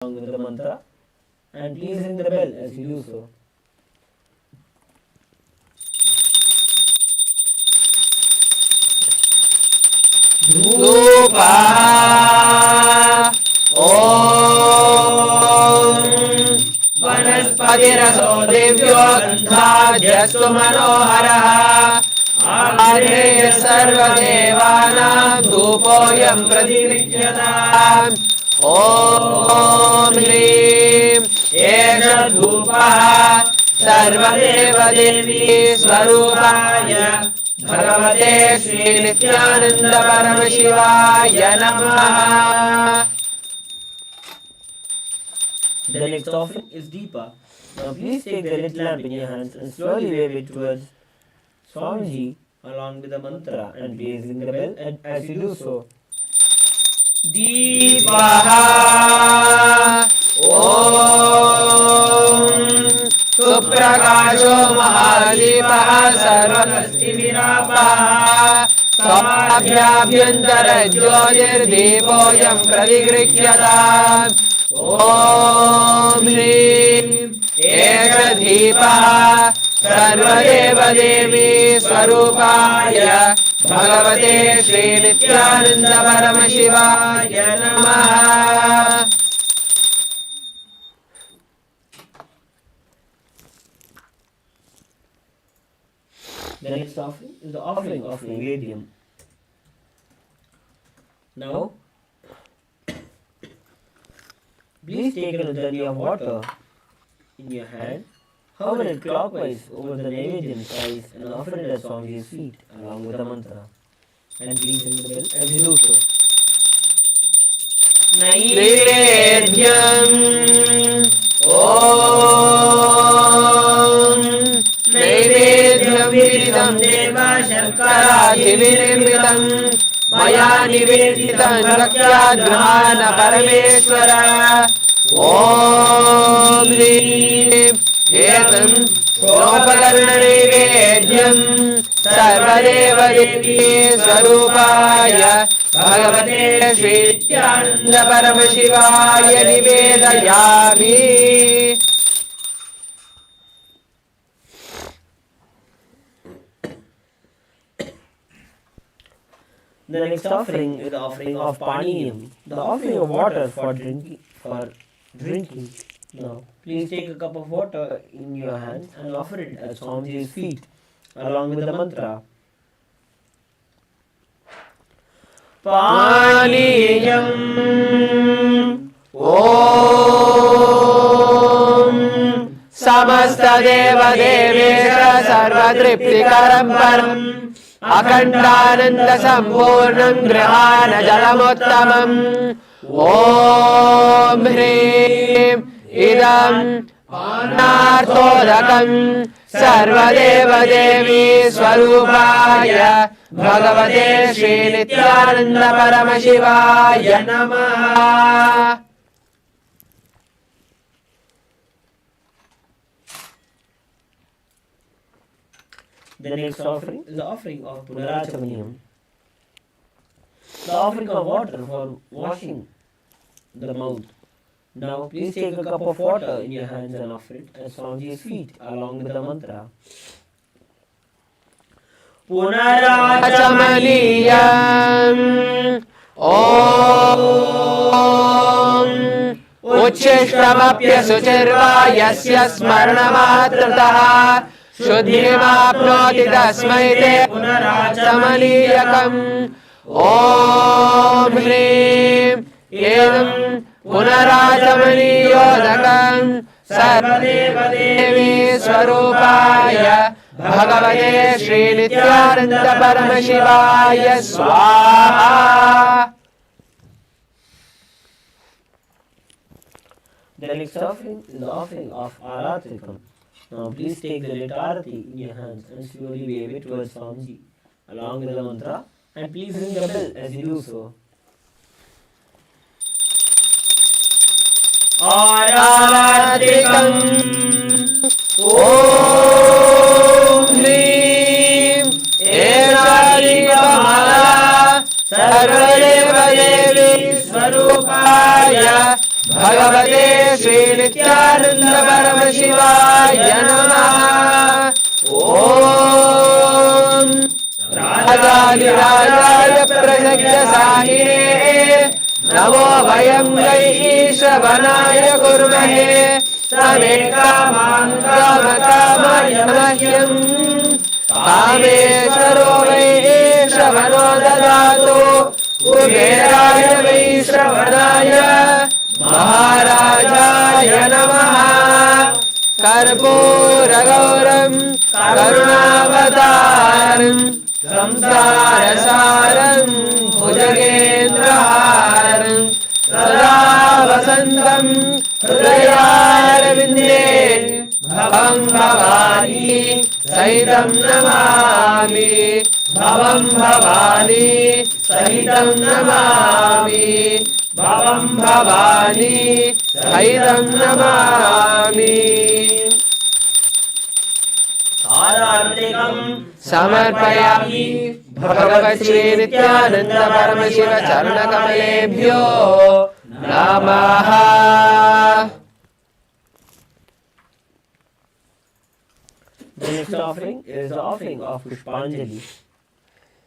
along with the mantra, and please ring the bell as you do so. Dhruva Om Vanaspatiraso Divyo Gandhadhyastu Manoharaha Agreya Sarvadevanam Dhupoyam Pradigrijyatam Om Hrim Esha Dhupaha Sarvadeva Devi Swarupaya Bhagavate Shri Nithyananda Paramashivaya Namaha. The next offering is deeper. Now please take the lit lamp in your hands and slowly wave it towards Swamiji along with the mantra, and please ring the bell as you do so. Deepaha Om Suprakasho Mahadeepaha Sarvasti Virapaha Samabhyabhyantara Jyotirdeepoyam Pradigrijyatam Om Hrim Esha Deepaha Sarvadeva Devi Swarupaya Bhagavate Shri Nithyananda Paramashivoham Namaha. The next offering is the offering of Naivedyam. Now, please take a jari of water in your hand, hover it clockwise over the Naivedyam size and offer it at Swamiji's feet along with the mantra. And please ring the bell as you do so. Naivedyam Om Naivedyam Viridam Deva Sharkaradhivirimitam Maya Niveditam Rakyadgrahana Parameshwara Om Hrim Etam Shopakarna Naivedyam Sarvadeva Devi Swarupaya Bhagavate Shri Nithyananda Paramashivaya Nivedayami. The next offering is the offering of Paniyam, the offering of water for drinking. Now, please take a cup of water in your hand and offer it at Swamiji's feet along with the mantra. Paniyam Om Samasta Deva Devesha Sarvatriptikaram Param Akhandananda Sampurnam Grihana Jalamuttamam Om Hrim Idam Panarthodakam Sarvadeva Devi Swarupaya Bhagavate Shri Nithyananda Paramashivoham Namaha. The next offering is the offering of Punarachamaniyam, the offering of water for washing the mouth. Now, please take a cup of water in your hands and offer it at Swamiji's feet along with the mantra. Punarachamaniyam Om Uchishtamapya Suchirva Yasya Smarnamatrataha Shuddhimapnoti Tasmai Te Punarachamaniyakam Om Hrim Edam Punarachamaniyodakam Sarvadeva Devi Swarupaya Bhagavate Shri Nithyananda Paramashivoham Swaha. The next offering is the offering of Aratrikam. Now please take the lit arati in your hands and slowly wave it towards Swamiji along with the mantra, and please ring the bell as you do so. Aratrikam Om Hrim Esha Sarvadeva Devi Swarupaya भगवते श्री नित्यानंद परमशिवाय नमः। ओम राजाधिराजाय प्रज्ञासाहिने नमो वयं वै ईशवनाय कुर्महे समे कामान् कामकामाय मह्यं कामेश्वरो वै ईशवनो ददातु कुबेराय वै श्रवणाय महाराजाय नमः। कर्पूरगौरं करुणावतारं संसारसारं भुजगेन्द्रहारं सदा वसन्तं हृदयारविन्दे भवं भवानी सहितं नमामि। भवं भवानी सहितं नमामि। भवं भवानी सहितं नमामि। समर्पयामि भगवत् श्री नित्यानंद परमशिव चरणकमलेभ्यो नमः। The next offering is the offering of Pushpanjali.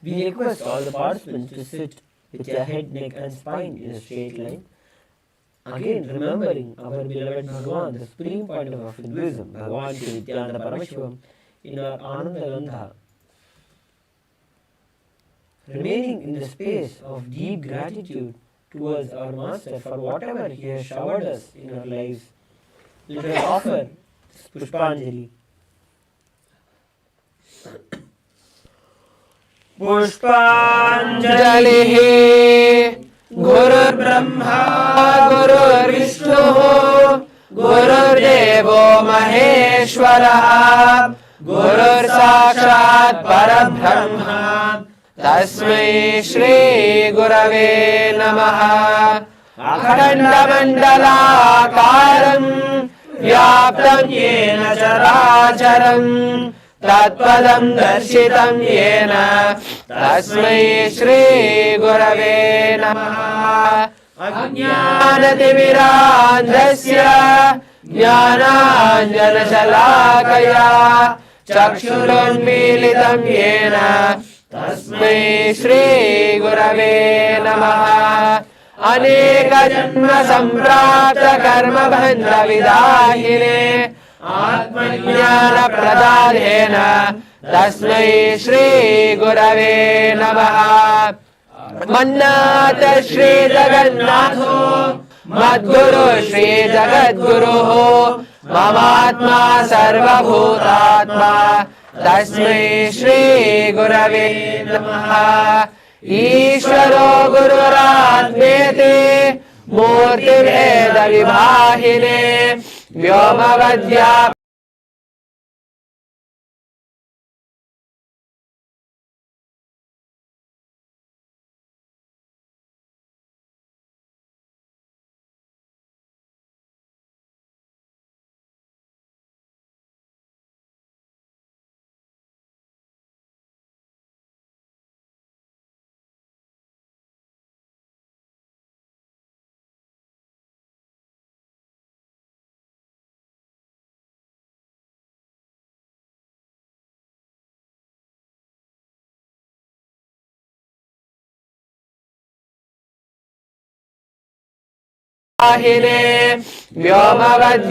We request all the participants to sit with their head, neck and spine in a straight line. Again, remembering our beloved Bhagavan, the supreme point of Hinduism, Bhagavan Nithyananda Paramashivam, in our Ananda Gandha. Remaining in the space of deep gratitude towards our Master for whatever He has showered us in our lives, let us offer Pushpanjali. पुष्पाञ्जलिः गुरुर्ब्रह्मा गुरुर्विष्णुः गुरुर्देवो महेश्वरः गुरुर्साक्षात् परब्रह्म तस्मै श्री गुरवे नमः। अखण्डमण्डलाकारं व्याप्तं येन चराचरं तत्पदं दर्शितं येन तस्मै श्री गुरवे नमः। अज्ञानतिमिरान्धस्य ज्ञानाञ्जनशलाकया चक्षुरुन्मीलितं येन तस्मै श्री गुरवे नमः। अनेकजन्म सम्प्राप्त कर्मबन्धविदाहिने आत्मज्ञानप्रदानेन तस्मै श्री गुरवे नमः। मन्नाथ श्री जगन्नाथो मद्गुरु श्री जगद्गुरुः ममात्मा सर्वभूतात्मा तस्मै श्री गुरवे नमः। ईश्वरो गुरुरात्मेति मूर्तिभेदविभाहिने व्योमवद्व्याप्त व्योमवद्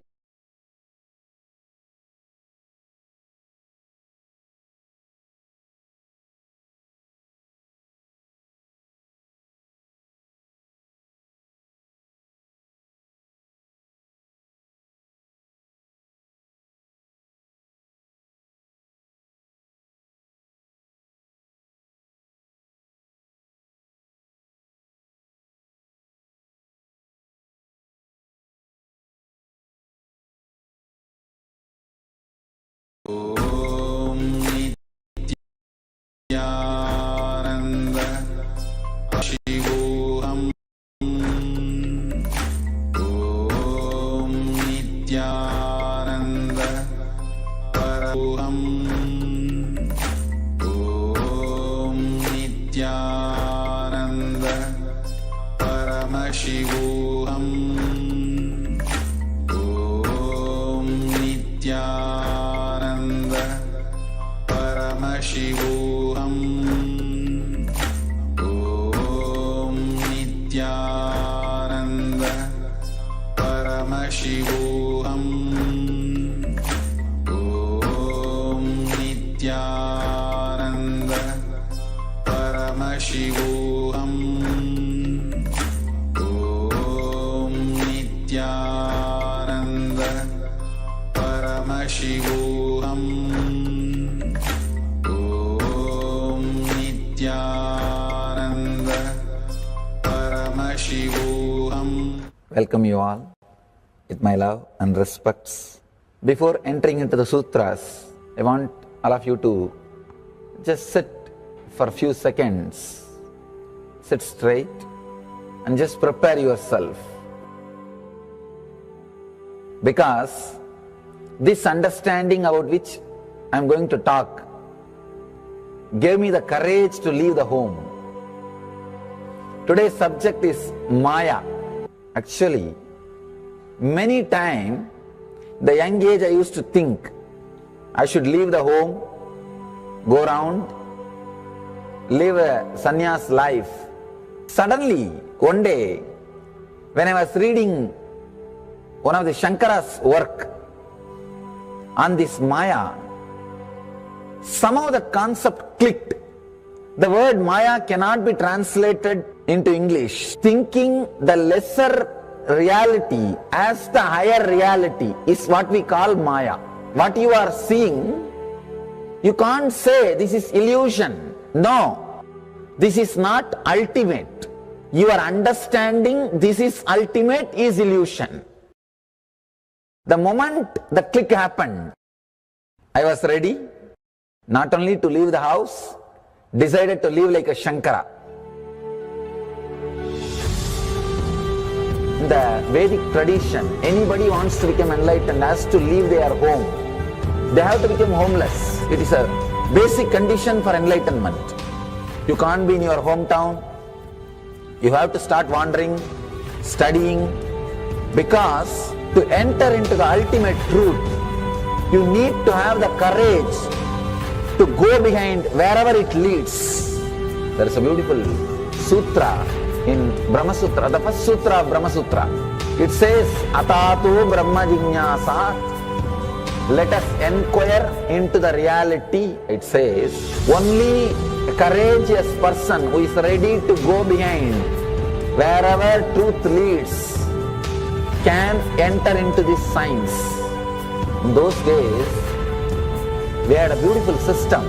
Nithyananda Paramashivoham Paramashivoham. Om Nithyananda Paramashivoham. Om Nithyananda Paramashivoham. Om Nithyananda Paramashivoham. Welcome you all with my love and respects. Before entering into the sutras, I want all of you to just sit for a few seconds, sit straight and just prepare yourself. Because this understanding about which I am going to talk gave me the courage to leave the home. Today's subject is Maya. Actually, many times, the young age I used to think I should leave the home, go around, live a sannyas life. Suddenly, one day, when I was reading one of the Shankara's work on this Maya, somehow the concept clicked. The word Maya cannot be translated into English. Thinking the lesser reality as the higher reality is what we call Maya. What you are seeing, you can't say this is illusion. No, this is not ultimate. Your understanding this is ultimate is illusion. The moment the click happened, I was ready not only to leave the house, decided to live like a Shankara. In the Vedic tradition, anybody wants to become enlightened has to leave their home. They have to become homeless. It is a basic condition for enlightenment. You can't be in your hometown. You have to start wandering, studying, because to enter into the ultimate truth, you need to have the courage to go behind wherever it leads. There is a beautiful sutra in Brahma Sutra, the first sutra of Brahma Sutra. It says, Atato Brahma Jinyasa. Let us inquire into the reality. It says, only a courageous person who is ready to go behind wherever truth leads can enter into this science. In those days, we had a beautiful system.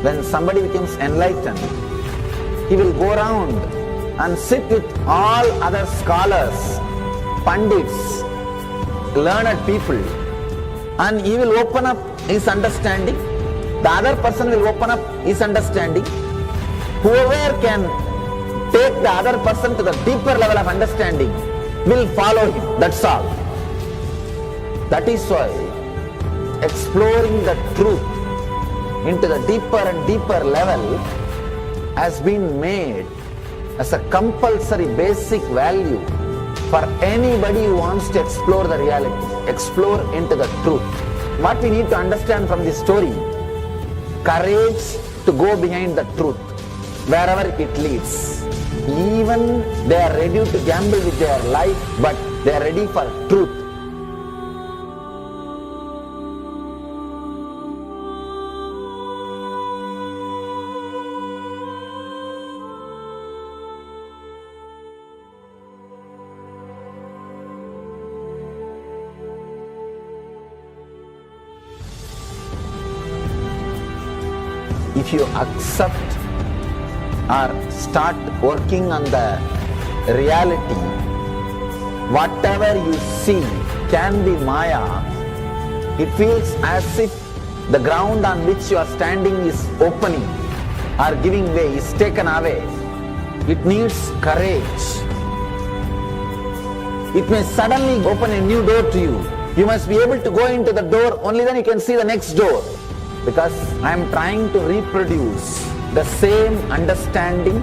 When somebody becomes enlightened, he will go around and sit with all other scholars, pandits, learned people, and he will open up his understanding. The other person will open up his understanding. Whoever can take the other person to the deeper level of understanding will follow him. That's all. That is why exploring the truth into the deeper and deeper level has been made as a compulsory basic value for anybody who wants to explore the reality, explore into the truth. What we need to understand from this story, courage to go behind the truth, wherever it leads. Even they are ready to gamble with their life, but they are ready for truth. If you accept or start working on the reality, whatever you see can be Maya. It feels as if the ground on which you are standing is opening or giving way, is taken away. It needs courage. It may suddenly open a new door to you. You must be able to go into the door, only then you can see the next door. Because I am trying to reproduce the same understanding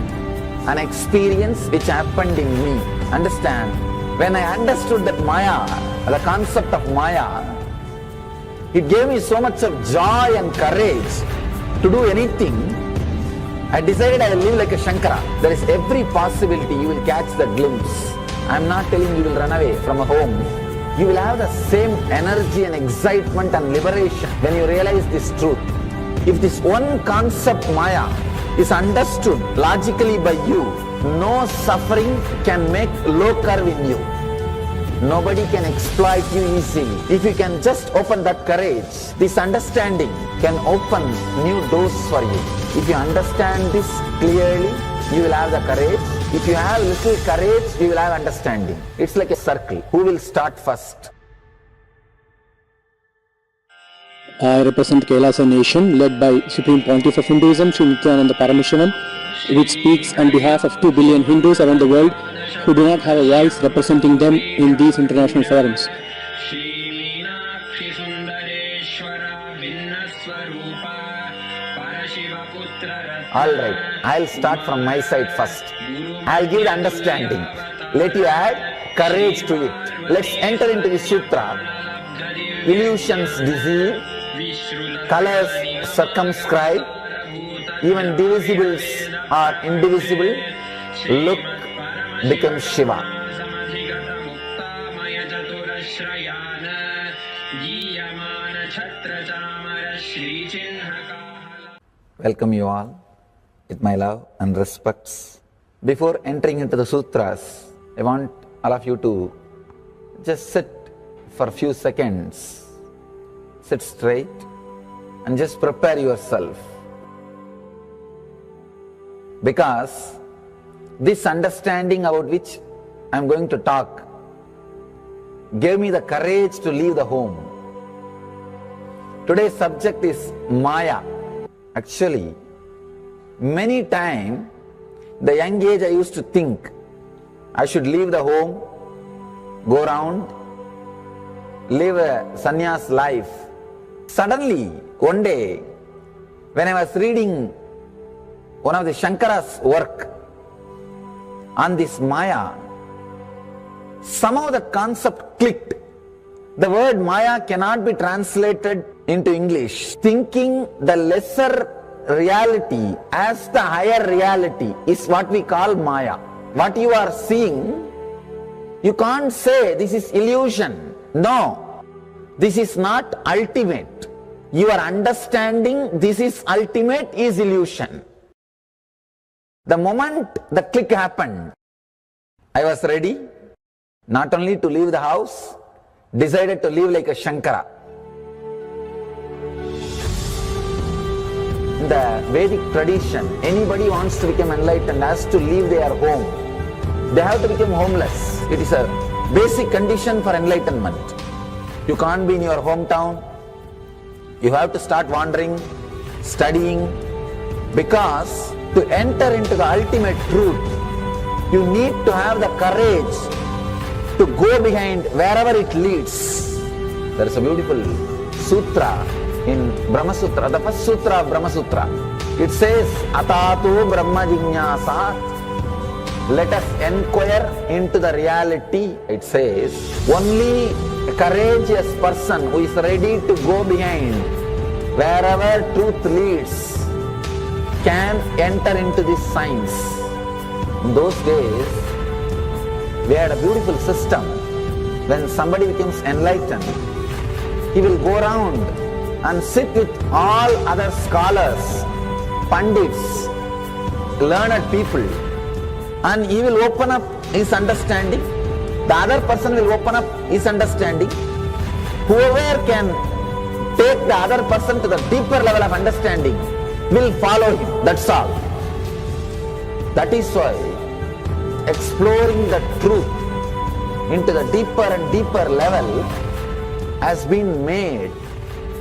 and experience which happened in me. Understand? When I understood that Maya, the concept of Maya, it gave me so much of joy and courage to do anything. I decided I will live like a Shankara. There is every possibility you will catch the glimpse I'm not telling you will run away from a home. You will have the same energy and excitement and liberation when you realize this truth. If this one concept, Maya, is understood logically by you, no suffering can make low curve in you. Nobody can exploit you easily. If you can just open that courage, this understanding can open new doors for you. If you understand this clearly, you will have the courage. If you have little courage, you will have understanding. It's like a circle. Who will start first? I represent Kailasa nation led by Supreme Pontiff of Hinduism, Sri Nithyananda Paramashivam, which speaks on behalf of 2 billion Hindus around the world who do not have a voice representing them in these international forums. Alright, I'll start from my side first. I'll give the understanding. Let you add courage to it. Let's enter into the sutra. Illusions deceive, colors circumscribe, even divisibles are indivisible. Look becomes Shiva. Welcome you all with my love and respects. Before entering into the sutras, I want all of you to just sit for a few seconds. Sit straight and just prepare yourself. Because this understanding about which I am going to talk gave me the courage to leave the home. Today's subject is Maya. Actually, many times, the young age I used to think I should leave the home, go around, live a sannyas life. Suddenly, one day, when I was reading one of the Shankara's work on this Maya, somehow the concept clicked. The word Maya cannot be translated into English. Thinking the lesser reality as the higher reality is what we call Maya. What you are seeing, you can't say this is illusion. No, this is not ultimate. Your understanding this is ultimate is illusion. The moment the click happened, I was ready not only to leave the house, decided to live like a Shankara. In the Vedic tradition, anybody wants to become enlightened has to leave their home. They have to become homeless. It is a basic condition for enlightenment. You can't be in your hometown. You have to start wandering, studying, because to enter into the ultimate truth, you need to have the courage to go behind wherever it leads. There is a beautiful sutra in Brahma Sutra, the first sutra of Brahma Sutra. It says, Atato Brahma Jignasat. Let us inquire into the reality. It says, only a courageous person who is ready to go behind wherever truth leads can enter into this science. In those days, we had a beautiful system. When somebody becomes enlightened, he will go around and sit with all other scholars, pandits, learned people, and he will open up his understanding. The other person will open up his understanding. Whoever can take the other person to the deeper level of understanding will follow him. That's all. That is why exploring the truth into the deeper and deeper level has been made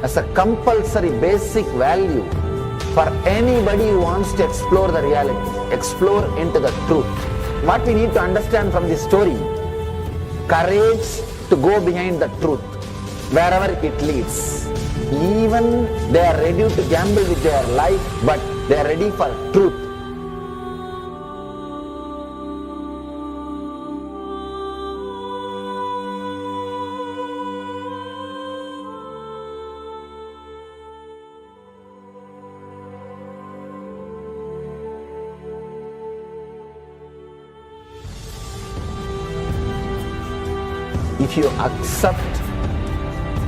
as a compulsory basic value for anybody who wants to explore the reality, explore into the truth. What we need to understand from this story, courage to go behind the truth, wherever it leads. Even they are ready to gamble with their life, but they are ready for truth. if you accept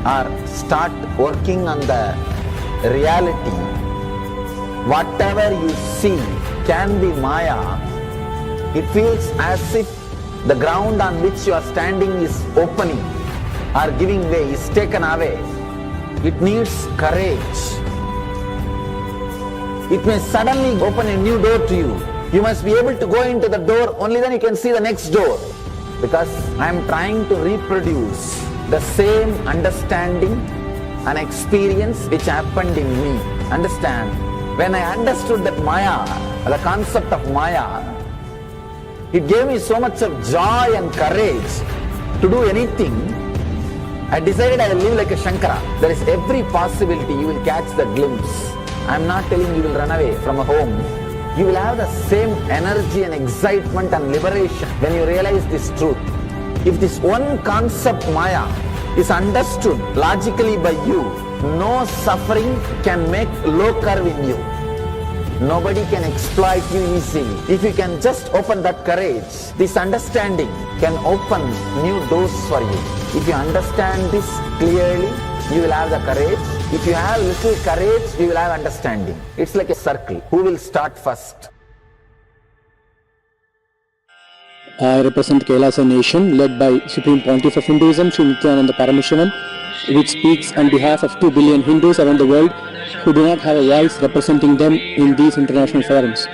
or start working on the reality, whatever you see can be Maya. It feels as if the ground on which you are standing is opening or giving way, is taken away. It needs courage. It may suddenly open a new door to you. You must be able to go into the door, only then you can see the next door. Because I am trying to reproduce the same understanding and experience which happened in me. Understand? When I understood that Maya, the concept of Maya, it gave me so much of joy and courage to do anything. I decided I will live like a Shankara. There is every possibility you will catch the glimpse. I am not telling you will run away from a home. You will have the same energy and excitement and liberation when you realize this truth. If this one concept Maya is understood logically by you, no suffering can make low curve in you. Nobody can exploit you easily. If you can just open that courage, this understanding can open new doors for you. If you understand this clearly, you will have the courage. If you have little courage, you will have understanding. It's like a circle. Who will start first? I represent Kailasa nation led by Supreme Pontiff of Hinduism, Sri Nithyananda Paramashivam, which speaks on behalf of 2 billion Hindus around the world who do not have a voice representing them in these international forums.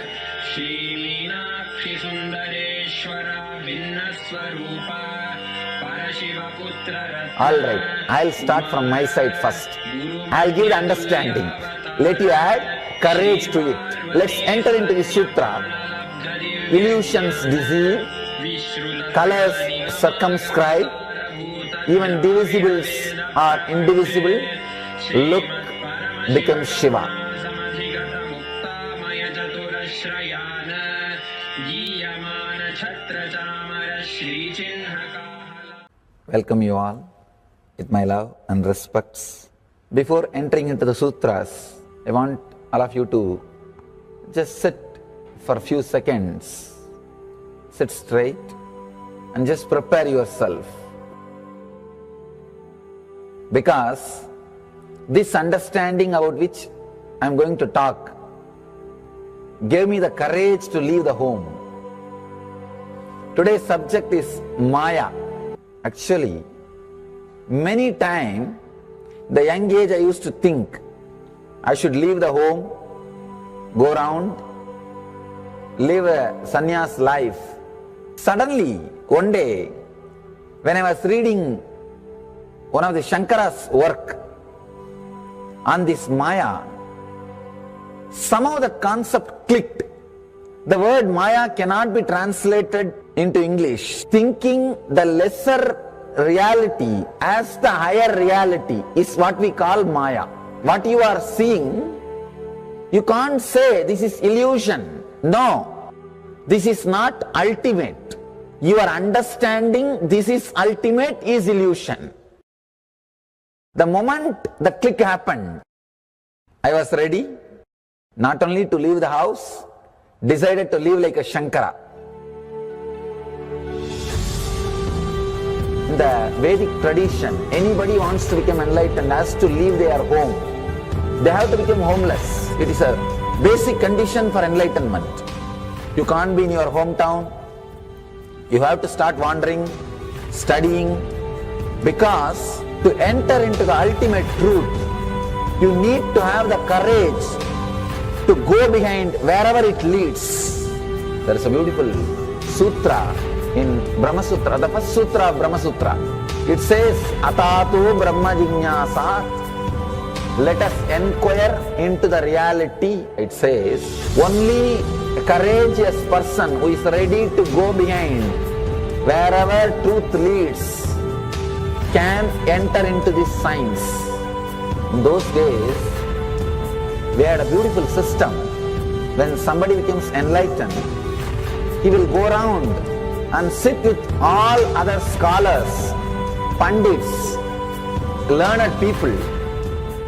Alright, I'll start from my side first. I'll give the understanding. Let you add courage to it. Let's enter into the sutra. Illusions deceive, colors circumscribe, even divisibles are indivisible. Look becomes Shiva. Welcome you all with my love and respects. Before entering into the sutras, I want all of you to just sit for a few seconds. Sit straight and just prepare yourself. Because this understanding about which I am going to talk gave me the courage to leave the home. Today's subject is Maya. Actually, many times, the young age I used to think I should leave the home, go around, live a sannyas life. Suddenly, one day, when I was reading one of the Shankara's work on this Maya, somehow the concept clicked. The word Maya cannot be translated into English. Thinking the lesser reality as the higher reality is what we call Maya. What you are seeing, you can't say this is illusion. No, this is not ultimate. Your understanding this is ultimate is illusion. The moment the click happened, I was ready not only to leave the house, decided to live like a Shankara. In the Vedic tradition, anybody wants to become enlightened has to leave their home. They have to become homeless. It is a basic condition for enlightenment. You can't be in your hometown. You have to start wandering, studying, because to enter into the ultimate truth, you need to have the courage to go behind wherever it leads. There is a beautiful sutra in Brahma Sutra, the first sutra of Brahma Sutra. It says, Atato Brahma Jinyasat. Let us inquire into the reality. It says, only a courageous person who is ready to go behind wherever truth leads can enter into this science. In those days, we had a beautiful system. When somebody becomes enlightened, he will go around and sit with all other scholars, pandits, learned people,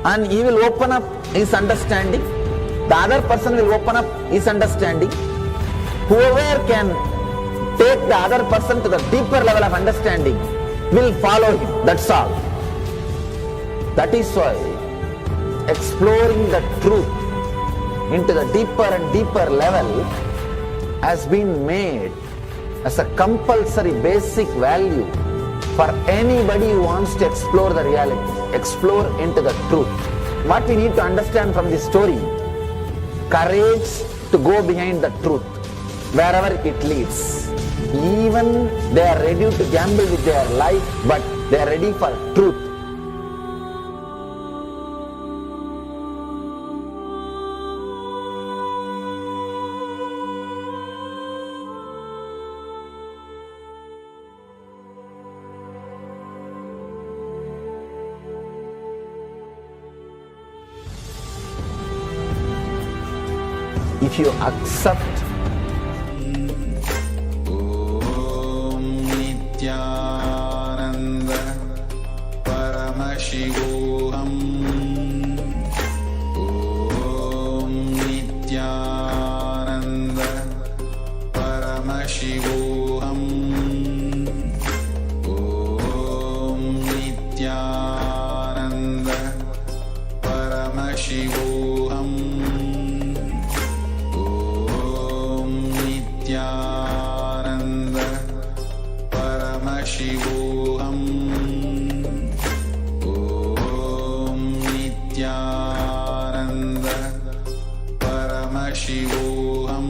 and he will open up his understanding. The other person will open up his understanding. Whoever can take the other person to the deeper level of understanding will follow him. That's all. That is why exploring the truth into the deeper and deeper level has been made as a compulsory basic value for anybody who wants to explore the reality, explore into the truth. What we need to understand from this story, courage to go behind the truth, wherever it leads. Even they are ready to gamble with their life, but they are ready for truth. If you accept Om Nithyananda Paramashivoham. Om Nithyananda Paramashivoham. Om Nithyananda Paramashivoham. Nithyananda Paramashivoham. Om Nithyananda Paramashivoham.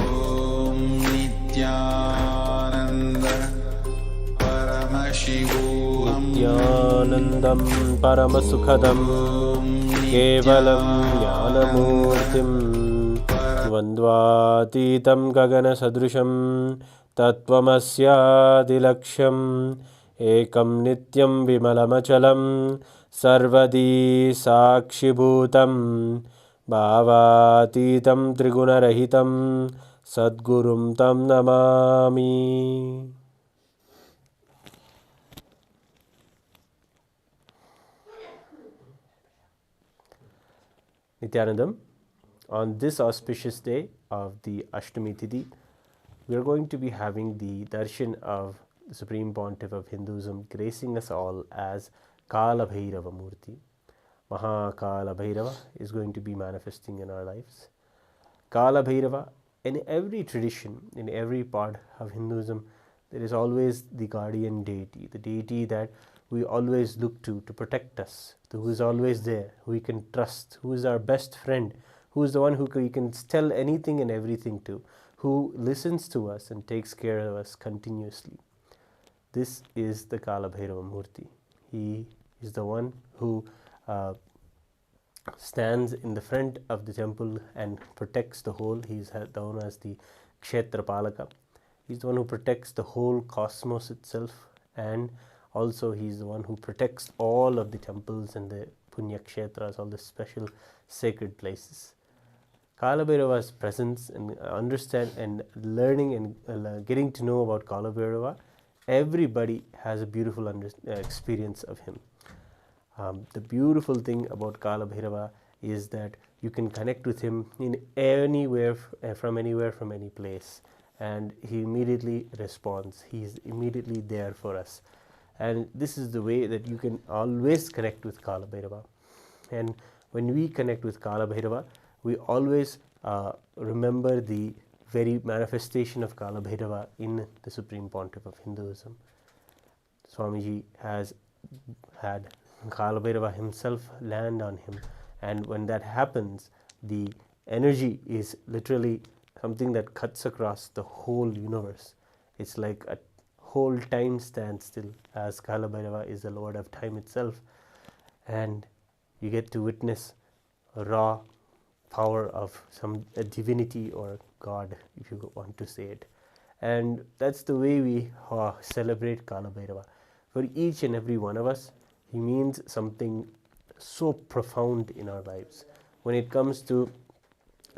Om Nithyananda Paramashivoham. Nityanandam Paramasukhadam Kevalam Jnanamurtim Dvandvatitam Gagana Sadrusham Tattvamasyadilaksham Ekam Nityam Vimalamachalam Sarvadi Sakshibhutam Bhavatitam Trigunarahitam Sadgurum Tam Namami. Nithyanandam, on this auspicious day of the Ashtami Tithi, we are going to be having the darshan of the Supreme Pontiff of Hinduism gracing us all as Kalabhairava Murti. Maha Kalabhairava is going to be manifesting in our lives. Kalabhairava, in every tradition, in every part of Hinduism, there is always the guardian deity, the deity that we always look to protect us, who is always there, who we can trust, who is our best friend, who is the one who we can tell anything and everything to, who listens to us and takes care of us continuously. This is the Kalabhairava Murti. He is the one who stands in the front of the temple and protects the whole. He is known as the Kshetra Palaka. He is the one who protects the whole cosmos itself, and also he is the one who protects all of the temples and the Punya Kshetras, all the special sacred places. Kalabhairava's presence and understand and learning and getting to know about Kalabhairava, everybody has a beautiful experience of him. The beautiful thing about Kalabhairava is that you can connect with him in anywhere, from any place, and he immediately responds. He is immediately there for us. And this is the way that you can always connect with Kalabhairava. And when we connect with Kalabhairava, we always remember the very manifestation of Kalabhairava in the Supreme Pontiff of Hinduism. Swamiji has had Kalabhairava himself land on him, and when that happens, the energy is literally something that cuts across the whole universe. It's like a whole time stands still, as Kalabhairava is the Lord of time itself, and you get to witness a raw power of some divinity or God, if you want to say it. And that's the way we celebrate Kalabhairava. For each and every one of us, he means something so profound in our lives. When it comes to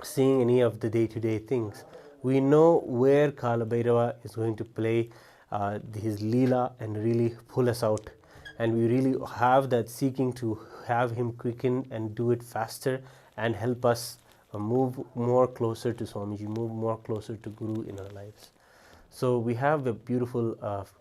seeing any of the day-to-day things, we know where Kalabhairava is going to play his Leela and really pull us out. And we really have that seeking to have him quicken and do it faster and help us move more closer to Swamiji, move more closer to Guru in our lives. So we have a beautiful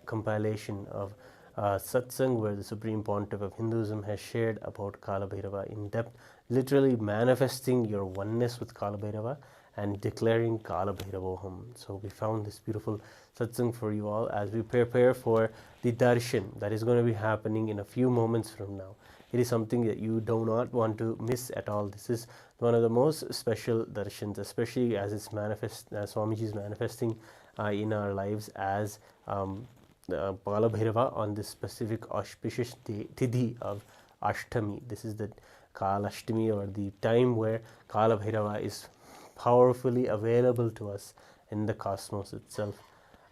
compilation of satsang where the Supreme Pontiff of Hinduism has shared about Kalabhairava in depth, literally manifesting your oneness with Kalabhairava and declaring Kalabhairavoham. So we found this beautiful satsang for you all as we prepare for the darshan that is going to be happening in a few moments from now. It is something that you do not want to miss at all. This is one of the most special darshans, especially as it's Swamiji is manifesting in our lives as Kalabhairava on this specific auspicious Tidhi of Ashtami. This is the Kalashtami, or the time where Kalabhairava is powerfully available to us in the cosmos itself.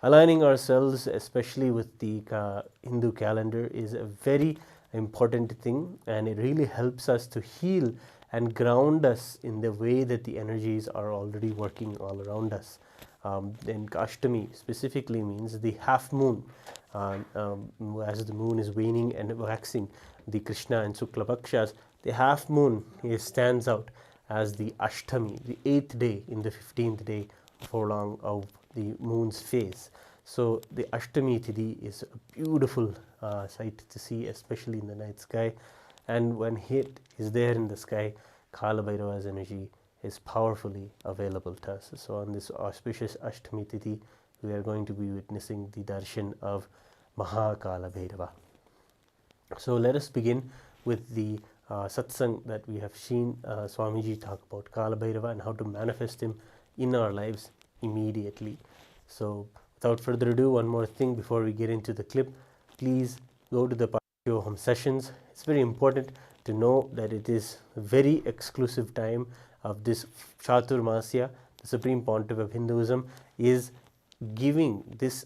Aligning ourselves, especially with the Hindu calendar, is a very important thing, and it really helps us to heal and ground us in the way that the energies are already working all around us. Then Ashtami specifically means the half moon, as the moon is waning and waxing. The Krishna and Shukla Pakshas, the half moon stands out as the Ashtami, the 8th day in the 15th day furlong of the moon's phase. So the Ashtami Tithi is a beautiful sight to see, especially in the night sky. And when it is there in the sky, Kalabhairava's energy is powerfully available to us. So on this auspicious Ashtami Tithi, we are going to be witnessing the darshan of Maha Kalabhairava. So let us begin with the satsang that we have seen Swamiji talk about Kalabhairava and how to manifest him in our lives immediately. So without further ado, one more thing before we get into the clip, please go to the Paramashivoham sessions. It's very important to know that it is a very exclusive time of this Chaturmasya. The Supreme Pontiff of Hinduism is giving this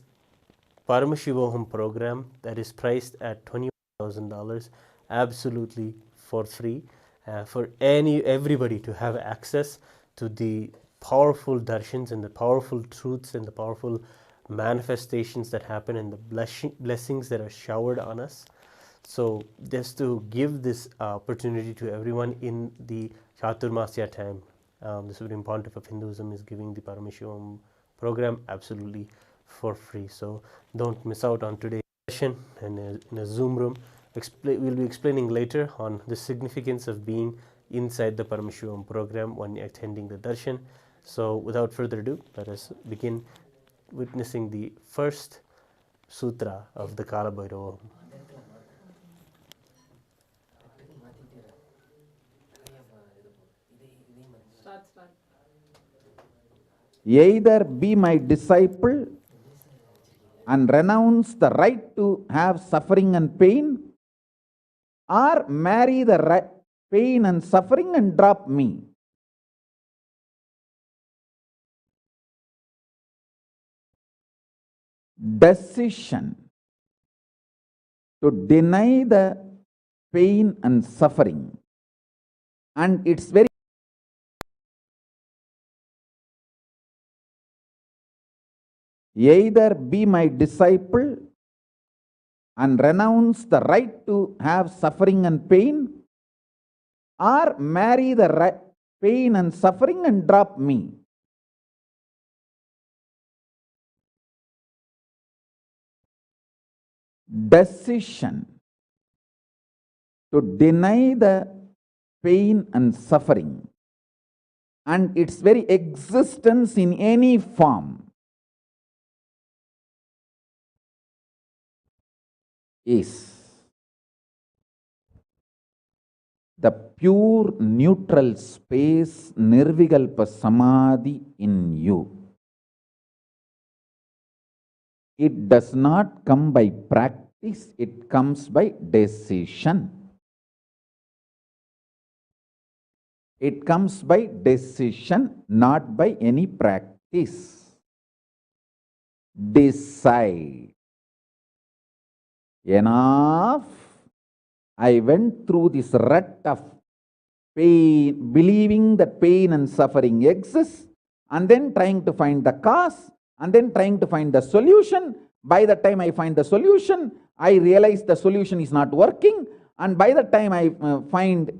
Paramashivoham program that is priced at $21,000 absolutely for free for everybody to have access to the powerful darshans and the powerful truths and the powerful manifestations that happen and the blessings that are showered on us. So just to give this opportunity to everyone in the Chaturmasya time, the Supreme Pontiff of Hinduism is giving the Paramashivoham program absolutely for free. So don't miss out on today's session and in a Zoom room. We'll be explaining later on the significance of being inside the Paramashivoham program when attending the darshan. So without further ado, let us begin witnessing the first sutra of the Kalabhairava. Either be my disciple and renounce the right to have suffering and pain, or marry the pain and suffering and drop me. Decision to deny the pain and suffering, and it's very either be my disciple and renounce the right to have suffering and pain, or marry the pain and suffering and drop me. Decision to deny the pain and suffering and its very existence in any form is the pure neutral space Nirvikalpa Samadhi in you. It does not come by practice, it comes by decision. It comes by decision, not by any practice. Decide. Enough. I went through this rut of pain, believing that pain and suffering exist, and then trying to find the cause, and then trying to find the solution. By the time I find the solution, I realize the solution is not working, and by the time I find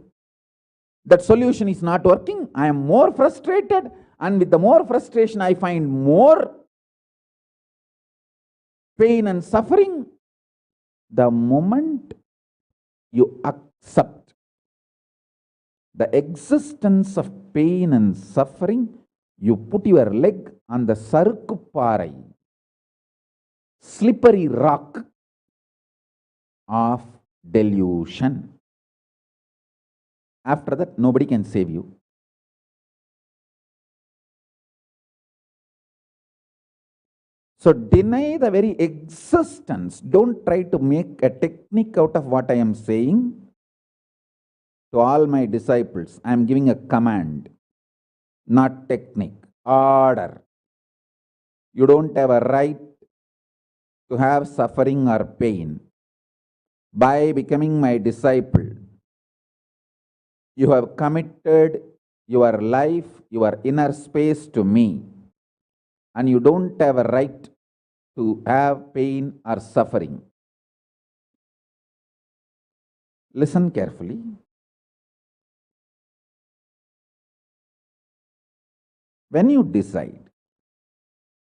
that solution is not working, I am more frustrated, and with the more frustration I find more pain and suffering? The moment you accept the existence of pain and suffering, you put your leg on the sarukupparai, slippery rock of delusion. After that, nobody can save you. So deny the very existence. Don't try to make a technique out of what I am saying. To all my disciples, I am giving a command, not technique, order. You don't have a right to have suffering or pain. By becoming my disciple, you have committed your life, your inner space to me, and you don't have a right to have pain or suffering. Listen carefully. When you decide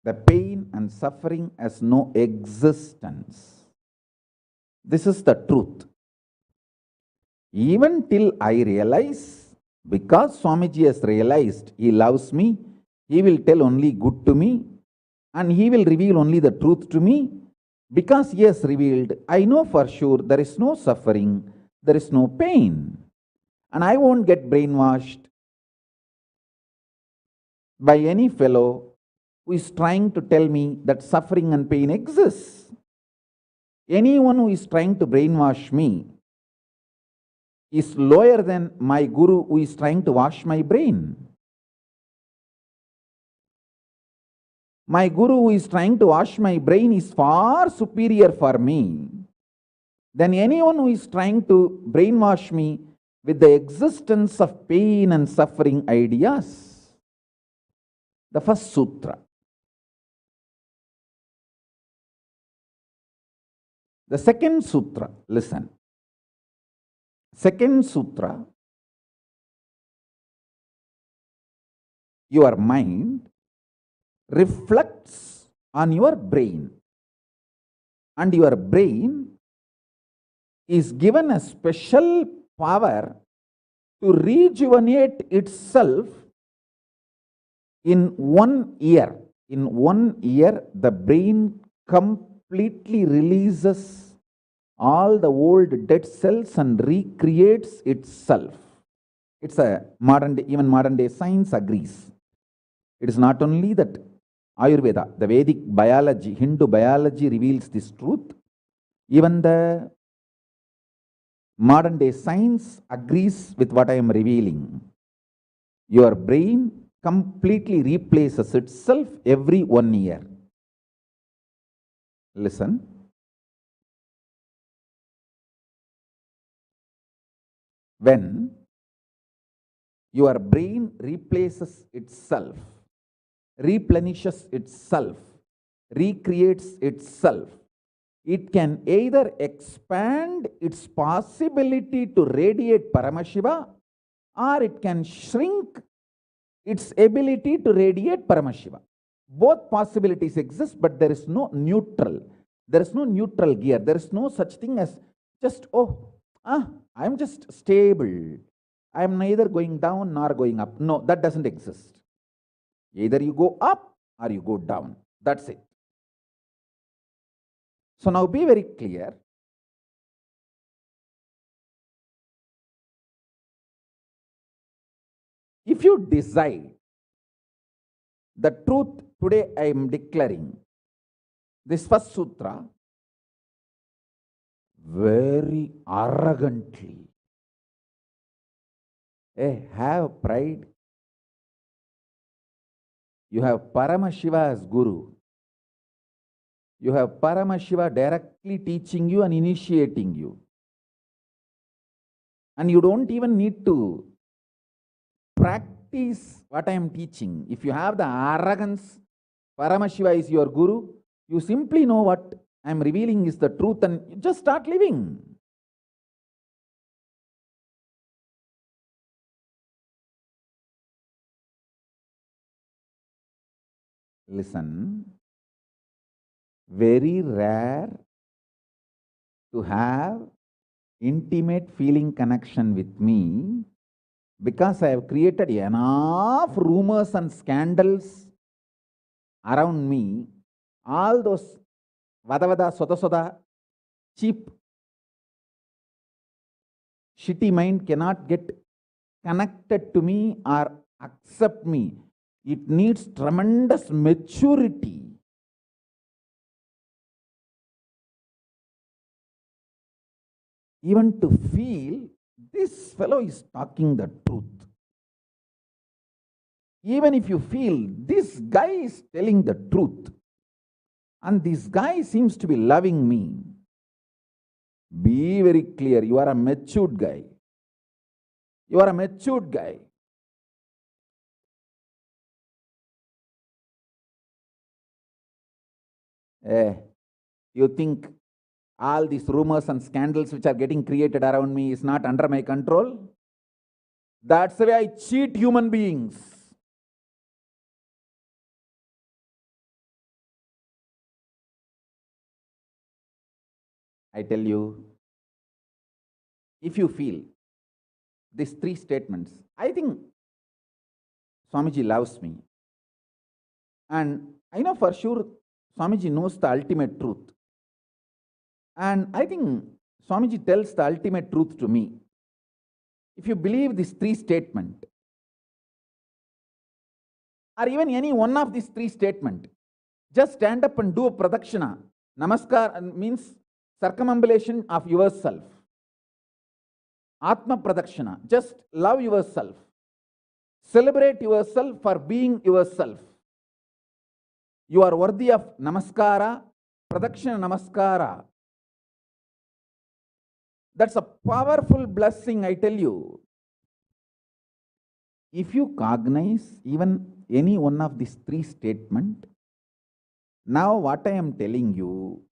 the pain and suffering has no existence, this is the truth. Even till I realize, because Swamiji has realized he loves me, he will tell only good to me, and he will reveal only the truth to me. Because he has revealed, I know for sure there is no suffering, there is no pain, and I won't get brainwashed by any fellow who is trying to tell me that suffering and pain exists. Anyone who is trying to brainwash me is lower than my guru who is trying to wash my brain. My guru who is trying to wash my brain is far superior for me than anyone who is trying to brainwash me with the existence of pain and suffering ideas. The first sutra. The second sutra, listen. Second sutra, your mind reflects on your brain, and your brain is given a special power to rejuvenate itself in 1 year. In 1 year, the brain completely releases all the old dead cells and recreates itself. It's a modern day, even modern day science agrees. It is not only that Ayurveda, the Vedic biology, Hindu biology reveals this truth. Even the modern day science agrees with what I am revealing. Your brain completely replaces itself every 1 year. Listen. When your brain replaces itself, replenishes itself, recreates itself, it can either expand its possibility to radiate Paramashiva, or it can shrink its ability to radiate Paramashiva. Both possibilities exist, but there is no neutral. There is no neutral gear. There is no such thing as just, I am just stable. I am neither going down nor going up. No, that doesn't exist. Either you go up or you go down. That's it. So now be very clear. If you decide the truth today, I am declaring this first sutra very arrogantly. Have pride. You have Paramashiva as Guru. You have Paramashiva directly teaching you and initiating you. And you don't even need to practice what I am teaching. If you have the arrogance, Paramashiva is your Guru, you simply know what I am revealing is the truth and you just start living. Listen, very rare to have intimate feeling connection with me because I have created enough rumors and scandals around me. All those vada soda soda, cheap, shitty mind cannot get connected to me or accept me. It needs tremendous maturity. Even to feel this fellow is talking the truth. Even if you feel this guy is telling the truth and this guy seems to be loving me, be very clear, you are a matured guy. You are a matured guy. You think all these rumors and scandals which are getting created around me is not under my control? That's the way I cheat human beings. I tell you, if you feel these three statements, I think Swamiji loves me. And I know for sure Swamiji knows the ultimate truth. And I think Swamiji tells the ultimate truth to me. If you believe these three statements, or even any one of these three statements, just stand up and do a pradakshina. Namaskar means circumambulation of yourself. Atma pradakshina, just love yourself. Celebrate yourself for being yourself. You are worthy of namaskara, pradakshina namaskara. That's a powerful blessing, I tell you. If you cognize even any one of these three statements, now what I am telling you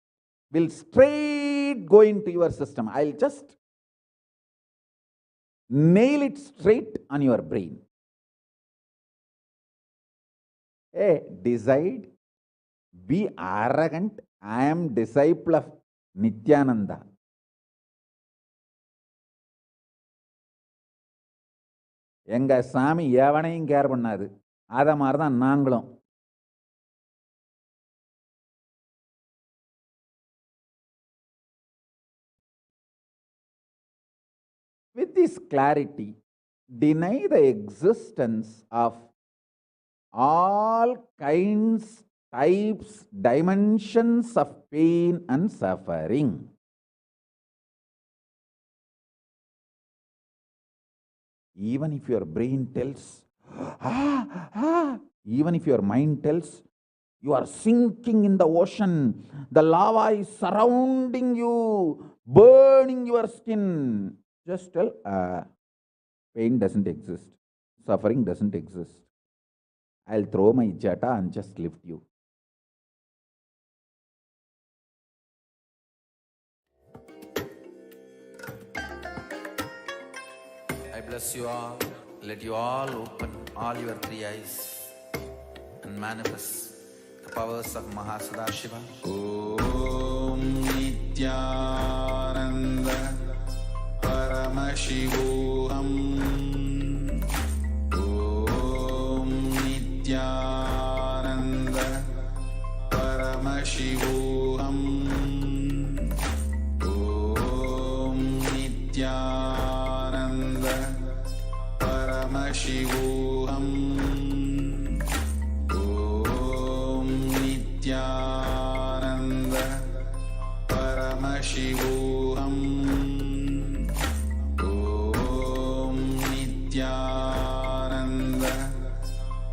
will straight go into your system. I'll just nail it straight on your brain. Decide, be arrogant. I am disciple of Nithyananda. எங்க சாமி எவனையும் care பண்ணாது. அத மாதிரி தான் நாங்களும். With this clarity, deny the existence of all kinds, types, dimensions of pain and suffering. Even if your brain tells, even if your mind tells, you are sinking in the ocean, the lava is surrounding you, burning your skin. Just tell, pain doesn't exist, suffering doesn't exist. I'll throw my jata and just lift you. I bless you all. Let you all open all your three eyes and manifest the powers of Maha Sadashiva. Om Nithyananda Paramashivoham. Om Nithyananda Paramashivoham. Om Nithyananda Paramashivoham. Om Nithyananda Paramashivoham. Om Nithyananda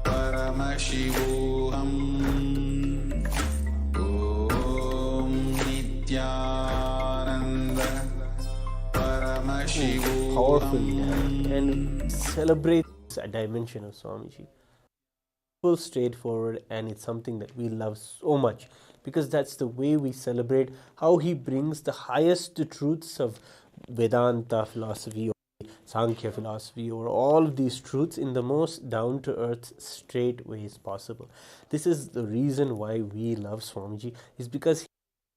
Paramashivoham. Om Nithyananda Paramashivoham. Powerful, and celebrate a dimension of Swamiji. Full straightforward, and it's something that we love so much because that's the way we celebrate how he brings the highest truths of Vedanta philosophy, Sankhya philosophy, or all of these truths in the most down-to-earth, straight ways possible. This is the reason why we love Swamiji, is because he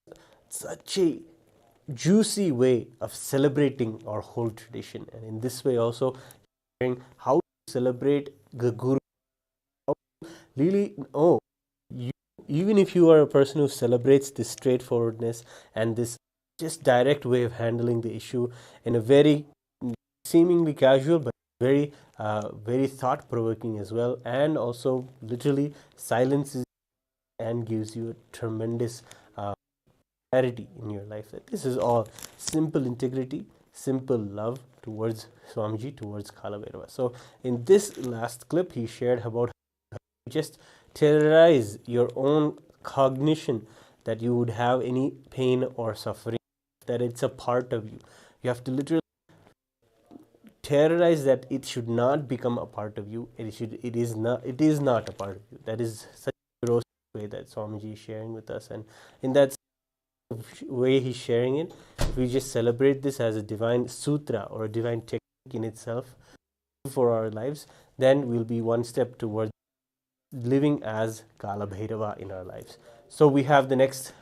has such a juicy way of celebrating our whole tradition, and in this way also sharing how to celebrate the Guru. Really, even if you are a person who celebrates this straightforwardness and this just direct way of handling the issue in a very seemingly casual but very very thought-provoking as well, and also literally silences and gives you a tremendous clarity in your life, that this is all simple integrity, simple love towards Swamiji, towards Kalabhairava. So in this last clip, he shared about how you just terrorize your own cognition that you would have any pain or suffering, that it's a part of you. You have to literally terrorize that it should not become a part of you. It is not a part of you. That is such a gross way that Swamiji is sharing with us, and in that way he's sharing it, if we just celebrate this as a divine sutra or a divine technique in itself for our lives, then we'll be one step towards living as Kalabhairava in our lives. So we have the next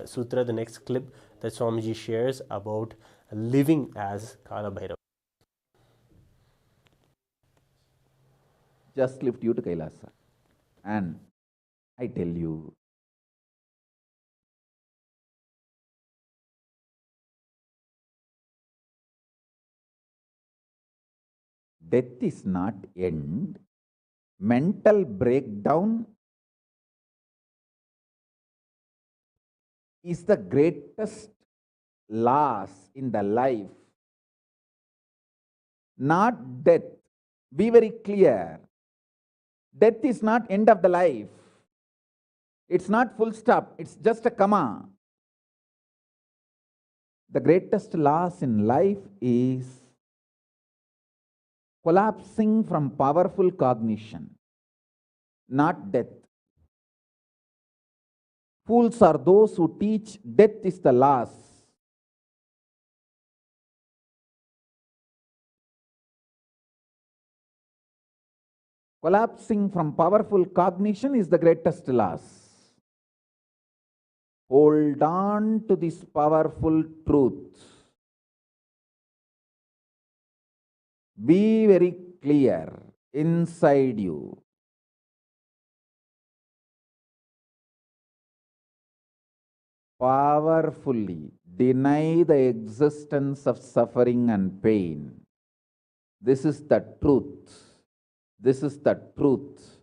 sutra, the next clip that Swamiji shares about living as Kalabhairava. Just lift you to Kailasa. And I tell you, death is not end. Mental breakdown is the greatest loss in the life. Not death. Be very clear. Death is not end of the life. It's not full stop. It's just a comma. The greatest loss in life is collapsing from powerful cognition, not death. Fools are those who teach death is the loss. Collapsing from powerful cognition is the greatest loss. Hold on to this powerful truth. Be very clear inside you. Powerfully deny the existence of suffering and pain. This is the truth. This is the truth.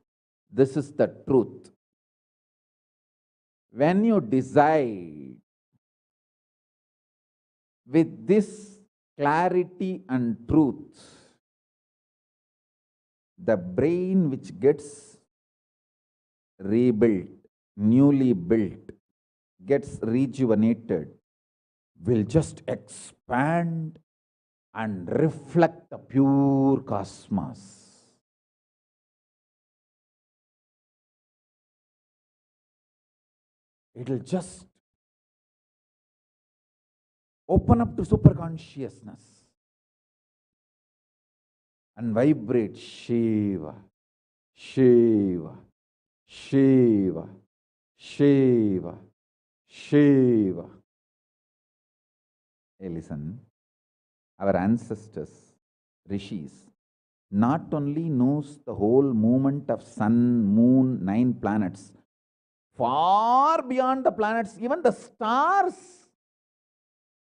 This is the truth. When you decide with this clarity and truth, the brain which gets rebuilt, newly built, gets rejuvenated, will just expand and reflect the pure cosmos. It will just open up to superconsciousness and vibrate Shiva, Shiva, Shiva, Shiva, Shiva. Hey, listen, our ancestors, rishis, not only knows the whole movement of sun, moon, 9 planets, far beyond the planets, even the stars,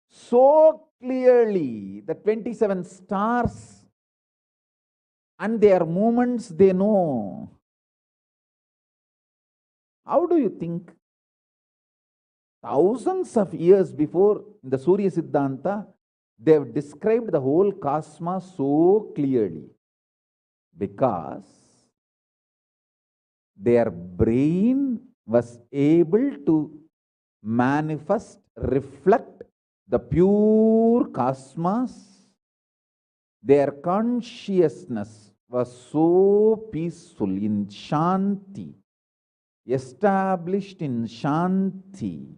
so clearly, the 27 stars and their movements they know. How do you think? Thousands of years before, in the Surya Siddhanta, they have described the whole cosmos so clearly because their brain was able to manifest, reflect the pure cosmos. Their consciousness was so peaceful in Shanti, established in Shanti.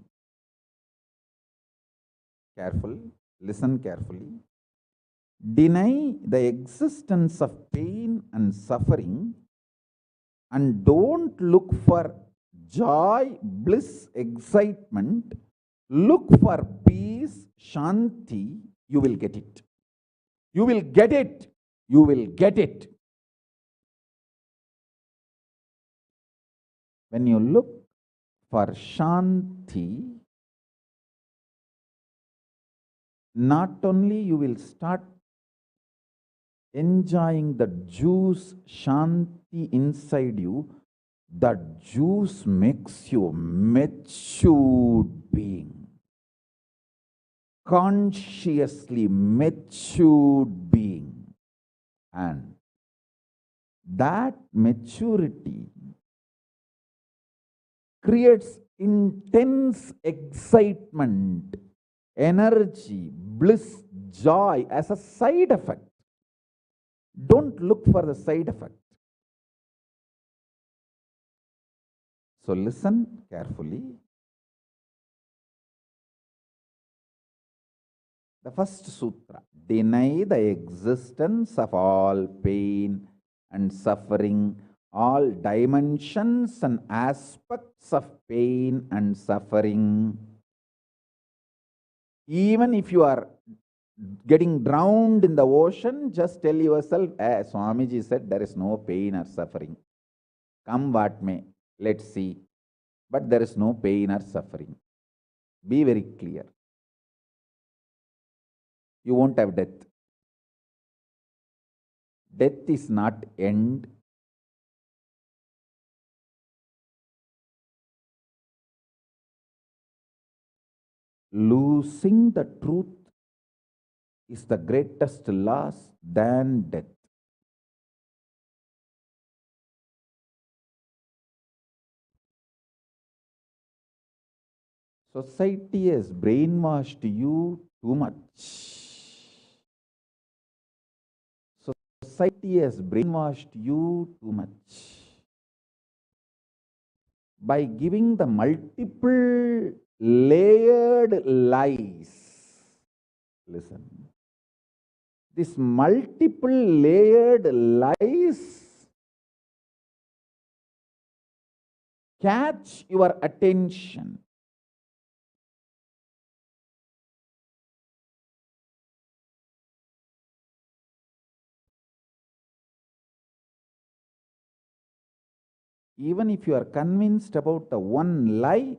Careful, listen carefully. deny the existence of pain and suffering, and don't look for joy, bliss, excitement. Look for peace, shanti. You will get it. You will get it. You will get it. When you look for shanti, not only you will start enjoying the juice shanti inside you, that juice makes you a matured being, consciously matured being, and that maturity creates intense excitement, energy, bliss, joy as a side effect. Don't look for the side effect. So listen carefully. The first sutra: deny the existence of all pain and suffering, all dimensions and aspects of pain and suffering. Even if you are getting drowned in the ocean, just tell yourself, Swamiji said there is no pain or suffering. Come what may, let's see. But there is no pain or suffering. Be very clear. You won't have death. Death is not end. Losing the truth is the greatest loss than death. Society has brainwashed you too much. Society has brainwashed you too much by giving the multiple layered lies. Listen. This multiple layered lies catch your attention. Even if you are convinced about the one lie,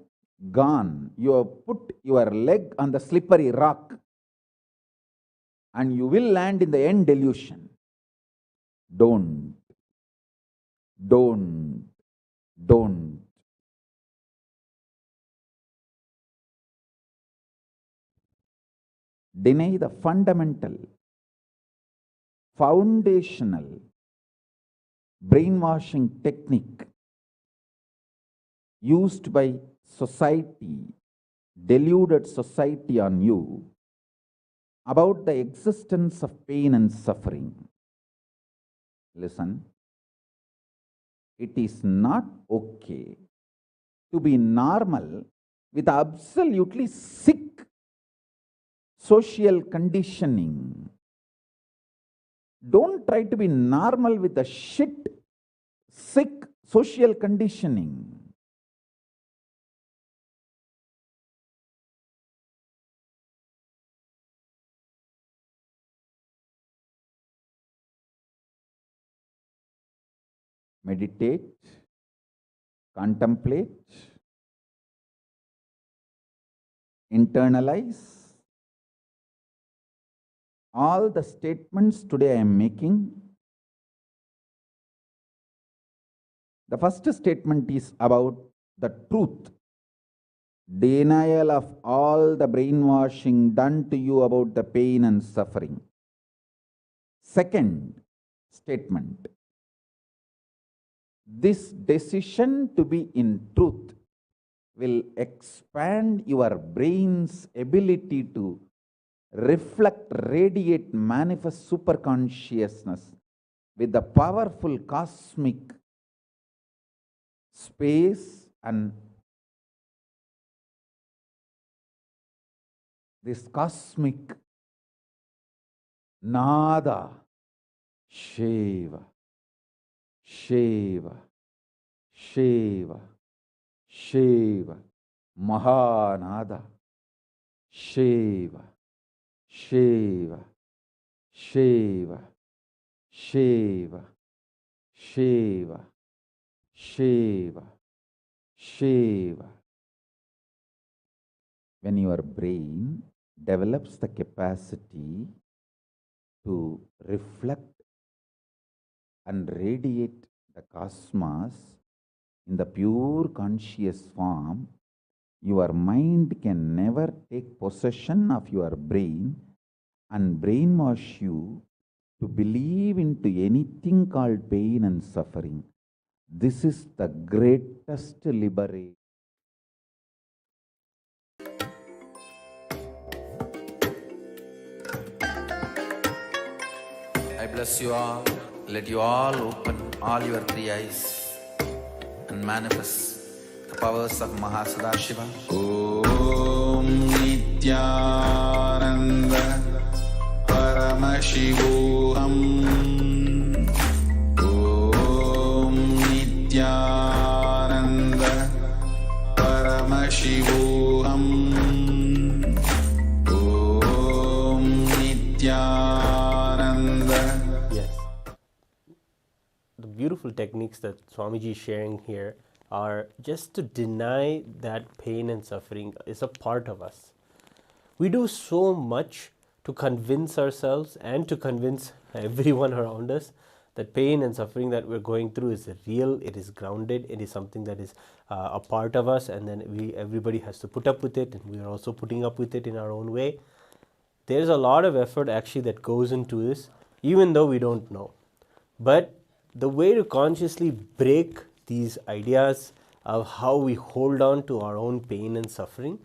gone. You have put your leg on the slippery rock and you will land in the end delusion. Don't. Deny the fundamental, foundational brainwashing technique used by society, deluded society on you about the existence of pain and suffering. Listen, it is not okay to be normal with absolutely sick social conditioning. Don't try to be normal with the shit, sick social conditioning. Meditate, contemplate, internalize all the statements today I am making. The first statement is about the truth, denial of all the brainwashing done to you about the pain and suffering. Second statement: this decision to be in truth will expand your brain's ability to reflect, radiate, manifest superconsciousness with the powerful cosmic space and this cosmic Nada, Shiva, Shiva, Shiva, Shiva, Mahanada, Shiva, Shiva, Shiva, Shiva, Shiva, Shiva, Shiva. When your brain develops the capacity to reflect and radiate the cosmos in the pure conscious form, your mind can never take possession of your brain and brainwash you to believe into anything called pain and suffering. This is the greatest liberation. I bless you all. Let you all open all your three eyes and manifest the powers of Maha Sadashiva. Om Nithyananda Paramashivoham. Om Nithyananda Paramashivoham. Om Nithyananda. Yes. The beautiful techniques that Swamiji is sharing here are just to deny that pain and suffering is a part of us. We do so much to convince ourselves and to convince everyone around us that pain and suffering that we're going through is real, it is grounded, it is something that is a part of us, and then everybody has to put up with it, and we are also putting up with it in our own way. There's a lot of effort actually that goes into this, even though we don't know. But the way to consciously break these ideas of how we hold on to our own pain and suffering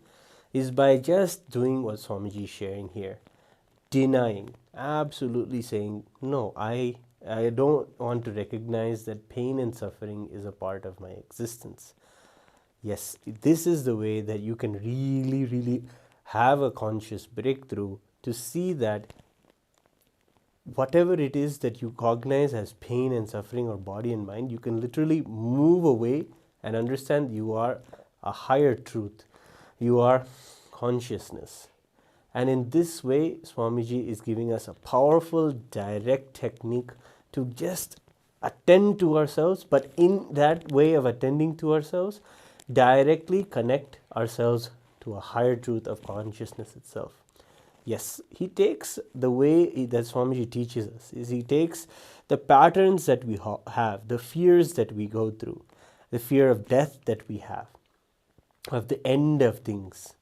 is by just doing what Swamiji is sharing here. Denying, absolutely saying, no, I don't want to recognize that pain and suffering is a part of my existence. Yes, this is the way that you can really, really have a conscious breakthrough to see that whatever it is that you cognize as pain and suffering or body and mind, you can literally move away and understand you are a higher truth. You are consciousness. And in this way, Swamiji is giving us a powerful, direct technique to just attend to ourselves, but in that way of attending to ourselves, directly connect ourselves to a higher truth of consciousness itself. Yes, he takes the way that Swamiji teaches us, is he takes the patterns that we have, the fears that we go through, the fear of death that we have, of the end of things,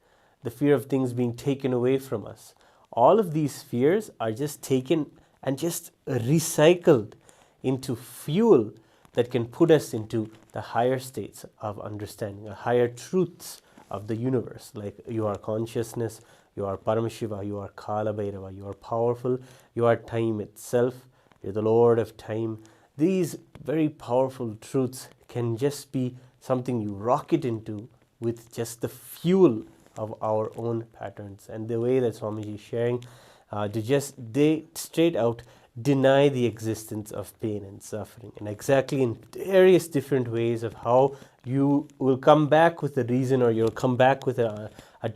the fear of things being taken away from us. All of these fears are just taken and just recycled into fuel that can put us into the higher states of understanding, the higher truths of the universe, like you are consciousness, you are Paramashiva, you are Kalabhairava, you are powerful, you are time itself, you're the Lord of time. These very powerful truths can just be something you rocket into with just the fuel of our own patterns. And the way that Swamiji is sharing, they straight out deny the existence of pain and suffering, and exactly in various different ways of how you will come back with a reason, or you'll come back with a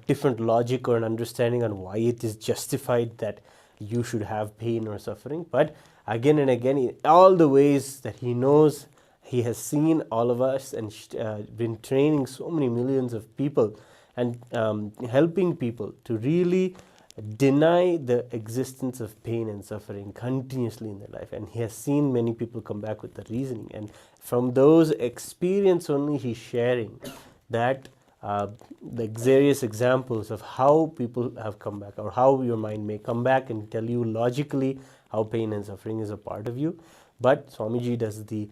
different logic or an understanding on why it is justified that you should have pain or suffering. But again and again, in all the ways that he knows, he has seen all of us and been training so many millions of people and helping people to really deny the existence of pain and suffering continuously in their life. And he has seen many people come back with the reasoning, and from those experience only he's sharing that the various examples of how people have come back, or how your mind may come back and tell you logically how pain and suffering is a part of you. But Swamiji does the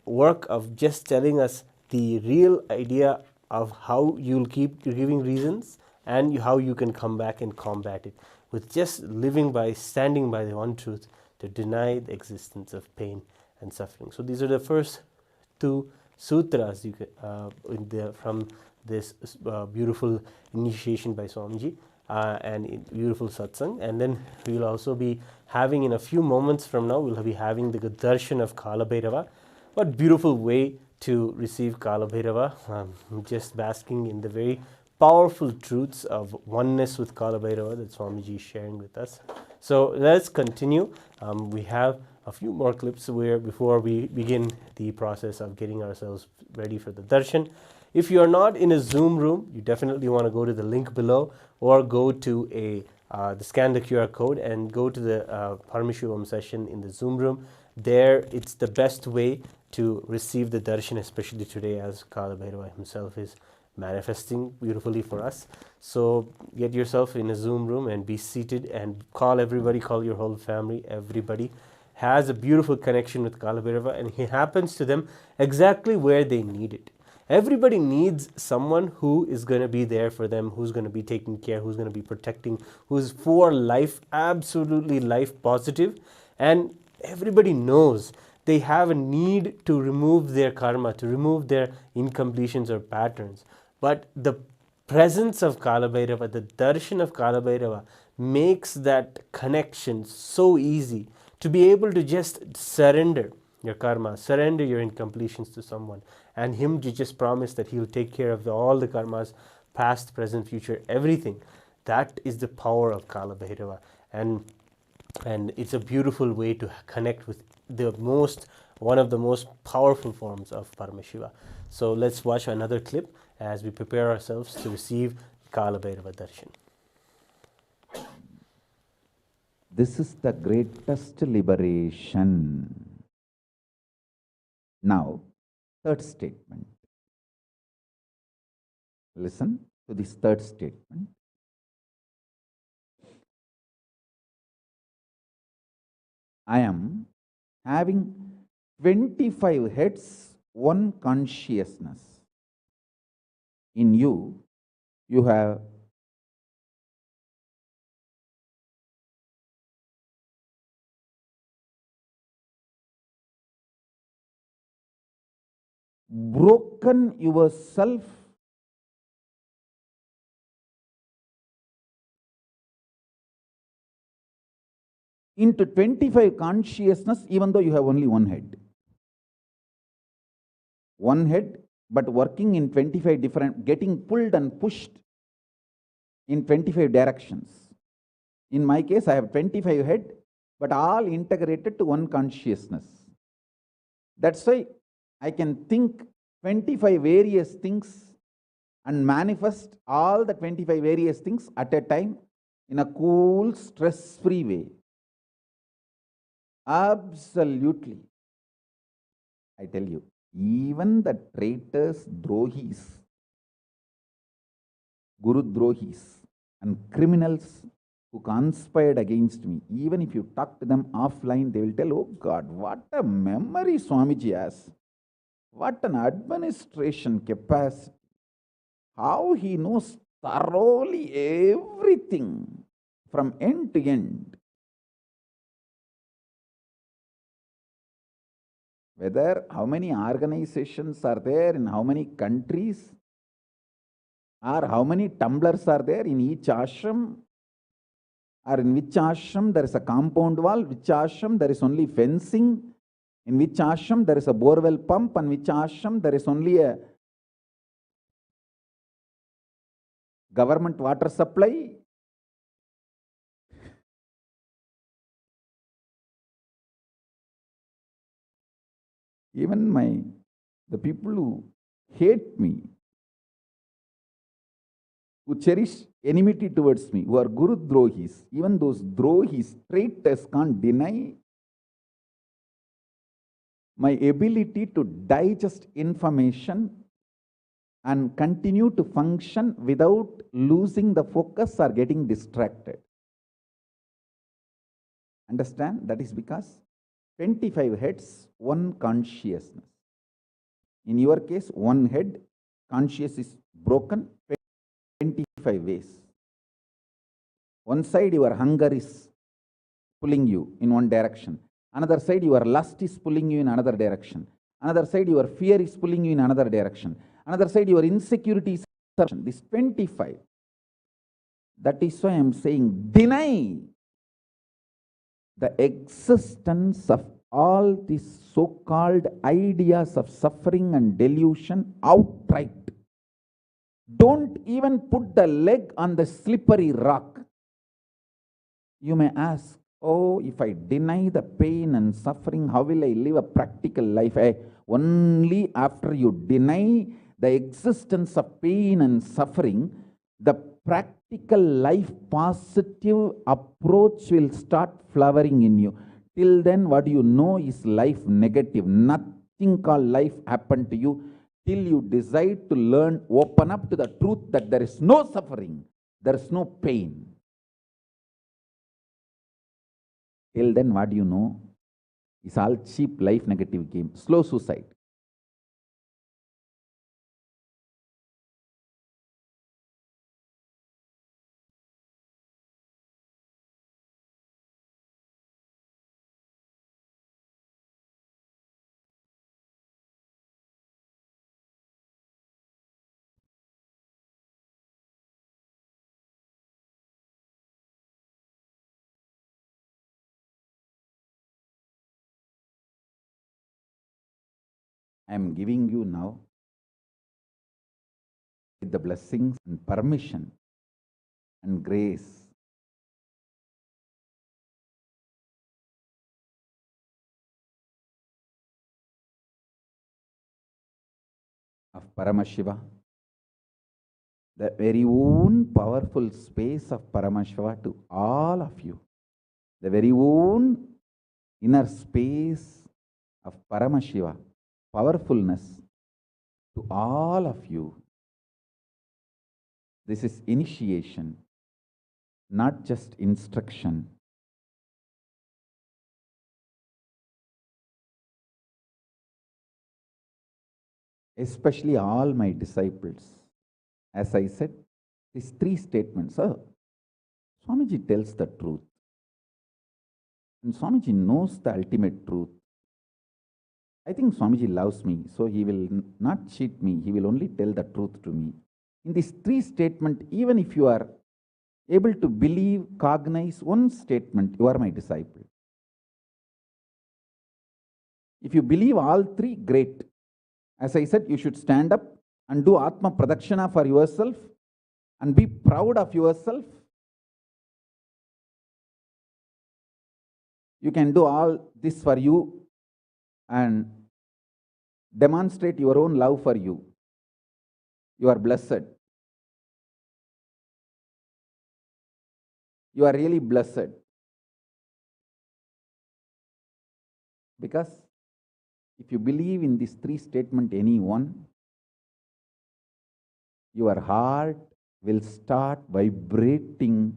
work of just telling us the real idea of how you'll keep giving reasons and how you can come back and combat it with just living by, standing by the one truth to deny the existence of pain and suffering. So these are the first two sutras from this beautiful initiation by Swamiji. and beautiful satsang. And then we will also be having, in a few moments from now, we'll be having the Darshan of Kalabhairava. What beautiful way to receive Kalabhairava, just basking in the very powerful truths of oneness with Kalabhairava that Swamiji is sharing with us. So let's continue. We have a few more clips before we begin the process of getting ourselves ready for the darshan. If you are not in a Zoom room, you definitely want to go to the link below, or go to scan the QR code and go to the Paramashivoham session in the Zoom room. There, it's the best way to receive the darshan, especially today, as Kalabhairava himself is manifesting beautifully for us. So get yourself in a Zoom room and be seated and call everybody, call your whole family. Everybody has a beautiful connection with Kalabhairava, and he happens to them exactly where they need it. Everybody needs someone who is going to be there for them, who's going to be taking care, who's going to be protecting, who's for life, absolutely life positive. And everybody knows they have a need to remove their karma, to remove their incompletions or patterns. But the presence of Kalabhairava, the darshan of Kalabhairava, makes that connection so easy to be able to just surrender your karma, surrender your incompletions to someone, and him to just promise that he'll take care of all the karmas, past, present, future, everything. That is the power of Kalabhairava. And it's a beautiful way to connect with one of the most powerful forms of Paramashiva. So let's watch another clip as we prepare ourselves to receive Kalabhairava darshan. This is the greatest liberation. Now, third statement. Listen to this third statement. I am having 25 heads, one consciousness. In you, you have broken yourself into 25 consciousness, even though you have only one head. One head, but working in 25 different, getting pulled and pushed in 25 directions. In my case, I have 25 head, but all integrated to one consciousness. That's why I can think 25 various things and manifest all the 25 various things at a time in a cool, stress-free way. Absolutely. I tell you, even the traitors, drohis, guru drohis, and criminals who conspired against me, even if you talk to them offline, they will tell, oh God, what a memory Swamiji has. What an administration capacity. How he knows thoroughly everything from end to end. Whether how many organizations are there in how many countries, or how many tumblers are there in each ashram, or in which ashram there is a compound wall, which ashram there is only fencing, in which ashram there is a borewell pump, and which ashram there is only a government water supply. Even the people who hate me, who cherish enmity towards me, who are Guru Drohis, even those Drohis, traitors, can't deny my ability to digest information and continue to function without losing the focus or getting distracted. Understand? That is because 25 heads, one consciousness. In your case, one head, conscious is broken 25 ways. One side, your hunger is pulling you in one direction. Another side, your lust is pulling you in another direction. Another side, your fear is pulling you in another direction. Another side, your insecurity is. This 25 That is why I am saying deny the existence of all these so-called ideas of suffering and delusion outright. Don't even put the leg on the slippery rock. You may ask, oh, if I deny the pain and suffering, how will I live a practical life? Only after you deny the existence of pain and suffering, the practical life positive approach will start flowering in you. Till then, what you know is life negative. Nothing called life happened to you. Till you decide to learn, open up to the truth that there is no suffering, there is no pain. Till then, what you know is all cheap life negative game, slow suicide. I am giving you now, with the blessings and permission and grace of Paramashiva, the very own powerful space of Paramashiva to all of you, the very own inner space of Paramashiva, powerfulness to all of you. This is initiation, not just instruction. Especially all my disciples. As I said, these three statements. Swamiji tells the truth. And Swamiji knows the ultimate truth. I think Swamiji loves me, so he will not cheat me. He will only tell the truth to me. In these three statements, even if you are able to believe, cognize one statement, you are my disciple. If you believe all three, great. As I said, you should stand up and do Atma Pradakshina for yourself and be proud of yourself. You can do all this for you and demonstrate your own love for you. You are blessed. You are really blessed. Because if you believe in these three statements, any one, your heart will start vibrating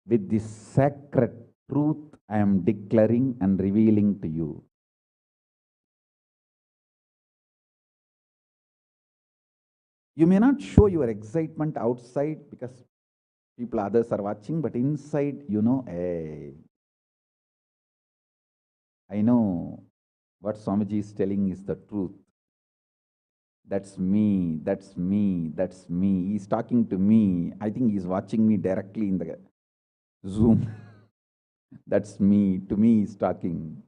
with this sacred truth I am declaring and revealing to you. You may not show your excitement outside because others are watching, but inside, you know, hey, I know what Swamiji is telling is the truth. That's me, that's me, that's me. He's talking to me. I think he's watching me directly in the Zoom. That's me. To me, he's talking.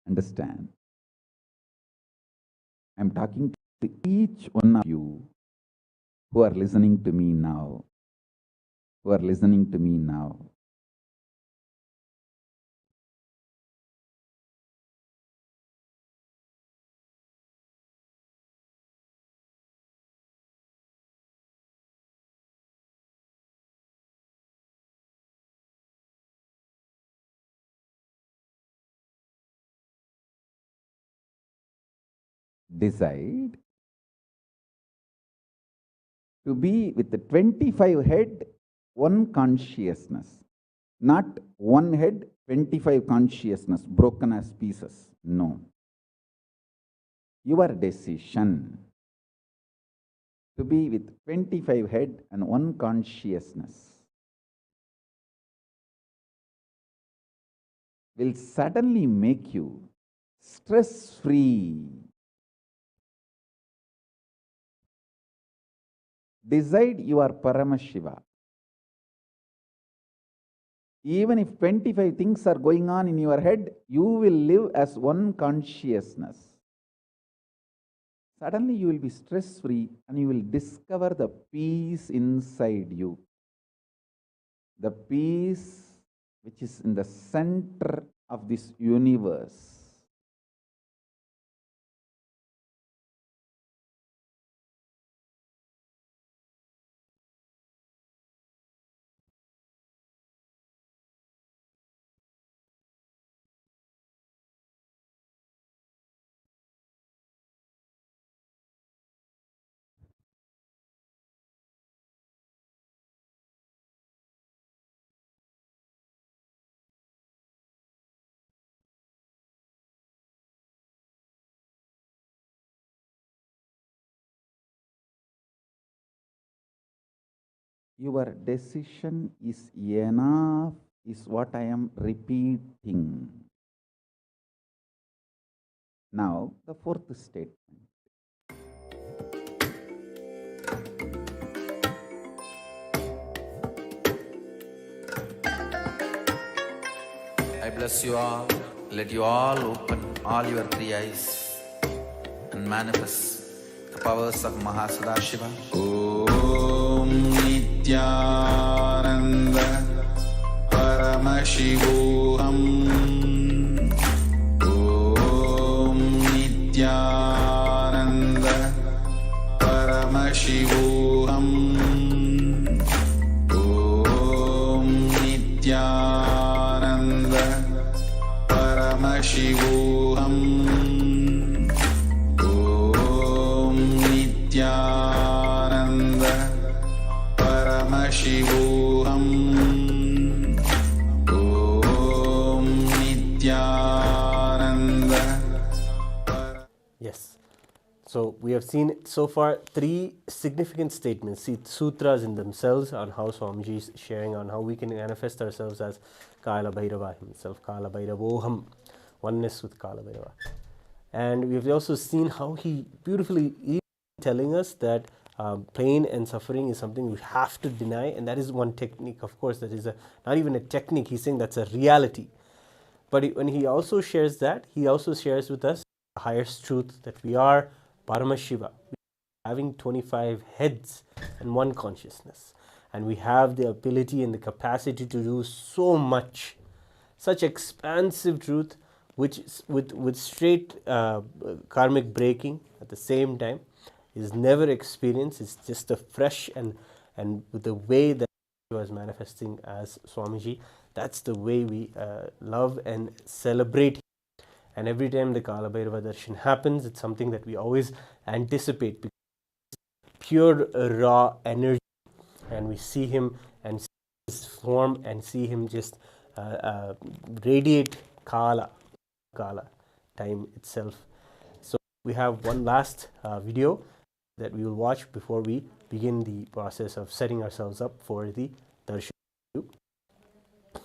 Understand? I'm talking to each one of you who are listening to me now. Who are listening to me now. Decide to be with the 25 head, one consciousness. Not one head, 25 consciousness, broken as pieces. No. Your decision to be with 25 head and one consciousness will suddenly make you stress-free. Decide you are Paramashiva. Even if 25 things are going on in your head, you will live as one consciousness. Suddenly you will be stress-free and you will discover the peace inside you. The peace which is in the center of this universe. Your decision is enough, is what I am repeating. Now, the fourth statement. I bless you all. Let you all open all your three eyes and manifest the powers of Maha Sadashiva. Om Nithyananda Paramashivoham. Om Nithyananda Paramashivoham. Om Nithyananda Paramashivoham. Om Nithyananda Paramashivoham. Om Nithyananda. Yes. So we have seen so far three significant statements, see sutras in themselves on how Swamiji is sharing on how we can manifest ourselves as Kalabhairava himself, Kalabhairavoham, oneness with Kalabhairava. And we've also seen how he beautifully is telling us that pain and suffering is something we have to deny, and that is one technique. Of course, that is not even a technique, he's saying that's a reality. But when he also shares that, he also shares with us the highest truth that we are Paramashiva, having 25 heads and one consciousness. And we have the ability and the capacity to do so much, such expansive truth, which with straight karmic breaking at the same time is never experienced. It's just a fresh and with the way that he was manifesting as Swamiji, that's the way we love and celebrate. And every time the Kalabhairava Darshan happens, it's something that we always anticipate, because it's pure raw energy, and we see him and see his form and see him just radiate Kala, time itself. So we have one last video that we will watch before we begin the process of setting ourselves up for the Darshan.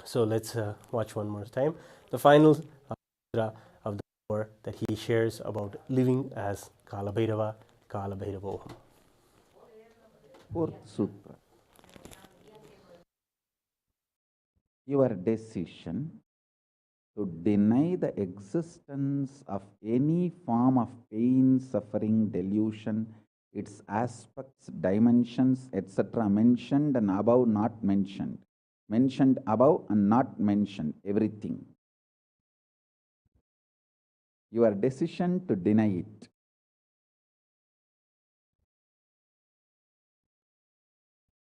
So let's watch one more time the final sutra of the hour that he shares about living as Kalabhairava, Kalabhairavoham. Fourth sutra. Your decision to deny the existence of any form of pain, suffering, delusion, its aspects, dimensions, etc. mentioned and above not mentioned. Mentioned above and not mentioned, everything. Your decision to deny it.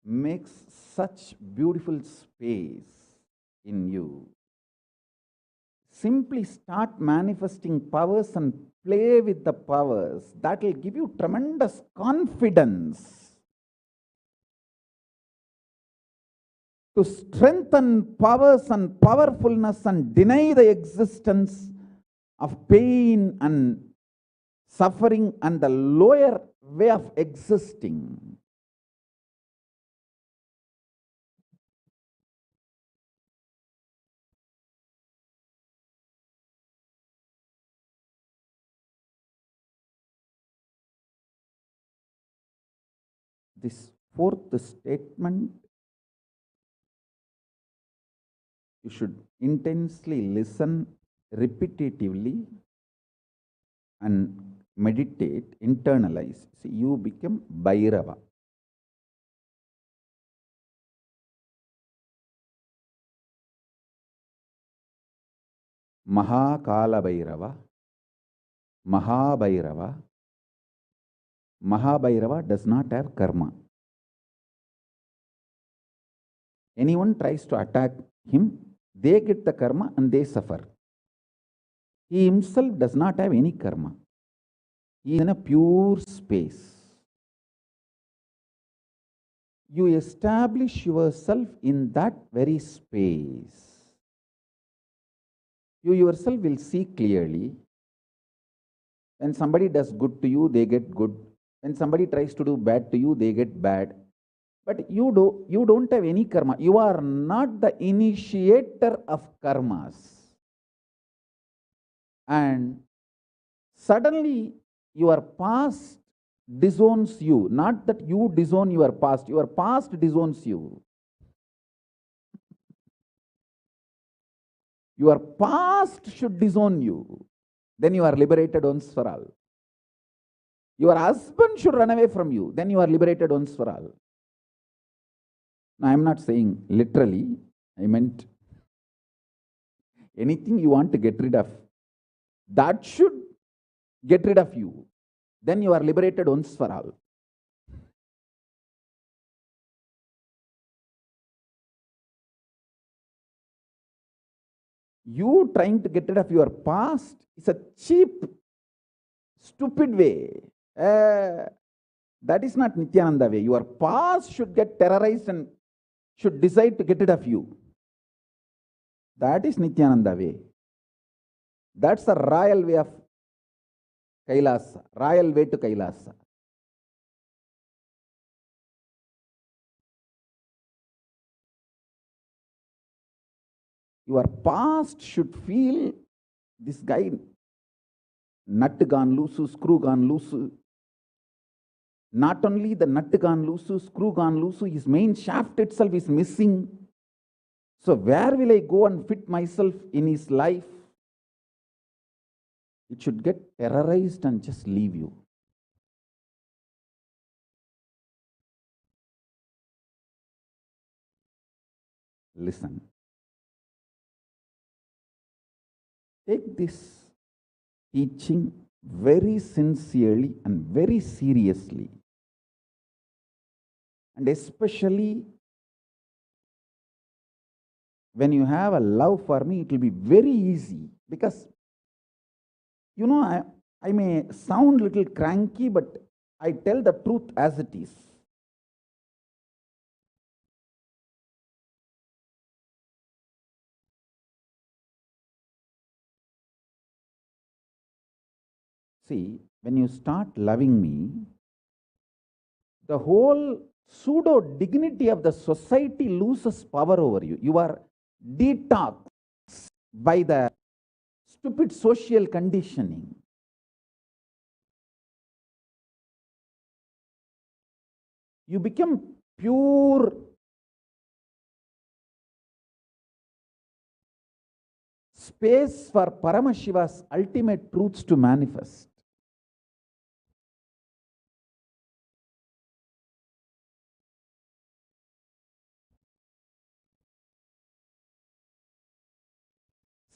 Makes such beautiful space in you. Simply start manifesting powers and play with the powers. That will give you tremendous confidence to strengthen powers and powerfulness and deny the existence of pain and suffering and the lower way of existing. This fourth statement, you should intensely listen repetitively and meditate, internalize. See, you become Bhairava. Maha Kalabhairava, Mahabhairava. Mahabhairava does not have karma. Anyone tries to attack him, they get the karma and they suffer. He himself does not have any karma. He is in a pure space. You establish yourself in that very space. You yourself will see clearly. When somebody does good to you, they get good. When somebody tries to do bad to you, they get bad. But you don't have any karma. You are not the initiator of karmas. And suddenly your past disowns you. Not that you disown your past disowns you. Your past should disown you. Then you are liberated once for all. Your husband should run away from you. Then you are liberated once for all. Now, I am not saying literally. I meant anything you want to get rid of, that should get rid of you. Then you are liberated once for all. You trying to get rid of your past is a cheap, stupid way. That is not Nithyananda way. Your past should get terrorized and should decide to get rid of you. That is Nithyananda way. That's the royal way of Kailasa, royal way to Kailasa. Your past should feel, this guy, nut gone loose, screw gone loose. Not only the nut gone loose, screw gone loose, his main shaft itself is missing. So where will I go and fit myself in his life? It should get terrorized and just leave you. Listen. Take this teaching very sincerely and very seriously. And especially when you have a love for me, it will be very easy. Because, you know, I may sound a little cranky, but I tell the truth as it is. See, when you start loving me, the whole pseudo dignity of the society loses power over you. You are detoxed by the stupid social conditioning. You become pure space for Paramashiva's ultimate truths to manifest.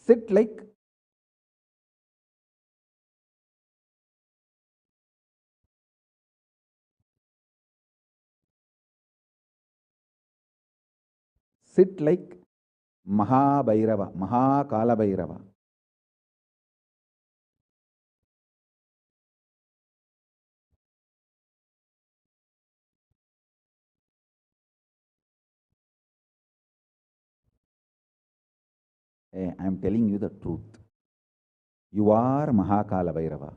Sit like Mahabhairava, Maha Kalabhairava. I am telling you the truth. You are Maha Kalabhairava.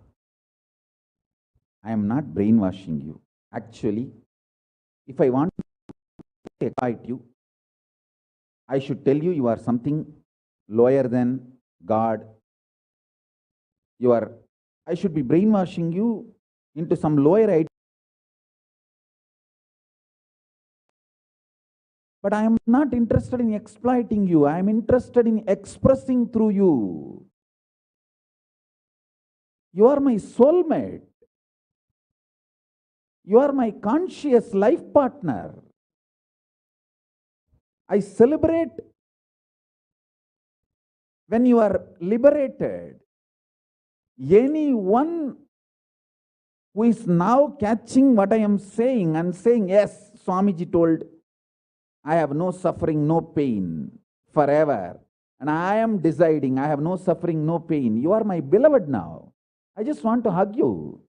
I am not brainwashing you. Actually, if I want to excite you, I should tell you you are something lower than God. I should be brainwashing you into some lower idea. But I am not interested in exploiting you. I am interested in expressing through you. You are my soulmate. You are my conscious life partner. I celebrate when you are liberated. Anyone who is now catching what I am saying and saying, yes, Swamiji told, I have no suffering, no pain forever. And I am deciding, I have no suffering, no pain. You are my beloved now. I just want to hug you.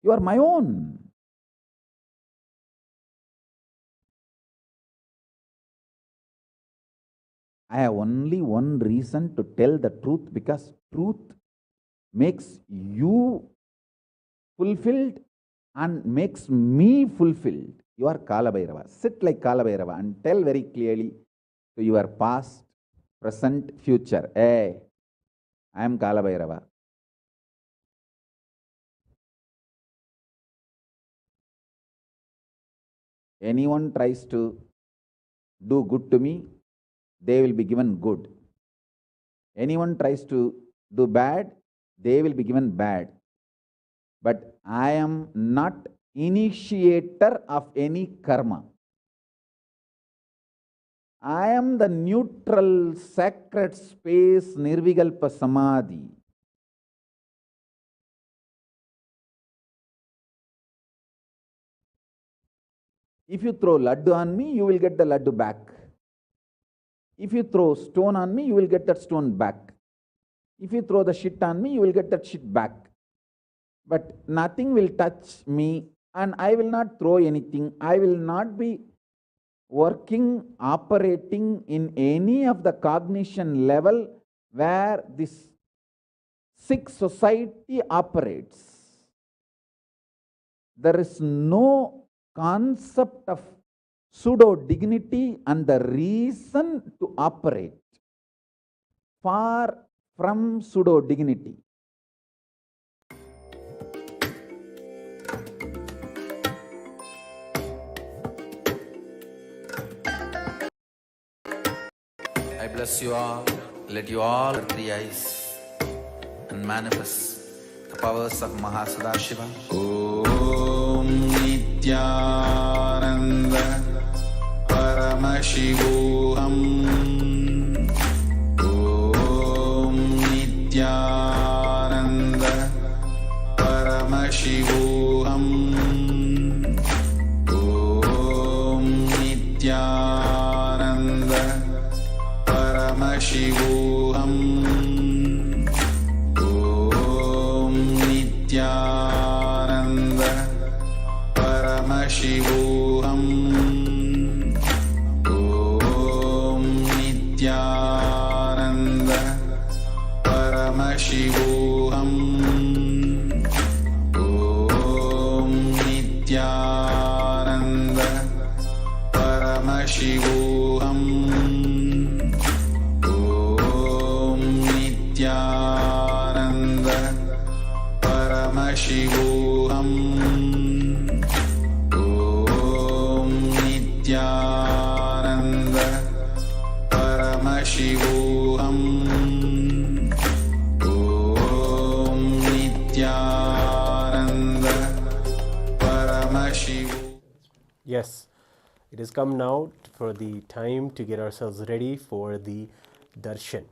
You are my own. I have only one reason to tell the truth, because truth makes you fulfilled and makes me fulfilled. You are Kalabhairava. Sit like Kalabhairava and tell very clearly to your past, present, future. Hey, I am Kalabhairava. Anyone tries to do good to me, they will be given good. Anyone tries to do bad, they will be given bad. But I am not initiator of any karma. I am the neutral, sacred space, Nirvikalpa Samadhi. If you throw laddu on me, you will get the laddu back. If you throw stone on me, you will get that stone back. If you throw the shit on me, you will get that shit back. But nothing will touch me, and I will not throw anything. I will not be working, operating in any of the cognition level where this sick society operates. There is no concept of pseudo dignity and the reason to operate. Far from pseudo dignity. I bless you all. Let you all have three eyes and manifest the powers of Maha Sadashiva. Om Nithyananda Paramashivoham. Om Nithyananda Paramashivoham. Om Nithyananda Paramashivoham. Om Nithyananda Paramashivoham. Om Nithyananda Paramashivoham. Om Nithyananda Paramashivoham. Om Nithyananda Paramashivoham. Om Nithyananda Paramashivoham. Om Nithyananda Paramashivoham. Yes, it has come now for the time to get ourselves ready for the Darshan.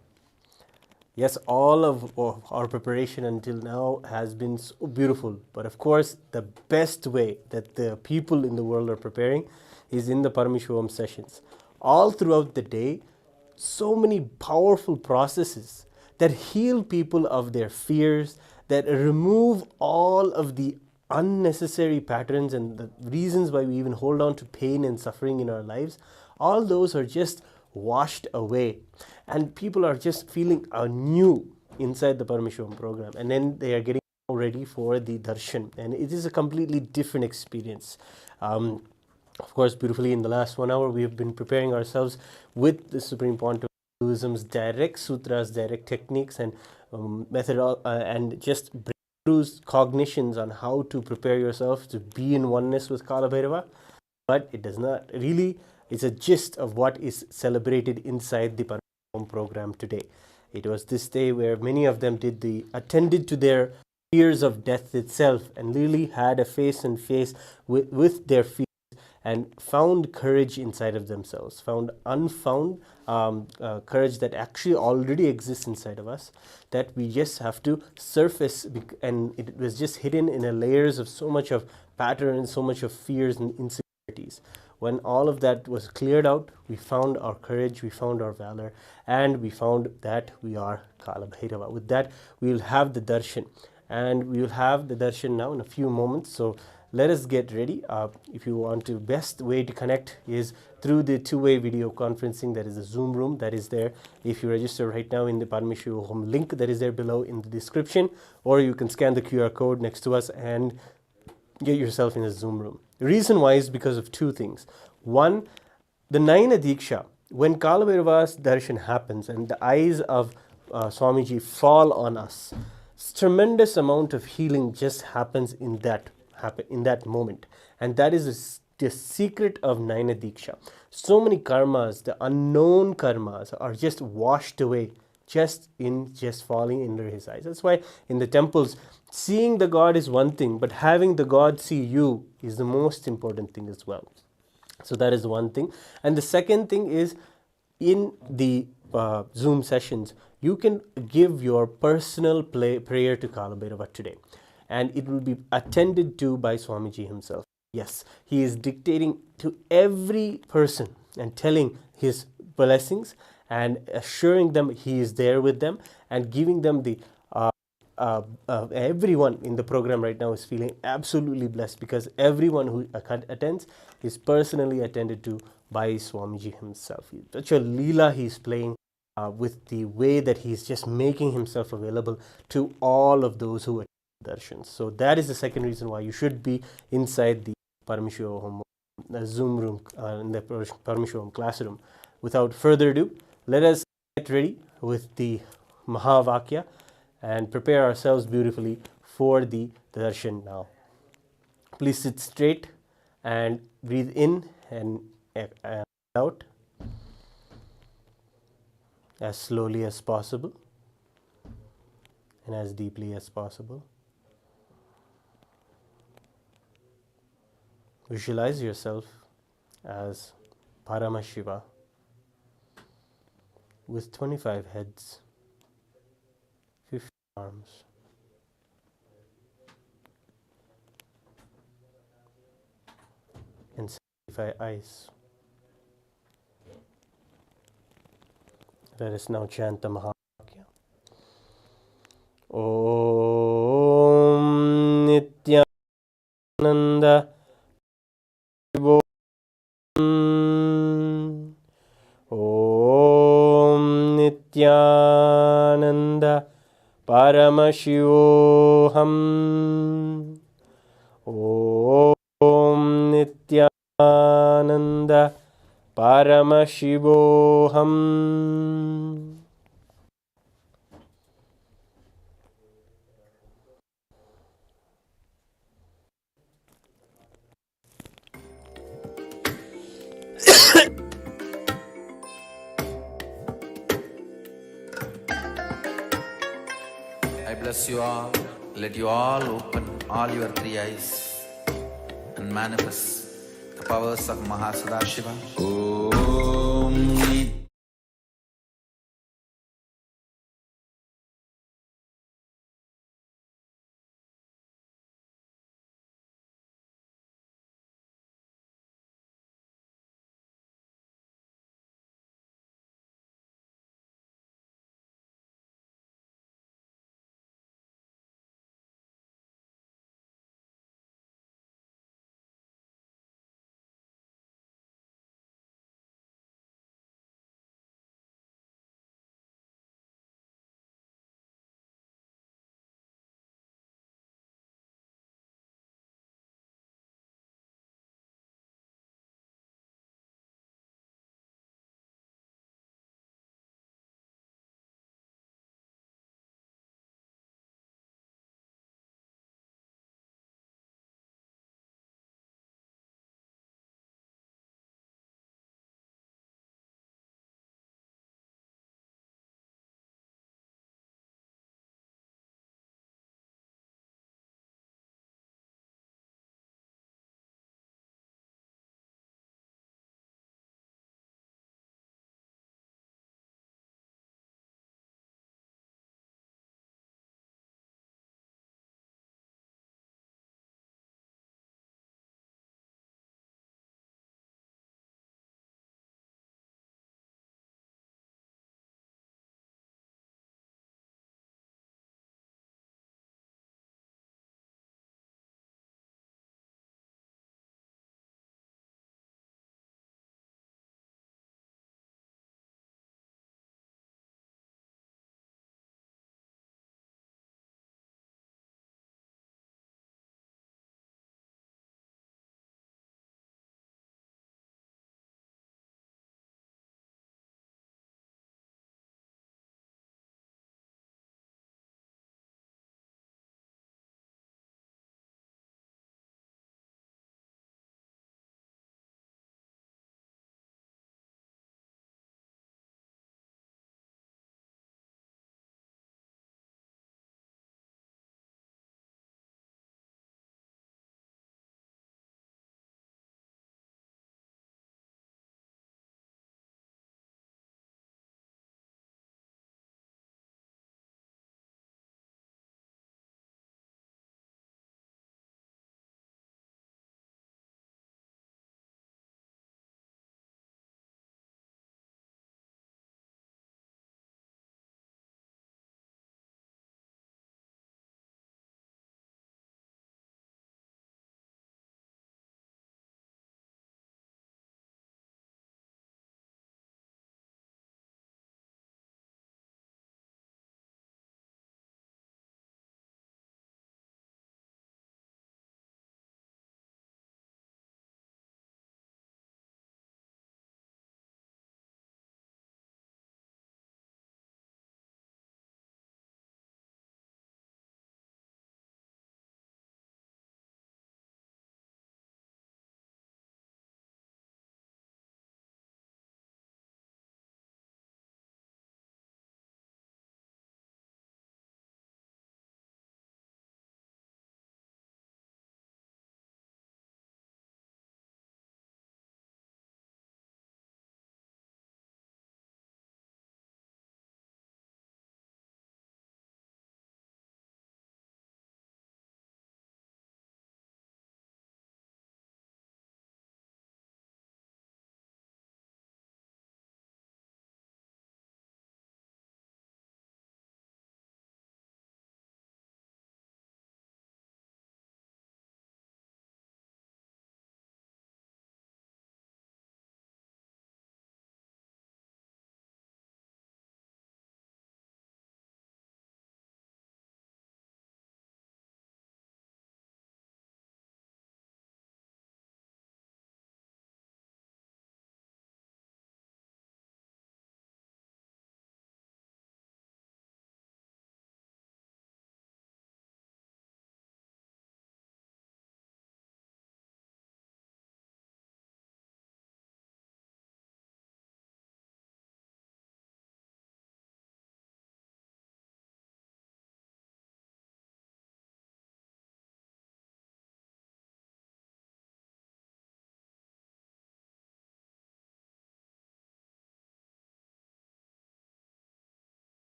Yes, all of our preparation until now has been so beautiful, but of course the best way that the people in the world are preparing is in the Paramashivoham sessions. All throughout the day, so many powerful processes that heal people of their fears, that remove all of the unnecessary patterns and the reasons why we even hold on to pain and suffering in our lives. All those are just washed away, and people are just feeling anew inside the Paramashivoham program, and then they are getting ready for the Darshan, and it is a completely different experience. Of course, beautifully in the last 1 hour we have been preparing ourselves with the Supreme Pontiff's direct sutras, direct techniques, and method, and just breakthroughs, cognitions on how to prepare yourself to be in oneness with Kalabhairava. but it does not really, it's a gist of what is celebrated inside the Paramashivoham program today. It was this day where many of them attended to their fears of death itself and really had a face and face with their fears and found courage inside of themselves, found unfound courage that actually already exists inside of us, that we just have to surface, and it was just hidden in a layers of so much of patterns, so much of fears and insecurities. When all of that was cleared out, we found our courage, we found our valor, and we found that we are Kalabhairava. With that, we will have the darshan, and we will have the darshan now in a few moments. So let us get ready. If you want to, best way to connect is through the two-way video conferencing. That is the Zoom room that is there. If you register right now in the Paramashivoham link that is there below in the description, or you can scan the QR code next to us and get yourself in the Zoom room. The reason why is because of two things. One, the Naina Diksha, when Kalabhairava's darshan happens and the eyes of Swamiji fall on us, tremendous amount of healing just happens in that moment, and that is the secret of Naina Diksha. So many karmas, the unknown karmas, are just washed away just falling under his eyes. That's why in the temples, seeing the God is one thing, but having the God see you is the most important thing as well. So that is one thing. And the second thing is, in the Zoom sessions, you can give your personal prayer to Kalabhairava today, and it will be attended to by Swamiji himself. Yes, he is dictating to every person and telling his blessings and assuring them he is there with them and giving them the everyone in the program right now is feeling absolutely blessed, because everyone who attends is personally attended to by Swamiji himself. Such a leela he's playing with the way that he's just making himself available to all of those who attend darshans. So that is the second reason why you should be inside the Paramashivoham Zoom room, in the Paramashivoham classroom. Without further ado, let us get ready with the Maha Vakya and prepare ourselves beautifully for the darshan now. Please sit straight and breathe in and out as slowly as possible and as deeply as possible. Visualize yourself as Paramashiva with 25 heads, 50 arms, and 75 eyes. Let us now chant the Maha Vakya. Om Nithyananda Paramashivoham. Om Nithyananda Paramashivoham. Om Nithyananda Paramashivoham. I bless you all. Let you all open all your three eyes and manifest the powers of Maha Sadashiva. Om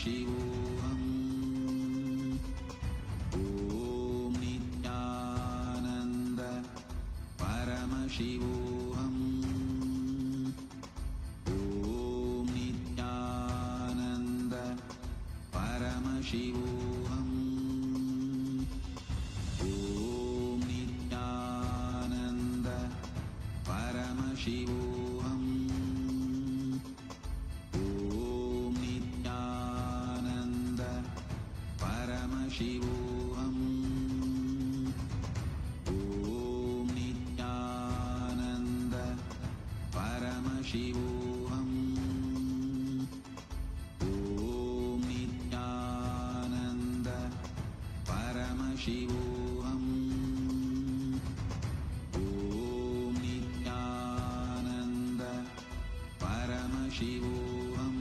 Paramashivoham. Om Nithyananda Paramashivoham. Om Nithyananda Paramashivoham. Om Nithyananda Paramashivoham. Om Nithyananda Paramashivoham. Om Nithyananda Paramashivoham. Om Nithyananda Paramashivoham. Om Nithyananda Paramashivoham.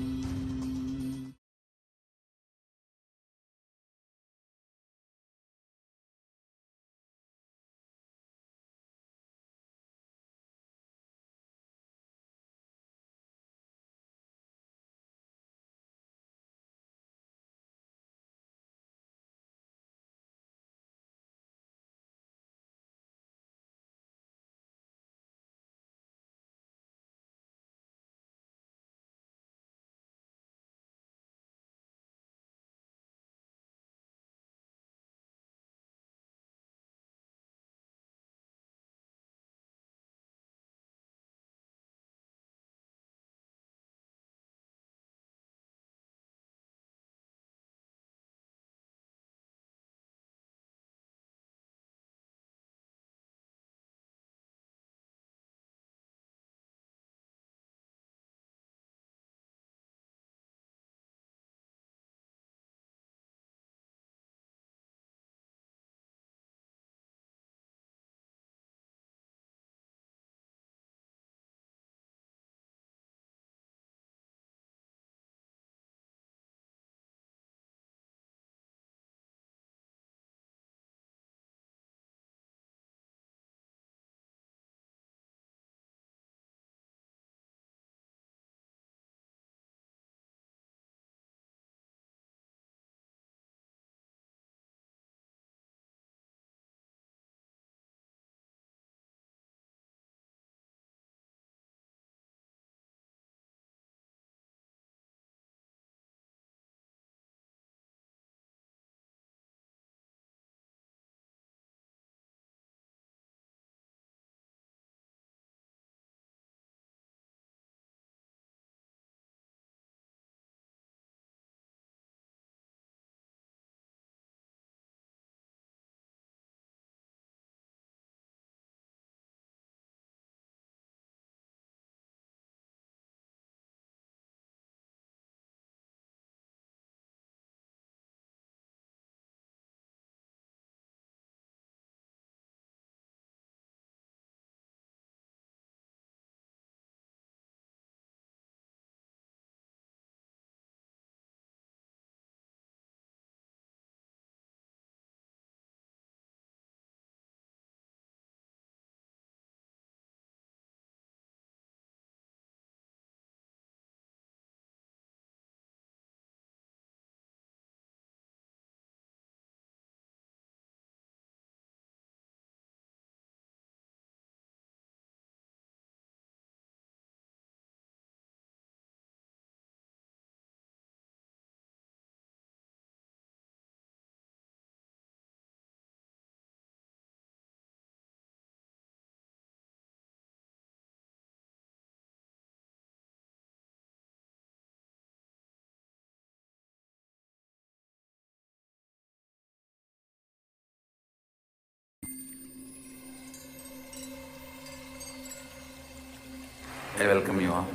I welcome you all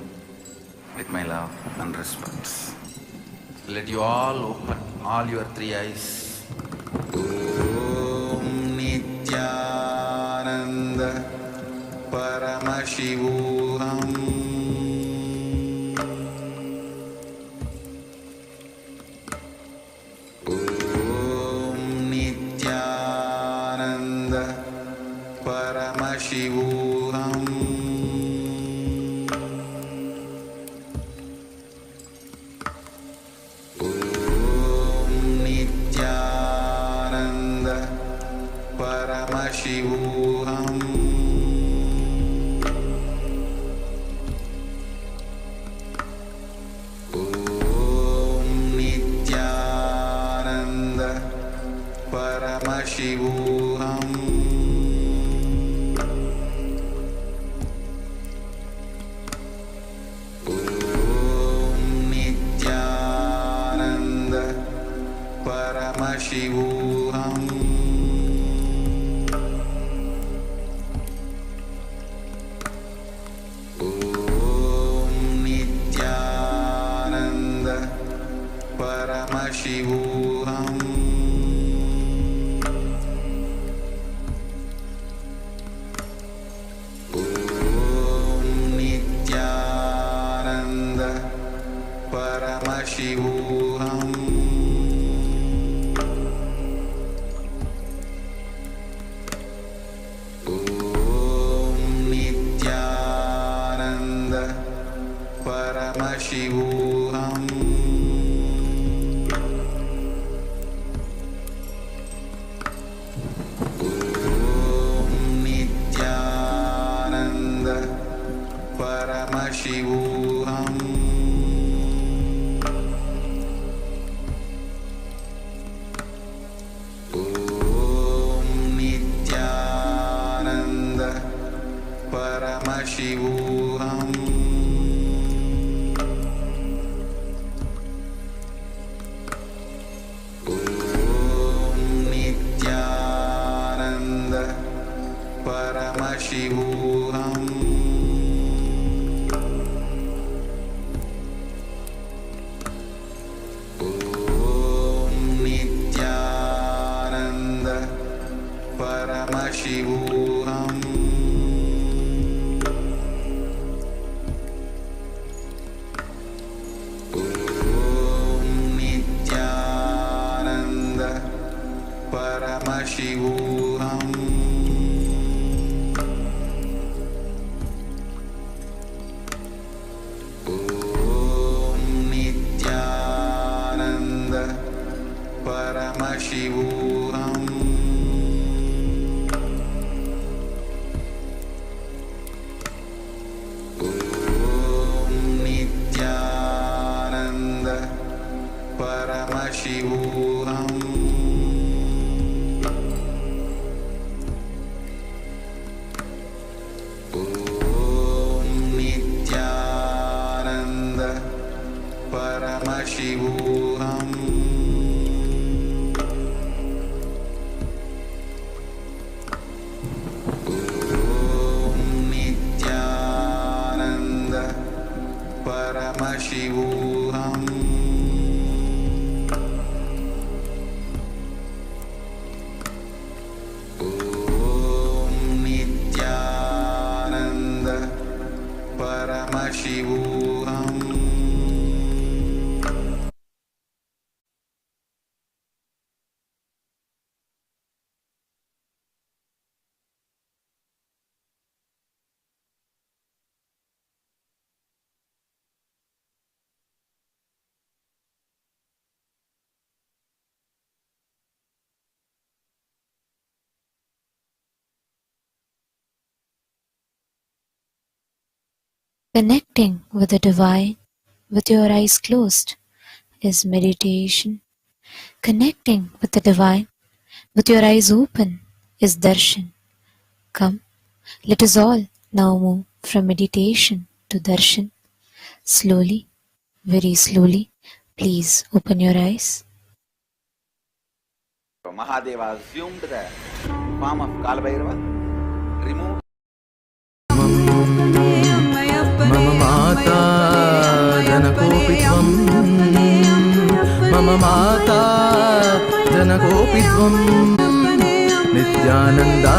with my love and respect. Let you all open all your three eyes. Om Nithyananda Paramashivoham. Om Nithyananda Paramashivoham. Om Paramashivoham. Om Nithyananda Paramashivoham. Om Nithyananda Paramashivoham. Om Nithyananda Paramashivoham. Om Nithyananda Paramashivoham. Om Nithyananda Paramashivoham. Om Nithyananda Paramashivoham. Om Nithyananda Paramashivoham. Om Nithyananda Paramashivoham. Om Nithyananda Paramashivoham. Om Nithyananda Paramashivoham. Om Nithyananda Paramashivoham. Om Nithyananda Paramashivoham. Om Nithyananda Paramashivoham. Om Nithyananda Paramashivoham. Om Nithyananda Paramashivoham. Connecting with the divine with your eyes closed is meditation. Connecting with the divine with your eyes open is darshan. Come, let us all now move from meditation to darshan. Slowly, very slowly, please open your eyes. Mahadeva assumed the form of Kalabhairava, removed. मम माता जनकोऽपि त्वं मम माता जनकोऽपि त्वं नित्यानन्दा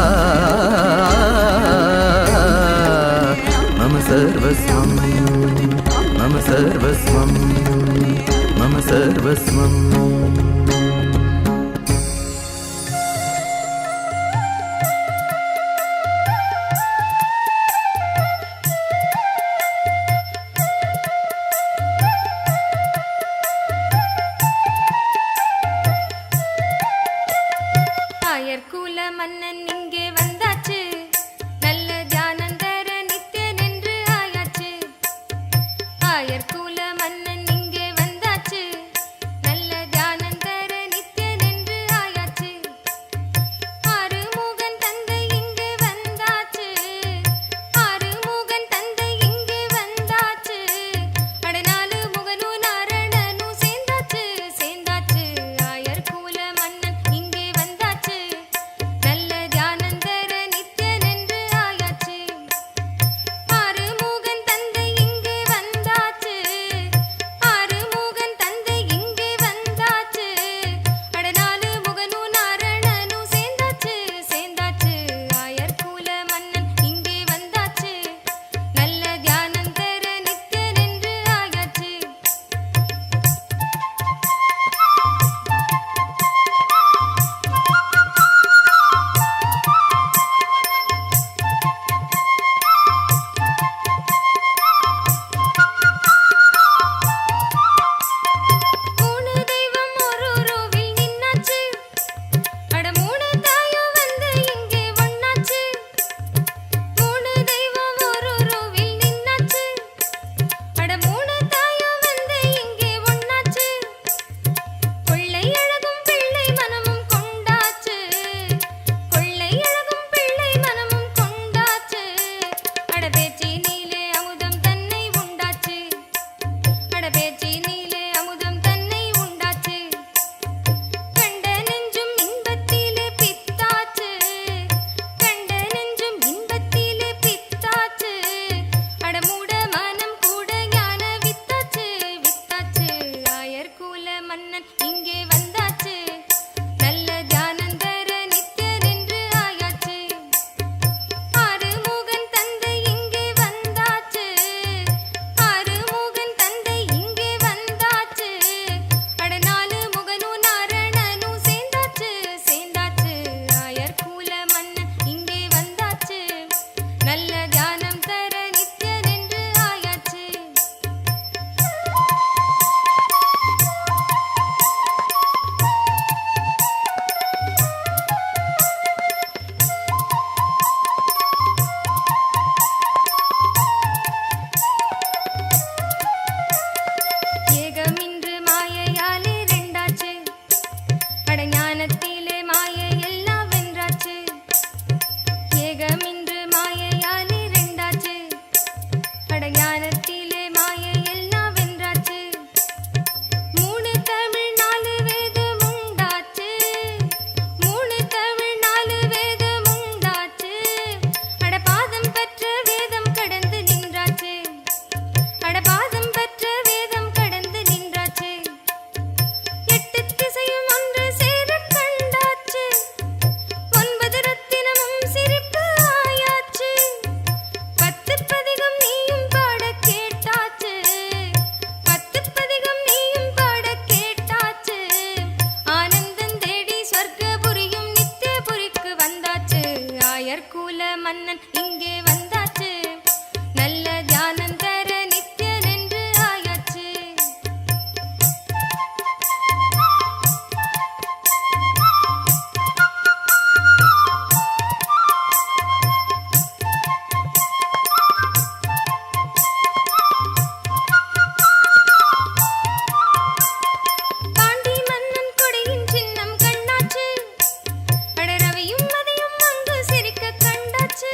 मम सर्वस्वं मम सर्वस्वं मम सर्वस्वं மன்னன் இங்கே வந்து மன்னன் இங்கே வந்தாச்சு, நல்ல தியானம் தர நித்யன் என்று ஆயாச்சு. பாண்டி மன்னன் கொடையின் சின்னம் கண்ணாச்சு, அடரவையும் மதியும் அங்கு சிரிக்க கண்டாச்சு.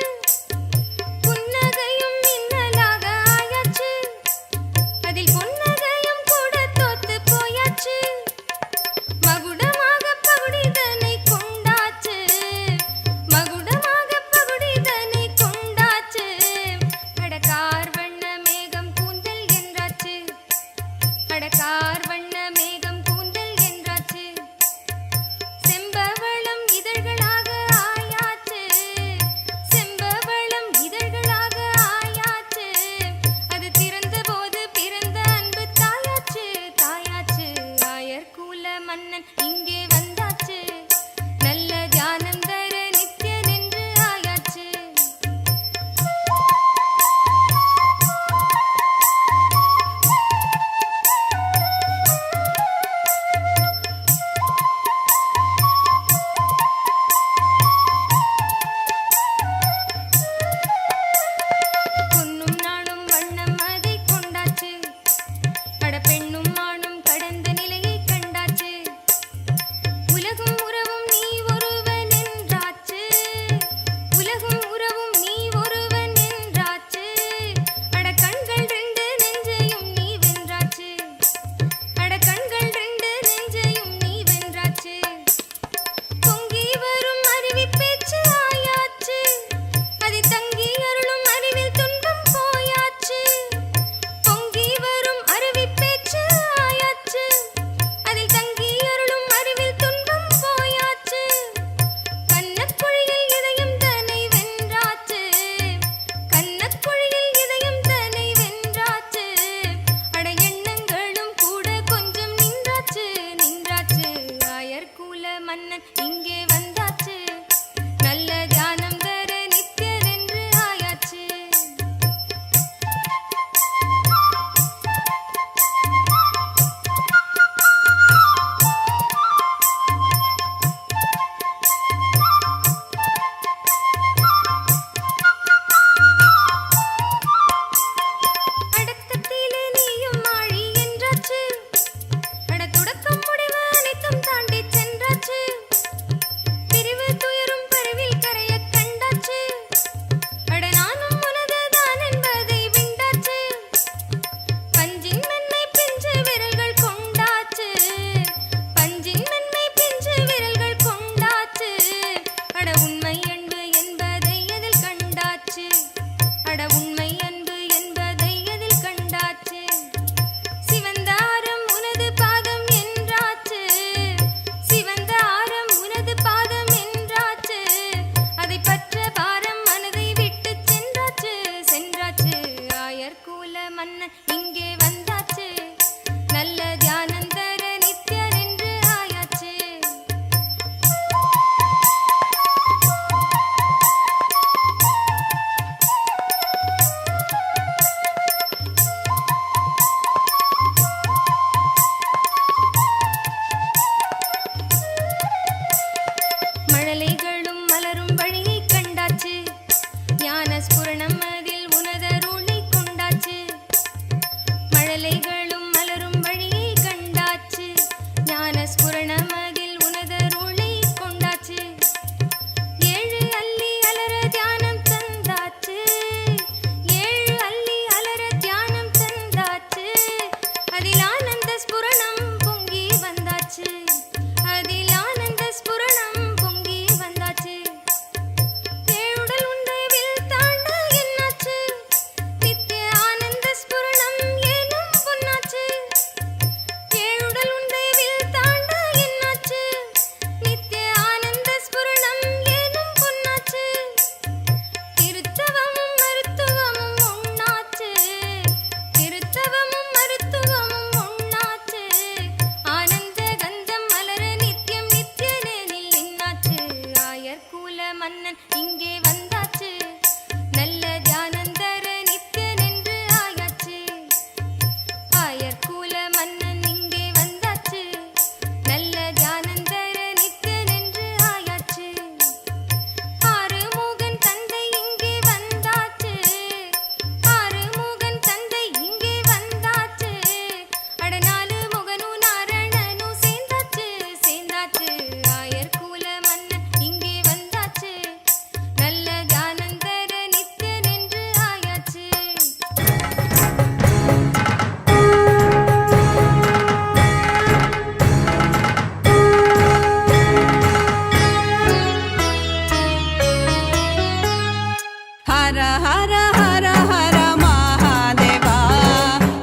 हर हर हर हर महादेवा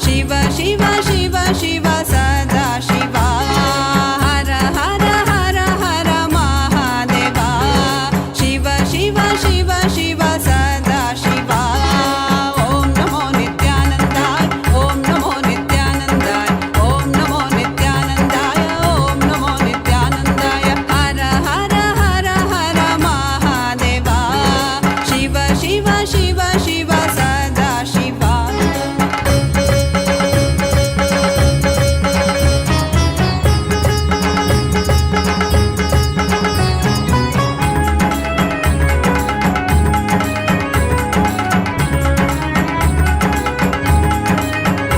शिव शिव शिव शिव सदा शिवा हर हर हर हर महादेवा शिव शिव शिव शिव सदा शिवा ओम नमो नित्यानंदाय ओम नमो नित्यानंदाय ओम नमो नित्यानंदाय ओम नमो नित्यानंदाय हर हर हर हर महादेवा शिव शिव शिव शिव सदा शिवा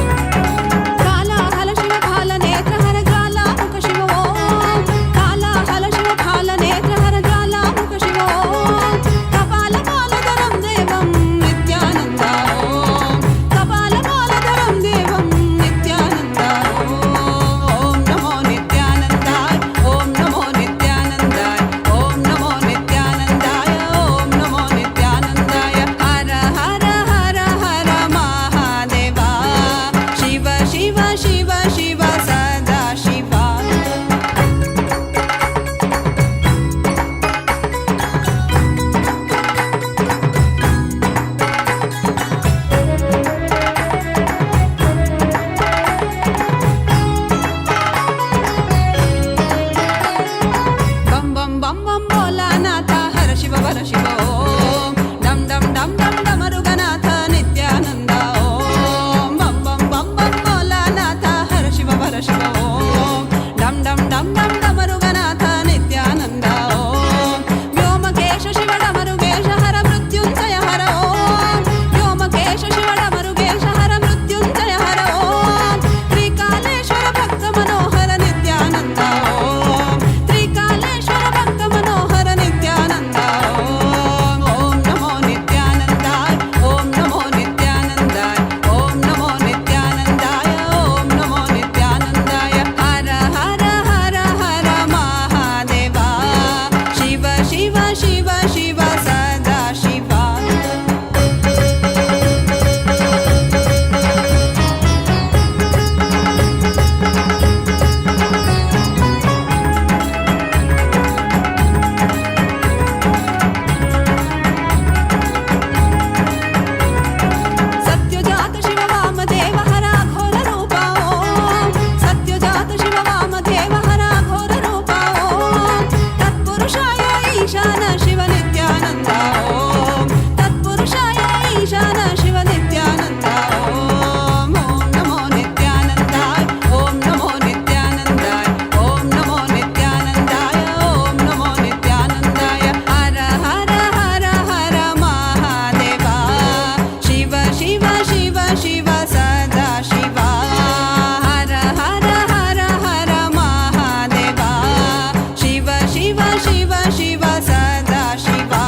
काला हल शिव भाल नेत्र हर ज्वाला मुख शिव ओम काला हल शिव भाल नेत्र हर ज्वाला मुख शिव ओम कपाल मालधरं देवं नित्यानंद ओम कपाल मालधरं देवं नित्यानंद ओम नमो नित्यानंदाय ओम नमो नित्यानंदाय ओम नमो नित्यानंदाय ओम नमो नित्यानंदाय हर हर हर हर महादेवा शिव शिव शिव शिव सदा शिवा बम बम बम बम भोलानाथ हर शिव ओम डम डम डम डम डमरुगनाथ नित्यानंद ओम बम बम बम बम भोलानाथ हर शिव ओम डम डम डम डम डमरुगनाथ नित्यानंद ओम व्योमकेश शिव डमरुगेश हर मृत्युंजय हर ओम व्योमकेश शिव डमरुगेश हर मृत्युंजय हर ओम त्रिकालेश्वर भक्त मनोहर नित्यानंद ओम त्रिकालेश्वर भक्त मनोहर नित्यानंद ओम ओम नमो नित्यानंदाय ओम नमो नित्यानंदाय ओम नमो नित्यानंदाय ओम नमो नित्यानंदाय हर हर हर हर महादेवा शिव शिव शिव शिव सदा शिवा सत्यजात शिव वामदेव हर घोर रूप ओम सत्यजात शिव वामदेव हर घोर रूप ओम तत्पुरुषाय ईशान शिव नित्यानंद ओम तत्पुरुषाय ईशान शिव नित्यानंद ओम ओम नमो नित्यानंदाय ओम नमो नित्यानंदाय ओम नमो नित्यानंदाय ओम नमो नित्यानंदाय हर हर हर हर महादेवा शिव शिव शिव शिव सदा शिवा हर हर हर हर महादेवा शिव शिव शिव शिव सदा शिवा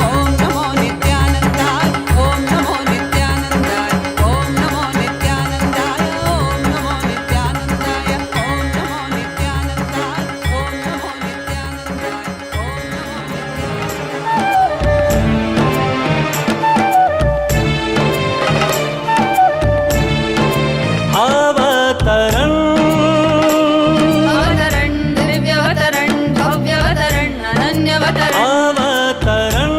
ओम नमो नित्यानंदाय ओम नमो नित्यानंदाय ओम नमो नित्यानंदाय ओम नमो नित्यानंदाय ओम नमो नित्यानंदाय ओम नमो अवतरण अवतरण दिव्यावतरण भव्यावतरण अनन्यावतरण अवतरण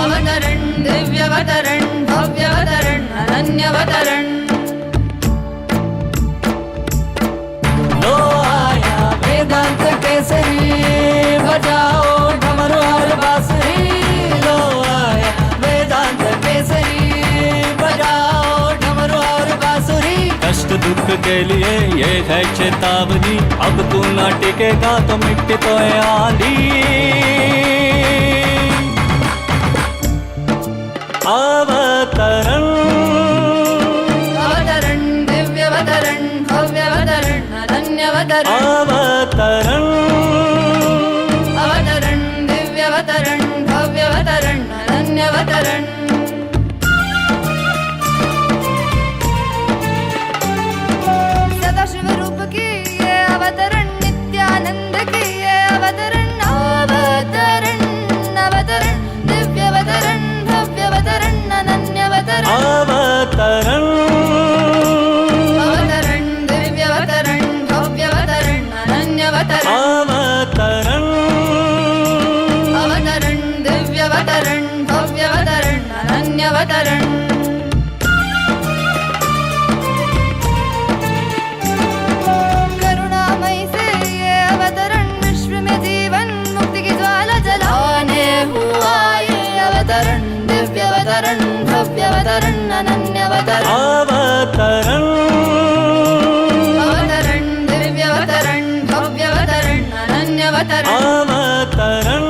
अवतरण दिव्यावतरण भव्यावतरण अनन्यावतरण लो आया वेदांत केसरी बजाओ डमरू और बांसुरी लो आया वेदांत केसरी बजाओ डमरू और बांसुरी कष्ट दुख के लिए ये है चेतावनी अब तू ना टिकेगा तो मिट्टी तो है आंधी अवतरण अवतरण दिव्यावतरण भव्यावतरण अनन्यावतरण अवतरण अवतरण दिव्यावतरण भव्यावतरण अनन्यावतरण सदाशिव रूप की ये अवतरण नित्यानंद की ये अवतरण अवतरण अवतरण दिव्यावतरण भव्यावतरण भव्यावतरण अनन्यावतरण करुणामय से ये अवतरण विश्व में जीवन मुक्ति की ज्वाला जलाने हुआ ये अवतरण दिव्यावतरण भव्यावतरण अनन्यावतरण अवतरण अवतरण दिव्यावतरण भव्यावतरण अनन्यावतरण अवतरण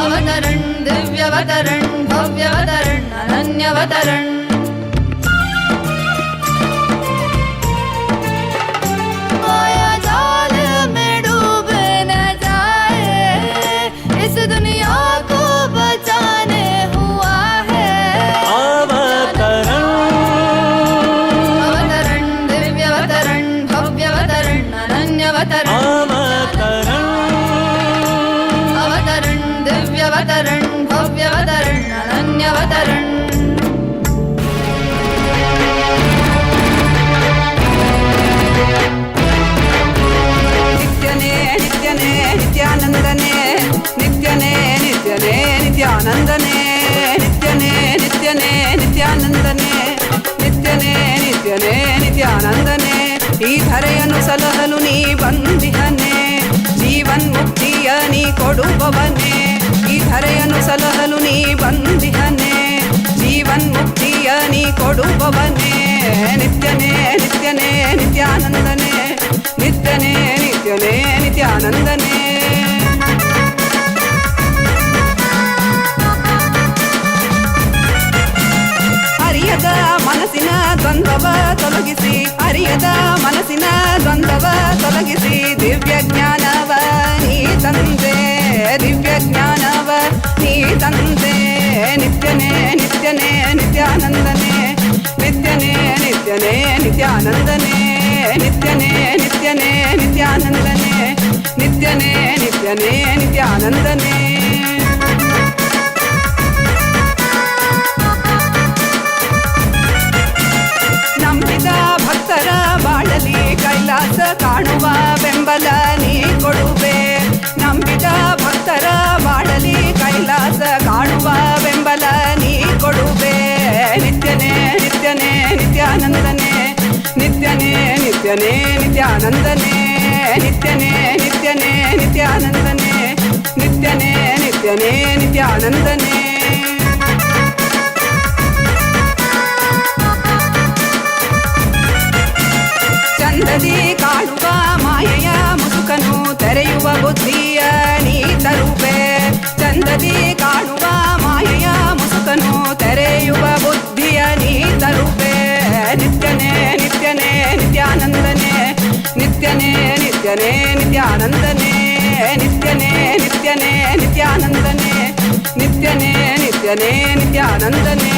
अवतरण दिव्यावतरण भव्यावतरण अनन्यावतरण माया जाल में डूबे न जाए इस दुनिया को बचाने हुआ है अवतरण अवतरण दिव्यावतरण भव्यावतरण अनन्यावतरण अवतरण अवतरण दिव्यावतरण भव्यावतरण अनन्यावतरण नित्यने नित्यने नित्यानंदने नित्यने नित्यने नित्यानंदने नित्यने नित्यने नित्यानंदने नित्यने नित्यने नित्यानंदने ಈ ಧರೆಯನ್ನು ಸಲಹಲು ನೀ ಬಂದಿಹನೆ ಜೀವನ್ ಮುಕ್ತಿಯ ನೀ ಕೊಡುವವನೇ ಈ ಧರೆಯನ್ನು ಸಲಹಲು ನೀ ಬಂದಿಹನೆ ಜೀವನ್ ಮುಕ್ತಿಯ ನೀ ಕೊಡುವವನೇ ನಿತ್ಯನೇ ನಿತ್ಯನೇ ನಿತ್ಯಾನಂದನೆ ನಿತ್ಯನೇ ನಿತ್ಯನೇ ನಿತ್ಯಾನಂದನೆ ಅರಿಯದ ಮನಸ್ಸಿನ ದ್ವಂದ್ವವ ತೊಲಗಿಸಿ ಅರಿಯದ ಮನಸ್ಸಿನ ದ್ವಂದ್ವವ ತೊಲಗಿಸಿ ದಿವ್ಯ ಜ್ಞಾನವ ನೀ ತಂದೆ ದಿವ್ಯ ಜ್ಞಾನವ ನೀ ತಂದೆ ನಿತ್ಯನೇ ನಿತ್ಯನೇ ನಿತ್ಯಾನಂದನೆ ನಿತ್ಯನೇ ನಿತ್ಯನೇ ನಿತ್ಯಾನಂದನೆ ನಿತ್ಯನೇ ನಿತ್ಯನೇ ನಿತ್ಯಾನಂದನೆ ನಿತ್ಯನೇ ನಿತ್ಯನೇ ನಿತ್ಯಾನಂದನೆ ನಂಬಿದ ಭಕ್ತರ ಬಾಳಲಿ ಕೈಲಾಸ ಕಾಣುವ ಬೆಂಬಲ ನೀ ಕೊಡುವೆ ನಂಬಿದ ಭಕ್ತರ ಬಾಳಲಿ ಕೈಲಾಸ ಕಾಣುವ ಬೆಂಬಲ ನೀ ಕೊಡುವೆ ನಿತ್ಯನೇ ನಿತ್ಯನೇ ನಿತ್ಯಾನಂದನೆ ನಿತ್ಯನೇ ನಿತ್ಯನೇ ನಿತ್ಯಾನಂದನೆ ನಿತ್ಯನೇ ನಿತ್ಯನೇ ನಿತ್ಯಾನಂದನೆ ನಿತ್ಯನೇ ನಿತ್ಯನೇ ನಿತ್ಯಾನಂದನೆ ಚಂದದಿ ಕಾಣುವ ಮಾಯೆಯ ಮುಸುಕನು ತೆರೆಯುವ ಬುದ್ಧಿಯ ನೀ ತರುವೆ ಚಂದದಿ ಕಾಣುವ ಮಾಯೆಯ ಮುಸುಕನು ತೆರೆಯುವ ಬುದ್ಧಿಯ ನೀ ತರುವೆ ನಿತ್ಯನೇ ನಿತ್ಯನೇ ನಿತ್ಯಾನಂದನೆ ನಿತ್ಯನೇ ನಿತ್ಯನೇ ನಿತ್ಯಾನಂದನೆ ನಿತ್ಯನೇ ನಿತ್ಯನೇ ನಿತ್ಯಾನಂದನೆ ನಿತ್ಯನೇ ನಿತ್ಯನೇ ನಿತ್ಯಾನಂದನೆ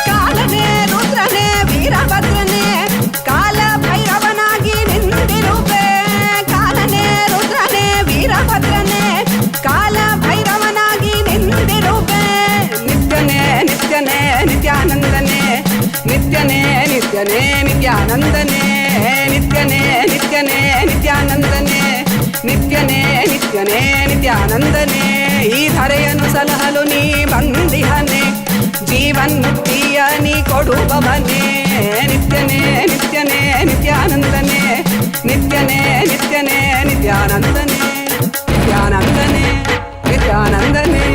ಕಾಲನೇ ರುದ್ರನೇ ವೀರಭದ್ರನೇ ಕಾಲ ಭೈರವನಾಗಿ ನಿಂತಿರುವೆ ಕಾಲನೇ ರುದ್ರನೇ ವೀರಭದ್ರನೇ ಕಾಲ ಭೈರವನಾಗಿ ನಿಂತಿರುವೆ ನಿತ್ಯನೇ ನಿತ್ಯನೇ ನಿತ್ಯಾನಂದನೆ ನಿತ್ಯನೇ ನಿತ್ಯನೇ ನಿತ್ಯಾನಂದನೆ ನಿತ್ಯನೇ ನಿತ್ಯನೇ ನಿತ್ಯಾನಂದನೆ ನಿತ್ಯನೇ ನಿತ್ಯನೇ ನಿತ್ಯಾನಂದನೆ ಈ ಧರೆಯನ್ನು ಸಲಹಲು ನೀ ಬಂದಿಹನೆ ಜೀವನ್ ಮುಕ್ತಿಯ ನೀ ಕೊಡುವವನೇ ನಿತ್ಯನೇ ನಿತ್ಯನೇ ನಿತ್ಯಾನಂದನೆ ನಿತ್ಯನೇ ನಿತ್ಯನೇ ನಿತ್ಯಾನಂದನೆ ನಿತ್ಯಾನಂದನೆ ನಿತ್ಯಾನಂದನೆ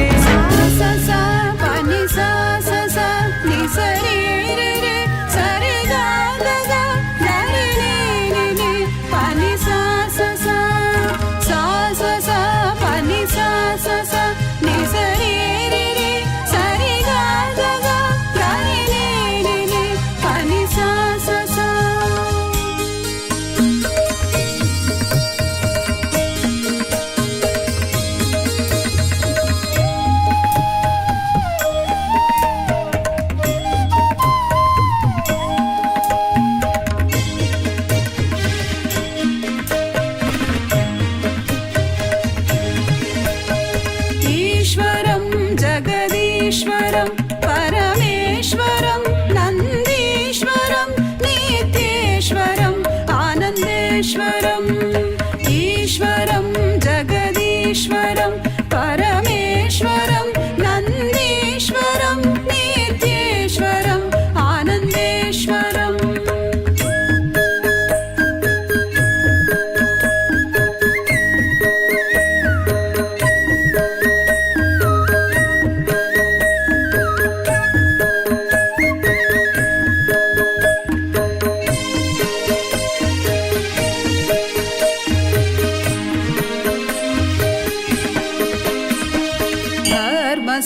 ईश्वरं जगदीश्वरं परमेश्वरं नन्दीश्वरं नित्येश्वरम् आनन्देश्वरम्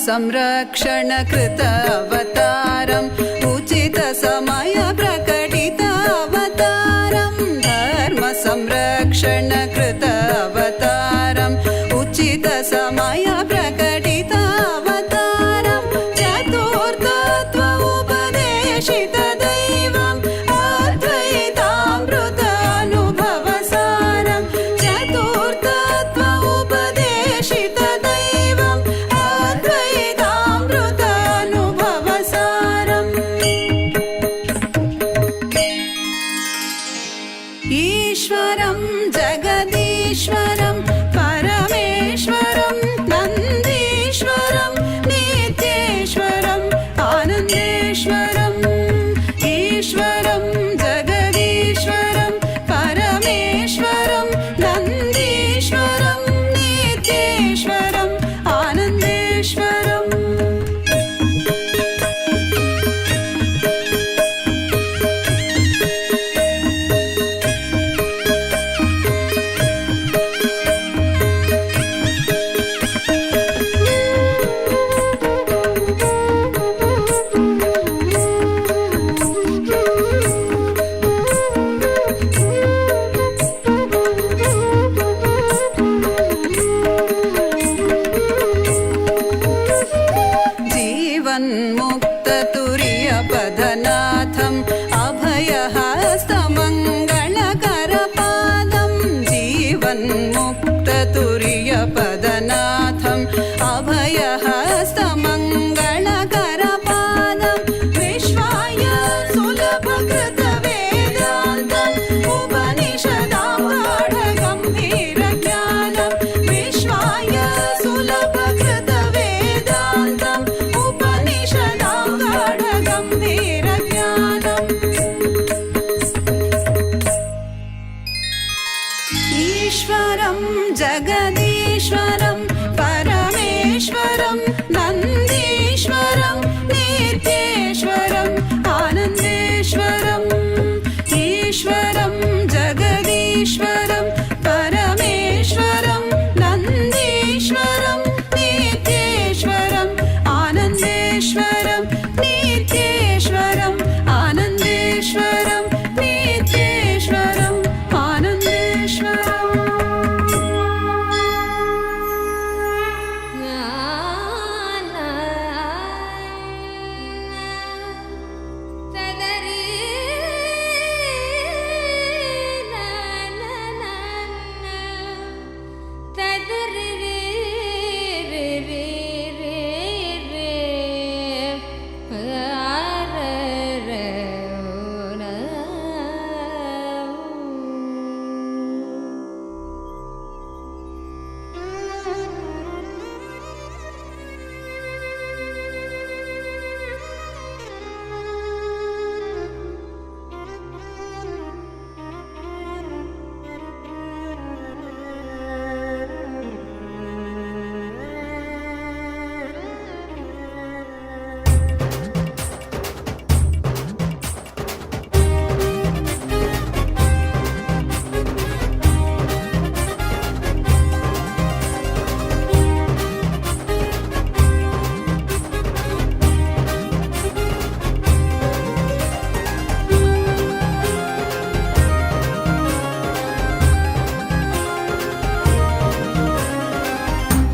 संरक्षण कृत अवतारम् उचित समय प्रकटित अवतारम् धर्म संरक्षण कृत अवतारम् उचित समय प्रकटित अवतारम् चतुर्थत्व उपदेशित दैवम् अद्वैतामृत अनुभव सारम् चतुर्थत्व उपदेशित दैवम् ईश्वरं जगदीश्वरं परमेश्वरं नन्दीश्वरं नित्येश्वरम् आनन्देश्वरम् ईश्वरं जगदीश्वरं परमेश्वरं नन्दीश्वरं नित्येश्वरम् आनन्देश्वरम् जीवन्मुक्ततुर्यपदनाथम् अभयहस्तमङ्गलकरपादम् जीवन्मुक्ततुर्यपदनाथम् अभयहस्तमङ्गलकरपादम् विश्वाय सुलभकृतवेदान्तम् उपनिषदां गाढगम्भीरज्ञानम् विश्वाय सुलभकृतवेदान्तम् उपनिषदां गाढगम्भीरज्ञानम् ईश्वरं जगदीश्वरं परमेश्वरं नन्दीश्वरं नित्येश्वरम् आनन्देश्वरम् ईश्वरं जगदीश्वरं परमेश्वरं नन्दीश्वरं नित्येश्वरम् आनन्देश्वरम् नित्येश्वरम् आनन्देश्वरम् नित्येश्वरम् आनन्देश्वरम्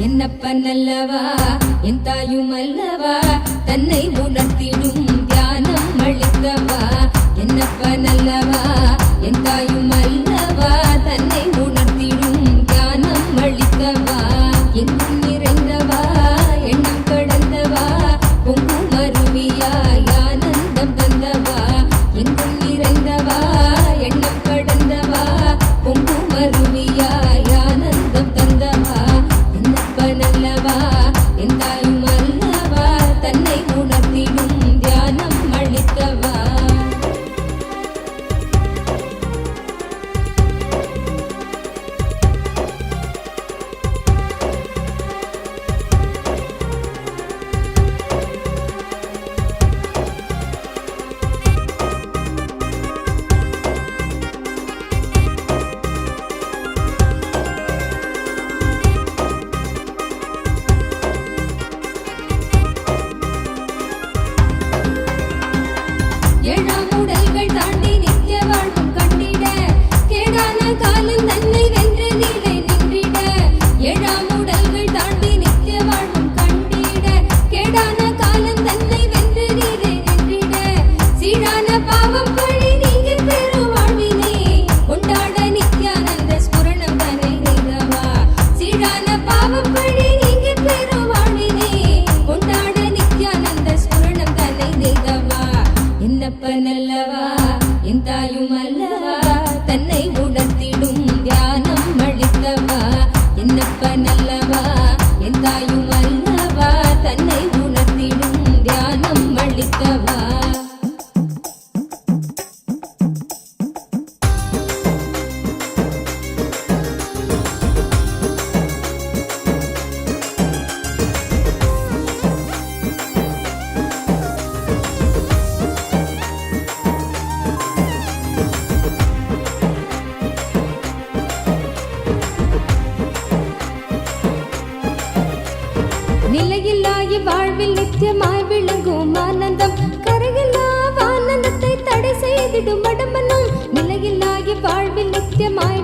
என்னப்பனல்லவா என் தாயுமல்லவா தன்னை உணர்த்திடும் தியானம் அளித்தவா என்னப்பனல்லவா என் தாயுமல்லவா தன்னை உணர்த்திடும் தியானம் அளித்தவா எங்கும் நிறைந்தவா எண்ணம் கடந்தவா பொங்கும் அருவியாய் ஆனந்தம் தந்தவா எங்கும் நிறைந்தவா எண்ணம் கடந்தவா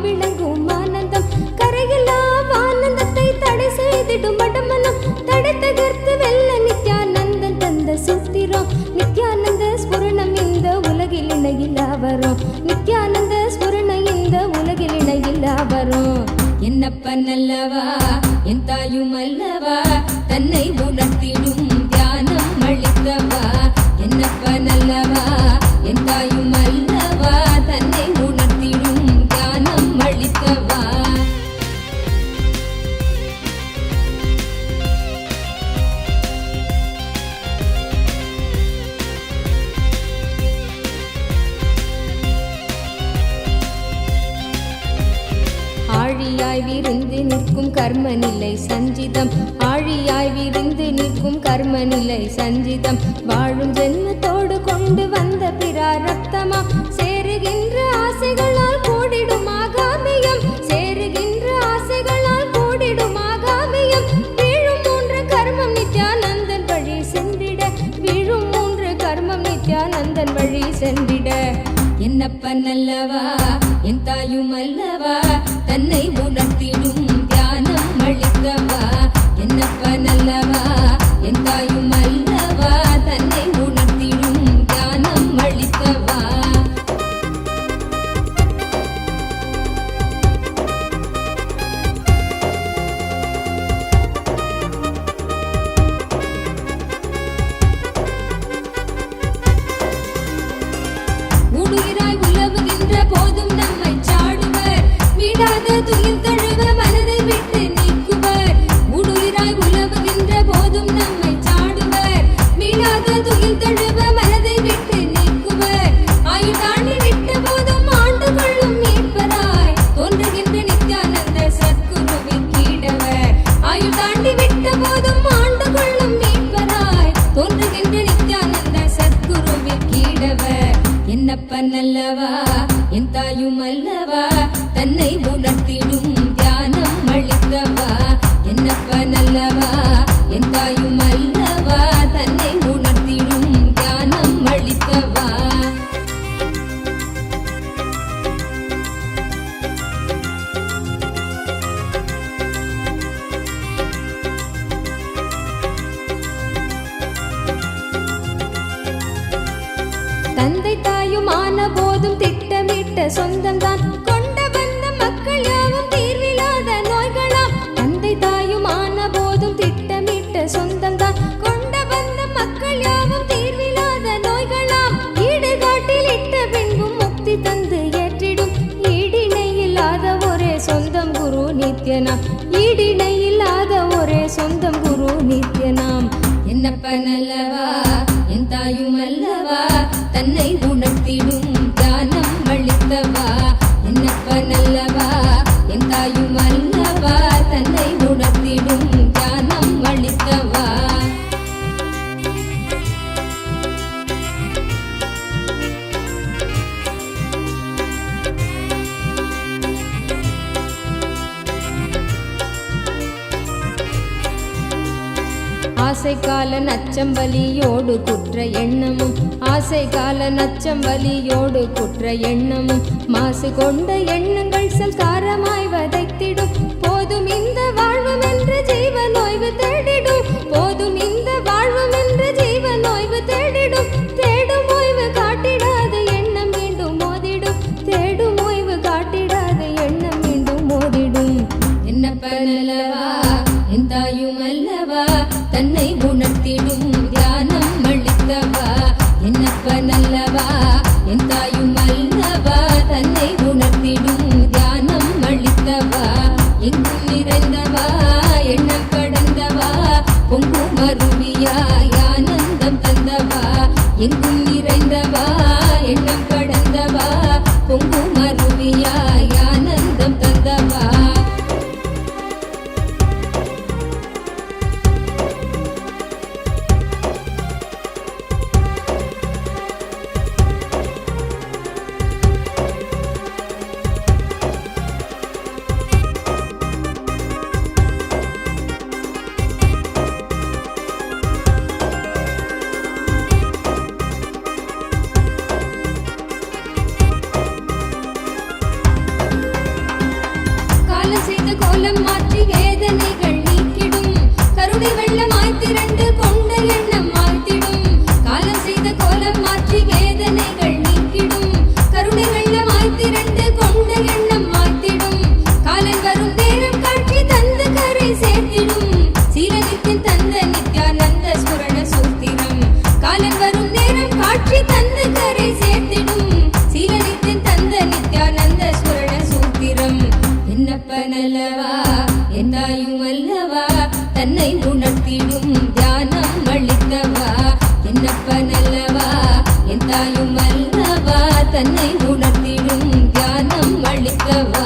விளங்கும் ஆனந்தம் கரையில்லா ஆனந்தத்தை தடை செய்திடும் மடமனம் தடை தகர்த்து வெல்ல நித்யானந்தன் தந்த சூத்திரம் நித்யானந்த ஸ்புரணம் இந்த உலகில் இணையில்லா வரும் நித்யானந்த ஸ்புரணம் இந்த உலகில் இணையில்லா வரும் என்னப்பன் அல்லவா என் தாயும் அல்லவா தன்னை உணர்த்திடும் தியானம் அளித்தவா என்னப்பன் அல்லவா என் தாயும் அல்லவா தன்னை உணர்த்திடும் தியானம் அளித்தவா ஆழியாய் விருந்து நிற்கும் கர்ம நிலை சஞ்சிதம் ஆழியாய் விருந்து நிற்கும் கர்ம நிலை சஞ்சிதம் வாழும் ஜென்மத்தோடு கொண்டு வந்த பிராரப்தமா சேருகின்ற ஆசைகளால் கூடிடும் ஆகாமியம் சேருகின்ற ஆசைகளால் கூடிடும் ஆகாமியம் வீழும் மூன்று கர்மம் நித்யானந்தன் வழி சென்றிட வீழும் மூன்று கர்மம் நித்யானந்தன் வழி சென்றிட என்னப்பன் அல்லவா என் தாயும் அல்லவா தன்னை உணர்த்திடும் தியானம் அளித்தவா என்னப்பன் அல்லவா என் தாயும் அல்லவா தன்னை உணர்த்திடும் தியானம் அளித்தவா ஊடுயிராய் உலவுகின்ற போதும் நம்மை சாடுவர் வீடாத துயில் தழுவ மனதை விட்டு நீக்குவர் ஊடுயிராய் உலவுகின்ற போதும் நம்மை சாடுவர் வீடாத துயில் தழுவ மனதை விட்டு நீக்குவர் ஆயுள் தாண்டி விட்ட போதும் ஆண்டு கொள்ளும் மீட்பராய் தோன்றுகின்ற நித்யானந்த சத்குருவின் கீடவர் ஆயுள் தாண்டி விட்ட போதும் ஆண்டு கொள்ளும் மீட்பராய் தோன்றுகின்ற நித்யானந்த சத்குருவின் கீடவர் என்னப்பன் அல்லவா என் தாயும் அல்லவா தன்னை உணர்த்திடும் தியானம் அளித்தவா என்னப்பன் அல்லவா என் தாயும் அல்லவா தன்னை உணர்த்திடும் தியானம் அளித்தவா தந்தை தாயும் ஆன போதும் திட்டமிட்ட சொந்தம்தான் கொண்ட வந்த மக்கள் யாவும் தீர்வில்லாத நோய்களாம் தந்தை தாயும் ஆன போதும் திட்டமிட்ட சொந்தம்தான் கொண்ட வந்த மக்கள் யாவும் தீர்வில்லாத நோய்களாம் ஈடுகாட்டில் இட்ட பின்பும் முக்தி தந்து ஏற்றிடும் ஈடிணை இல்லாத ஒரே சொந்தம் குரு நித்யனாம் ஈடிணை இல்லாத ஒரே சொந்தம் குரு நித்யனாம் என்னப்பன் அல்லவா என் தாயும் அல்லவா தன்னை உணர்த்திடும் தியானம் அளித்தவா என்னப்பன் அல்லவா என் தாயும் அல்லவா தன்னை உணர்த்திடும் தியானம் அளித்தவா ஆசை கால நச்சம் வலியோடு குற்ற எண்ணமும் ஆசை கால நச்சம் வலியோடு குற்ற எண்ணமும் மாசு கொண்ட எண்ணங்கள் சல்காரமாய் வதைத்திடும் போதும் இந்த வாழ்வும் என்று ஜீவன் ஓய்வு தேடிடும் போதும் இந்த வாழ்வும் என்று ஜீவன் ஓய்வு தேடிடும் தேடும் ஓய்வு காட்டிடாத எண்ணம் மீண்டும் மோதிடும் தேடும் ஓய்வு காட்டிடாத எண்ணம் மீண்டும் மோதிடும் என்னப்பன் அல்லவா என் தாயும் அல்லவா தன்னை உணர்த்திடும் தியானம் அளித்தவா என்னப்பன் அல்லவா என் தாயும் அல்லவா தன்னை உணர்த்திடும் தியானம் அளித்தவா எங்கும் நிறைந்தவா எண்ணம் கடந்தவா பொங்கும் அருவியாய் ஆனந்தம் தந்தவா எங்கும் நிறைந்தவா எண்ணம் கடந்தவா பொங்கும் அருவியாய் ஆனந்தம் தந்தவா காலம் செய்த கோலம் மாற்றி வேதனைகள் நீக்கிடும் கருணை வெள்ளமாய் திரண்டு கொண்ட எண்ணம் மாற்றிடும் காலம் செய்த கோலம் மாற்றி வேதனைகள் நீக்கிடும் கருணை வெள்ளமாய் திரண்டு கொண்ட எண்ணம் மாற்றிடும் காலன் வரும் நேரம் காட்சி தந்து கரை சேர்த்திடும் சீலனித்தின் தந்த நித்யானந்த ஸ்மரண சூத்திரம் காலன் வரும் நேரம் காட்சி தந்து கரை சேர்த்திடும் சீலனித்தின் தந்த நித்யானந்த ஸ்மரண சூத்திரம் என்னப்பனல்லவா என்னாயும் அல்லவா தன்னை உணர்த்திடும் தியானம் அளித்தவா என்னப்பனல்லவா எந்தாயும் அல்லவா தன்னை உணர்த்திடும் தியானம் அளித்தவா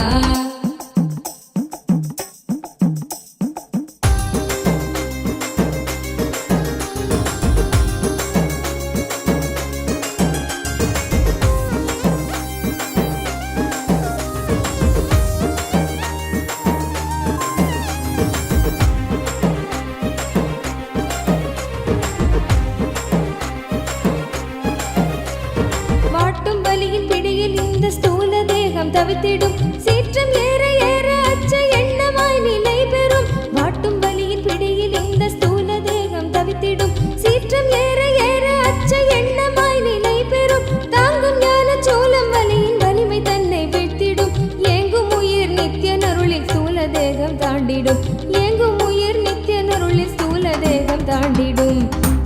வாட்டும் வலியின் பிடியில் இந்த ஸ்தூல தேகம் தவித்திடும் சீற்றம் ஏற ஏற அச்ச எண்ணமாய் நிலை பெறும் வாட்டும் வலியின் பிடியில் இந்த ஸ்தூல தேகம் தவித்திடும் சீற்றம் ஏற ஏற அச்ச எண்ணமாய் நிலை பெறும் தாங்கும் ஞான சோளம் வலியின் வலிமை தன்னை வீழ்த்திடும் ஏங்கும் உயிர் நித்திய நருளில் ஸ்தூல தேகம் தாண்டிடும் ஏங்கும் உயிர் நித்திய நருளில் ஸ்தூல தேகம் தாண்டிடும்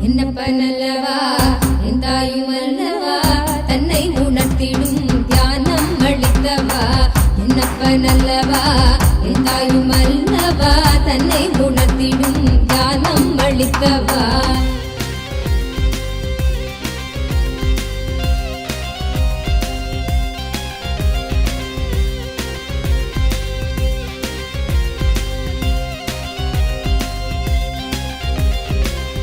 என்னப்பனல்லவா எந்தாயும் அல்லவா தன்னை உணர்த்திடும் தியானம் அளித்தவா என்னப்பனல்லவா எந்தாயும் அல்லவா தன்னை உணர்த்திடும் தியானம் அளித்தவா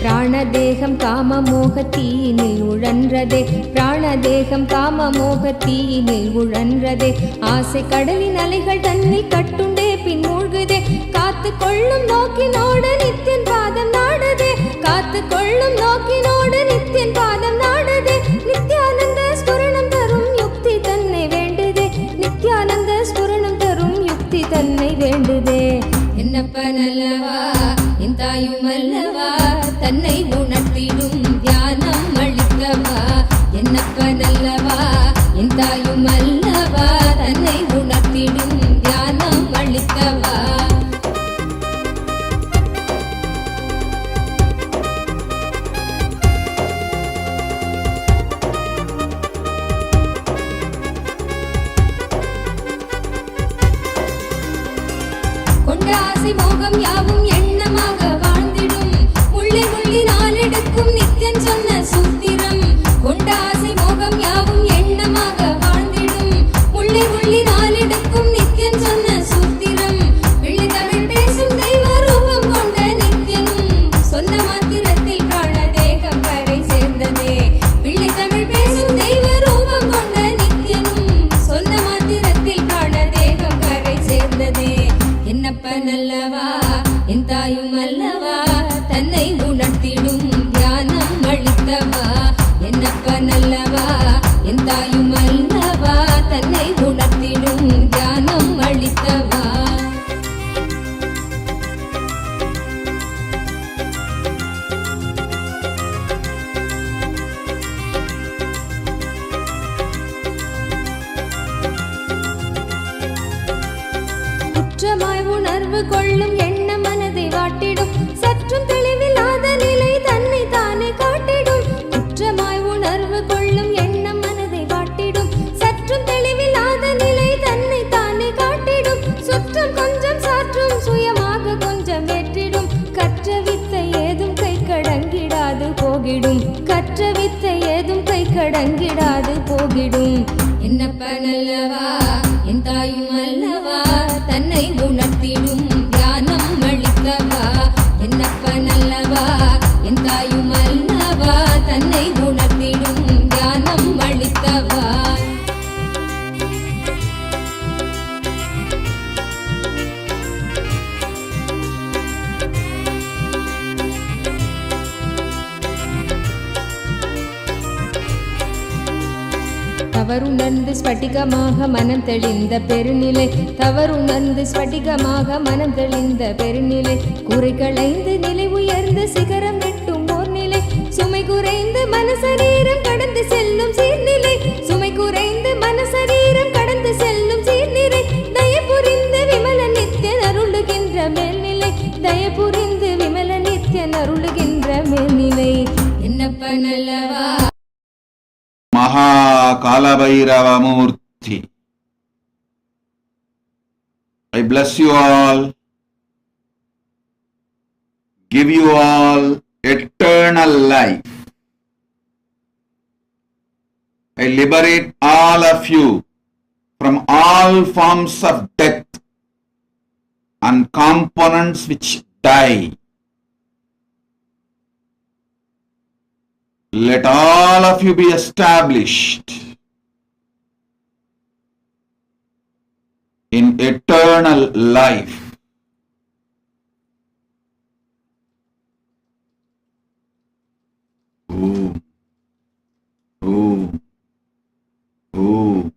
பிராணதேகம் காம மோகத்தீயினில் உழன்றதே பிராணதேகம் காம மோகத்தீயினில் உழன்றதே ஆசை கடலின் அலைகள் தன்னை கட்டுண்டே பின் மூழ்குதே காத்து கொள்ளும் நோக்கினோடு நித்தியன் பாதம் நாடுதே காத்து கொள்ளும் நோக்கினோடு நித்தியன் பாதம் நாடுதே நித்யானந்த ஸ்புரணம் தரும் யுக்தி தன்னை வேண்டுதே நித்யானந்த ஸ்புரணம் தரும் யுக்தி தன்னை வேண்டுதே என்னப்பனல்லவா எந்தாயும் அல்லவா தன்னை உணர்த்திடும் தியானம் அளித்தவா என்னப்பனல்லவா எந்தாயும் அல்லவா தன்னை உணர்த்திடும் தியானம் அளித்தவா கொண்ட ஆசை மோகம் யாவும் எண்ணமாக வாழ்ந்திடும் முள்ளி முள்ளி நாளெடுக்கும் நித்தியன் சொன்ன சூத்திரம் கொண்ட ஆசை மோகம் யாவும் எண்ணமாக வாழ்ந்திடும் முள்ளி முள்ளி நாளெடுக்கும் நித்தியன் சொன்ன சூத்திரம் வெள்ளி தமிழ் பேசும் தெய்வ ரூபம் கொண்ட நித்தியனும் சொன்ன மாத்திரத்தில் பிராண தேகம் கரை சேர்ந்ததே வெள்ளி தமிழ் பேசும் தெய்வ ரூபம் கொண்ட நித்தியனும் சொன்ன மாத்திரத்தில் பிராண தேகம் கரை சேர்ந்ததே என்னப்பனல்லவா எந்தாயும் அல்லவா தன்னை உணர்த்திடும் தியானம் அளித்தவா என்னப்பனல்லவா எந்தாயும் அல்லவா தன்னை உணர்த்திடும் தியானம் அளித்தவா குற்றமாய் உணர்வு கொள்ளும் எண்ண மனதை வாட்டிடும் சற்றும் தெளிவில்லாத நிலை தன்னை தானே காட்டிடும் குற்றமாய் உணர்வு கொள்ளும் எண்ண மனதை வாட்டிடும் சற்றும் தெளிவில்லாத நிலை தன்னை தானே காட்டிடும் சுற்றம் கொஞ்சம் சாற்றும் சுயமாக கொஞ்சம் ஏற்றிடும் கற்ற வித்தை ஏதும் கை கடங்கிடாது போகிடும் கற்ற வித்தை ஏதும் கை கடங்கிடாது போகிடும் என்னப்பனல்லவா எந்தாயும் அல்லவா தன்னை உணர்த்திடும் தியானம் அளித்தவா என்னப்பனல்லவா எந்தாயும் அல்லவா தன்னை உணர்த்திடும் தியானம் அளித்தவா தவறுணர்ந்து ஸ்படிகமாக மனம் தெளிந்த பெருநிலை தவறுணர்ந்து ஸ்படிகமாக மனம் தெளிந்த பெருநிலை குறை களைந்து நிலை உயர்ந்து சிகரம் எட்டும் ஓர் நிலை சுமை குறைந்து மனசரீரம் கடந்து செல்லும் சீர்நிலை சுமை குறைந்து மனசரீரம் கடந்து செல்லும் சீர்நிலை தயபுரிந்து விமல நித்யன் அருளுகின்ற மேல்நிலை தயபுரிந்து விமல நித்யன் அருளுகின்ற மேல்நிலை என்னப்ப நல்லவா Maha Kalabhairava Murti. I bless you all, give you all eternal life. I liberate all of you from all forms of death and components which die. Let all of you be established in eternal life. Ooh. Ooh. Ooh.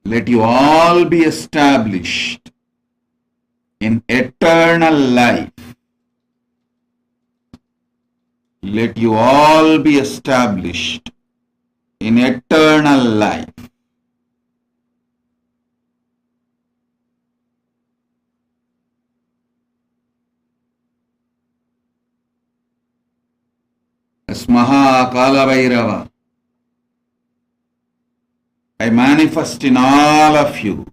Let you all be established in eternal life. Let you all be established in eternal life. As Maha Kalabhairava, I manifest in all of you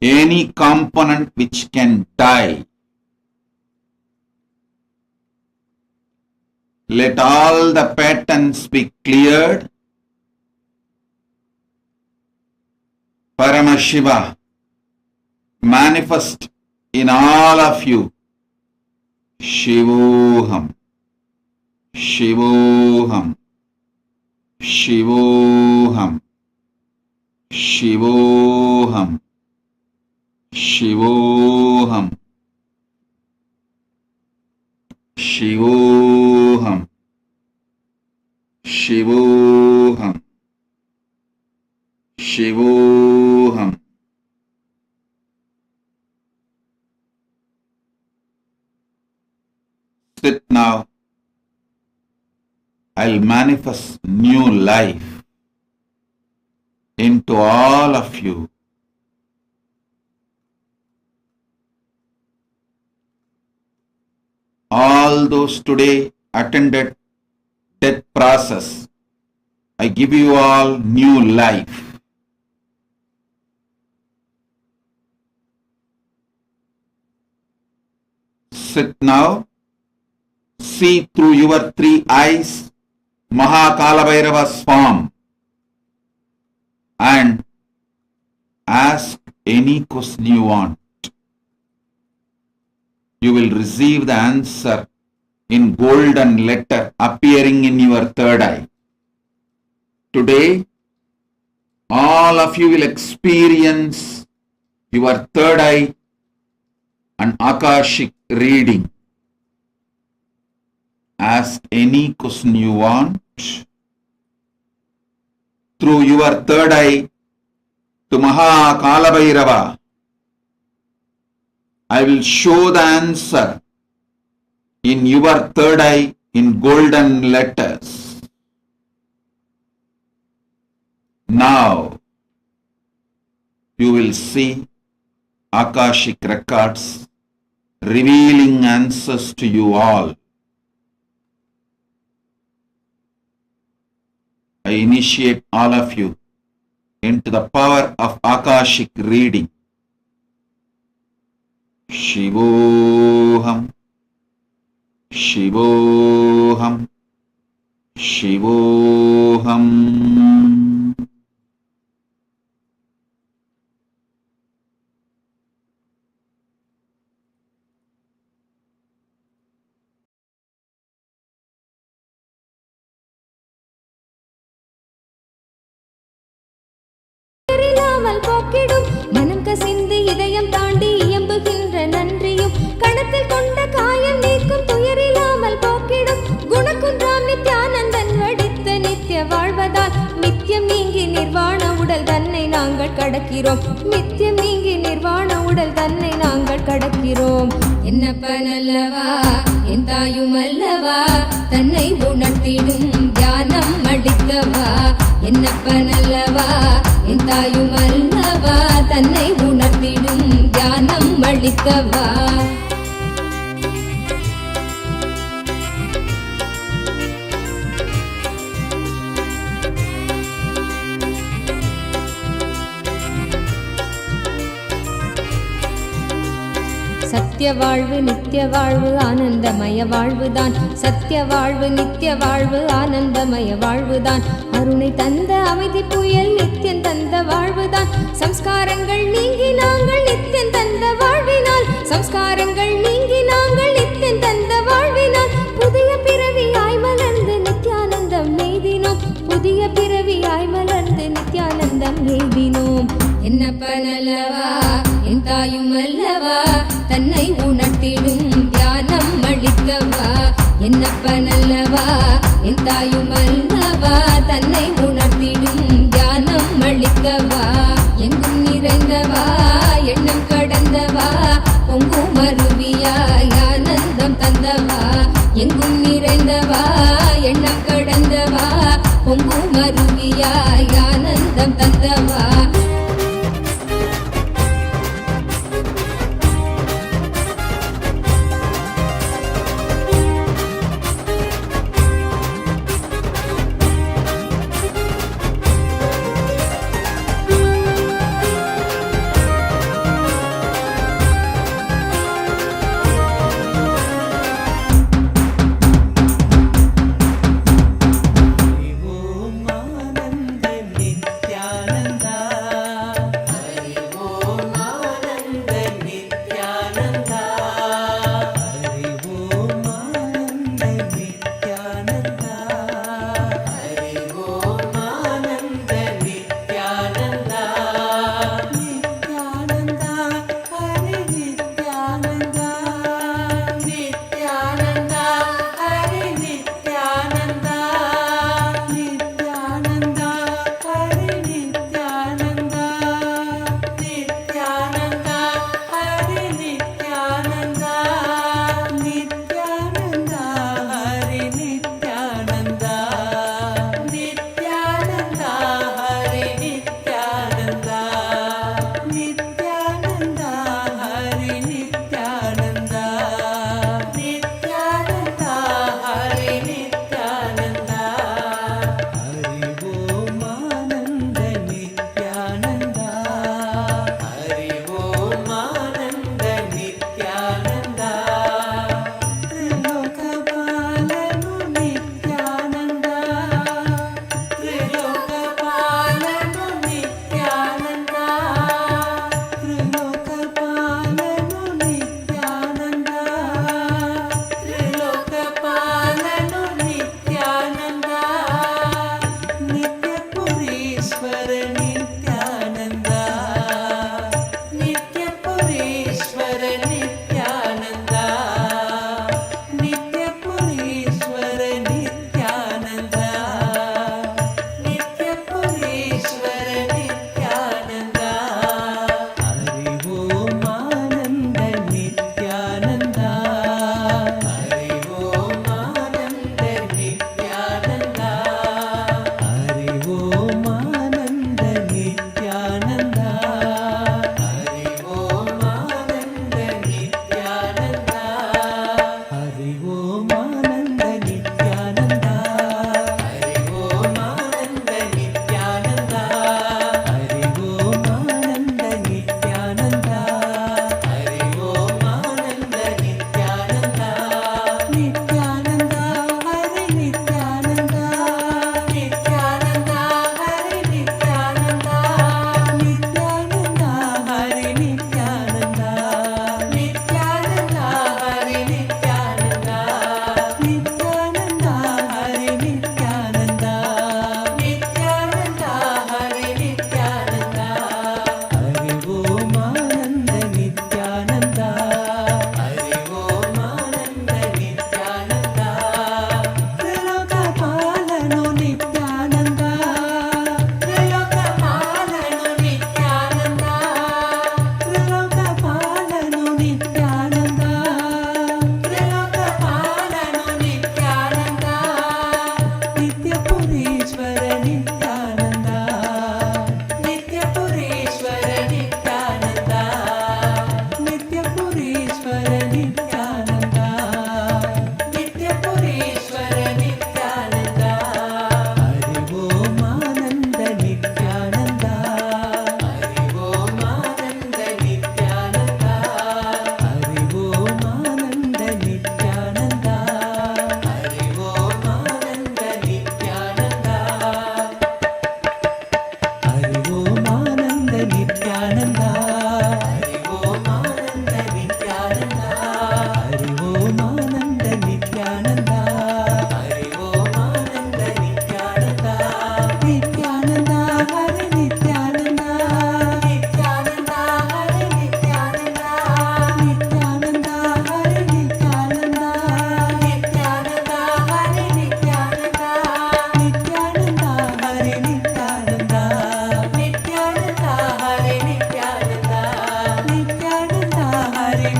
any component which can die. Let all the patterns be cleared. Paramashiva, manifest in all of you. Shivoham, Shivoham, Shivoham, Shivoham, Shivoham, Shivoham, Shivoham, Shivoham. Sit now. I'll manifest new life into all of you. All those today attended death process, I give you all new life. Sit now, see through your three eyes Maha Kalabhairava's form and ask any question you want. You will receive the answer in golden letter appearing in your third eye. Today, all of you will experience your third eye and Akashic reading. Ask any question you want. Through your third eye to Maha Kalabhairava, I will show the answer in your third eye in golden letters. Now you will see Akashic records revealing answers to you all. I initiate all of you into the power of Akashic reading. Shivoham, Shivoham, Shivoham. போக்கிடும் மனம் கசிந்து இதயம் தாண்டி இயம்புகின்ற நன்றியும் கணத்தில் கொண்ட காயம் நீக்கும் துயரில்லாமல் போக்கிடும் குணக்குன்றாம் நித்யானந்தன் வடித்த நித்திய வாழ்வதால் நித்தியம் நீங்கி நிர்வாண உடல் தன்னை நாங்கள் கடக்கிறோம். நித்தியம் நீங்கி நிர்வாண உடல் தன்னை நாங்கள் கடக்கிறோம். என்னப்பன் அல்லவா என் தாயும் அல்லவா தன்னை உணர்த்திடும் தியானம் அடித்தவா. என்னப்பன் அல்லவா என் தாயும் அல்லவா தன்னை உணர்த்திடும் தியானம் அளித்தவா. சத்திய வாழ்வு நித்திய வாழ்வு ஆனந்தமய வாழ்வுதான். சத்திய வாழ்வு நித்திய வாழ்வு ஆனந்தமய வாழ்வுதான். அருணை தந்த அமைதி புயல் நித்தியம் தந்த வாழ்வுதான். சம்ஸ்காரங்கள் நீங்கி நாங்கள் நித்தியம் தந்த வாழ்வினால். சம்ஸ்காரங்கள் நீங்கி நாங்கள் நித்தியம் தந்த வாழ்வினால். புதிய பிறவியாய் மலர்ந்து நித்யானந்தம் எய்தினோம். புதிய பிறவியாய் மலர்ந்து நித்யானந்தம் எய்தினோம். என்னப்பன் அல்லவா என் தாயும் அல்லவா தன்னை உணர்த்திடும் தியானம் அளித்தவா. என்னப்பன் அல்லவா என் தாயும் அல்லவா தன்னை உணர்த்திடும் தியானம் அளித்தவா. எங்கும் நிறைந்தவா எண்ணம் கடந்தவா பொங்கும் அருவியாய் ஆனந்தம் தந்தவா. எங்கும் நிறைந்தவா எண்ணம் கடந்தவா பொங்கும் அருவியாய் ஆனந்தம் தந்தவா. ஓம் ஆனந்த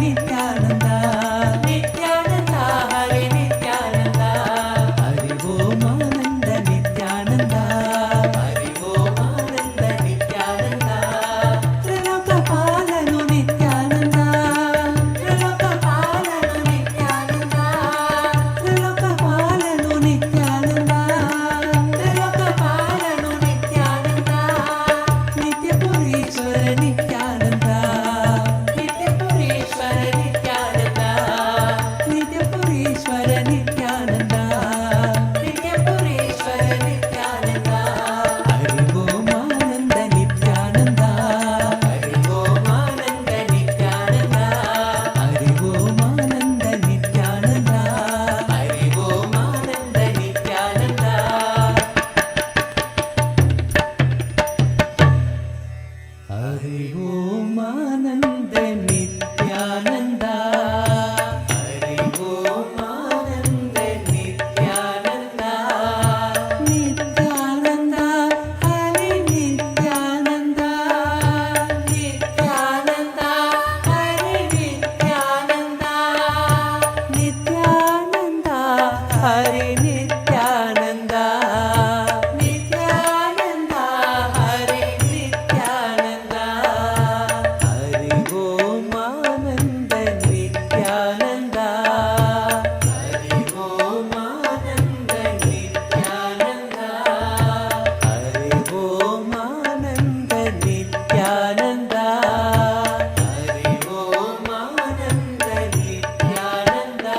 நித்யானந்தா நித்யானந்தா ஹரே நித்யானந்தா ஹரி ஓம் ஆனந்த நித்யானந்தா ஹரி ஓம் ஆனந்த நித்யானந்தா த்ரிலோக பாலனு நித்யானந்தா த்ரிலோக பாலனு நித்யானந்தா த்ரிலோக பாலனு நித்யானந்தா த்ரிலோக பாலனு நித்யானந்தா நித்யபுரீஸ்வர நித்யானந்தா நித்யபுரீஸ்வர நித்யானந்தா நித்யபுரீஸ்வர நித்யானந்தா நித்யபுரீஸ்வர நித்யானந்தா ஹரி ஓம் ஆனந்த நித்யானந்தா ஹரி ஓம் ஆனந்த நித்யானந்தா ஹரி ஓம் ஆனந்த நித்யானந்தா ஹரி ஓம் ஆனந்த நித்யானந்தா ஹரி ஓம் ஆனந்த நித்யானந்தா ஹரி ஓம் ஆனந்த நித்யானந்தா நித்யானந்தா ஹரி நித்யானந்தா நித்யானந்தா ஹரி நித்யானந்தா நித்யானந்தா ஹரி நித்யானந்தா நித்யானந்தா ஹரி நித்யானந்தா ஹரி ஓம் ஆனந்த நித்யானந்தா ஹரி ஓம் ஆனந்த நித்யானந்தா ஹரி ஓம் ஆனந்த நித்யானந்தா ஹரி ஓம் ஆனந்த நித்யானந்தா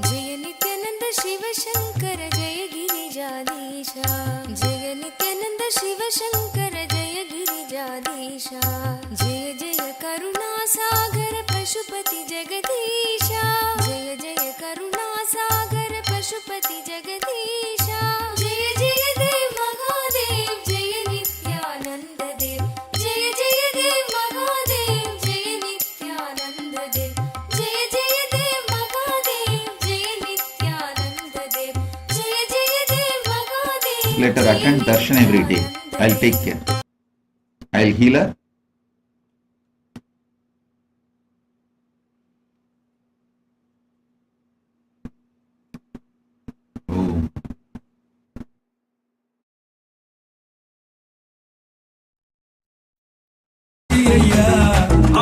जय नित्यानंद शिव शंकर जय गिरिजाधीशा जय नित्यानंद शिव शंकर जय गिरिजाधीशा जय जय करुणा सागर पशुपति जगदीशा जय जय करुणा सागर पशुपति जगदीशा जय जय देव महादेव जय नित्यानंद देव जय जय देव महादेव जय नित्यानंद देव जय जय देव महादेव जय नित्यानंद देव जय जय देव Mahadev Let her attend darshan every day. I'll take care. I'll heal her. Oh.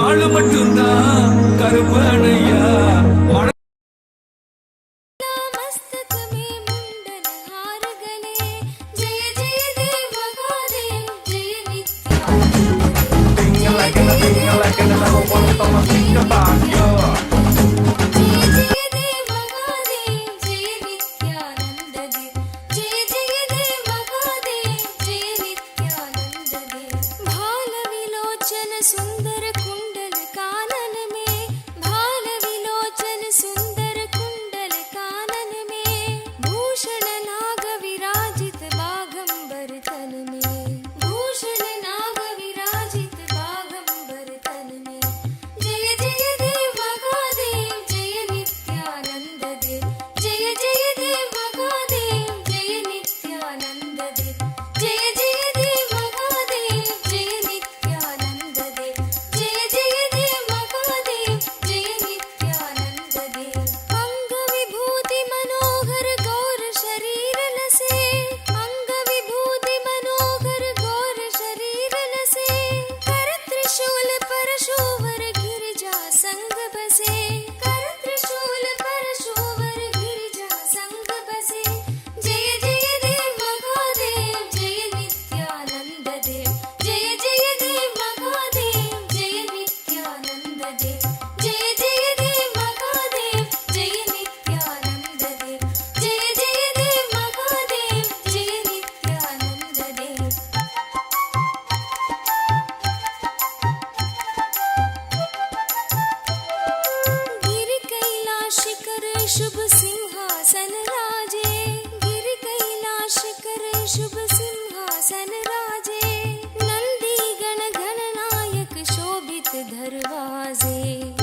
ஆளு மட்டும்தான் கருப்பனையா मस्तक में मुंडन हार गले जय जय देव महादेव जय सुंदर कुंडल कानन में भाल विलोचन सुंदर कुंडल कानन में भूषण नाग विराजित बागंबर तन में भूषण नाग विराजित बागंबर तन में जय जय देव महादेव आसन राजे गिरि कैलाश करे शुभ सिंहासन राजे नंदी गण गणनायक शोभित दरवाजे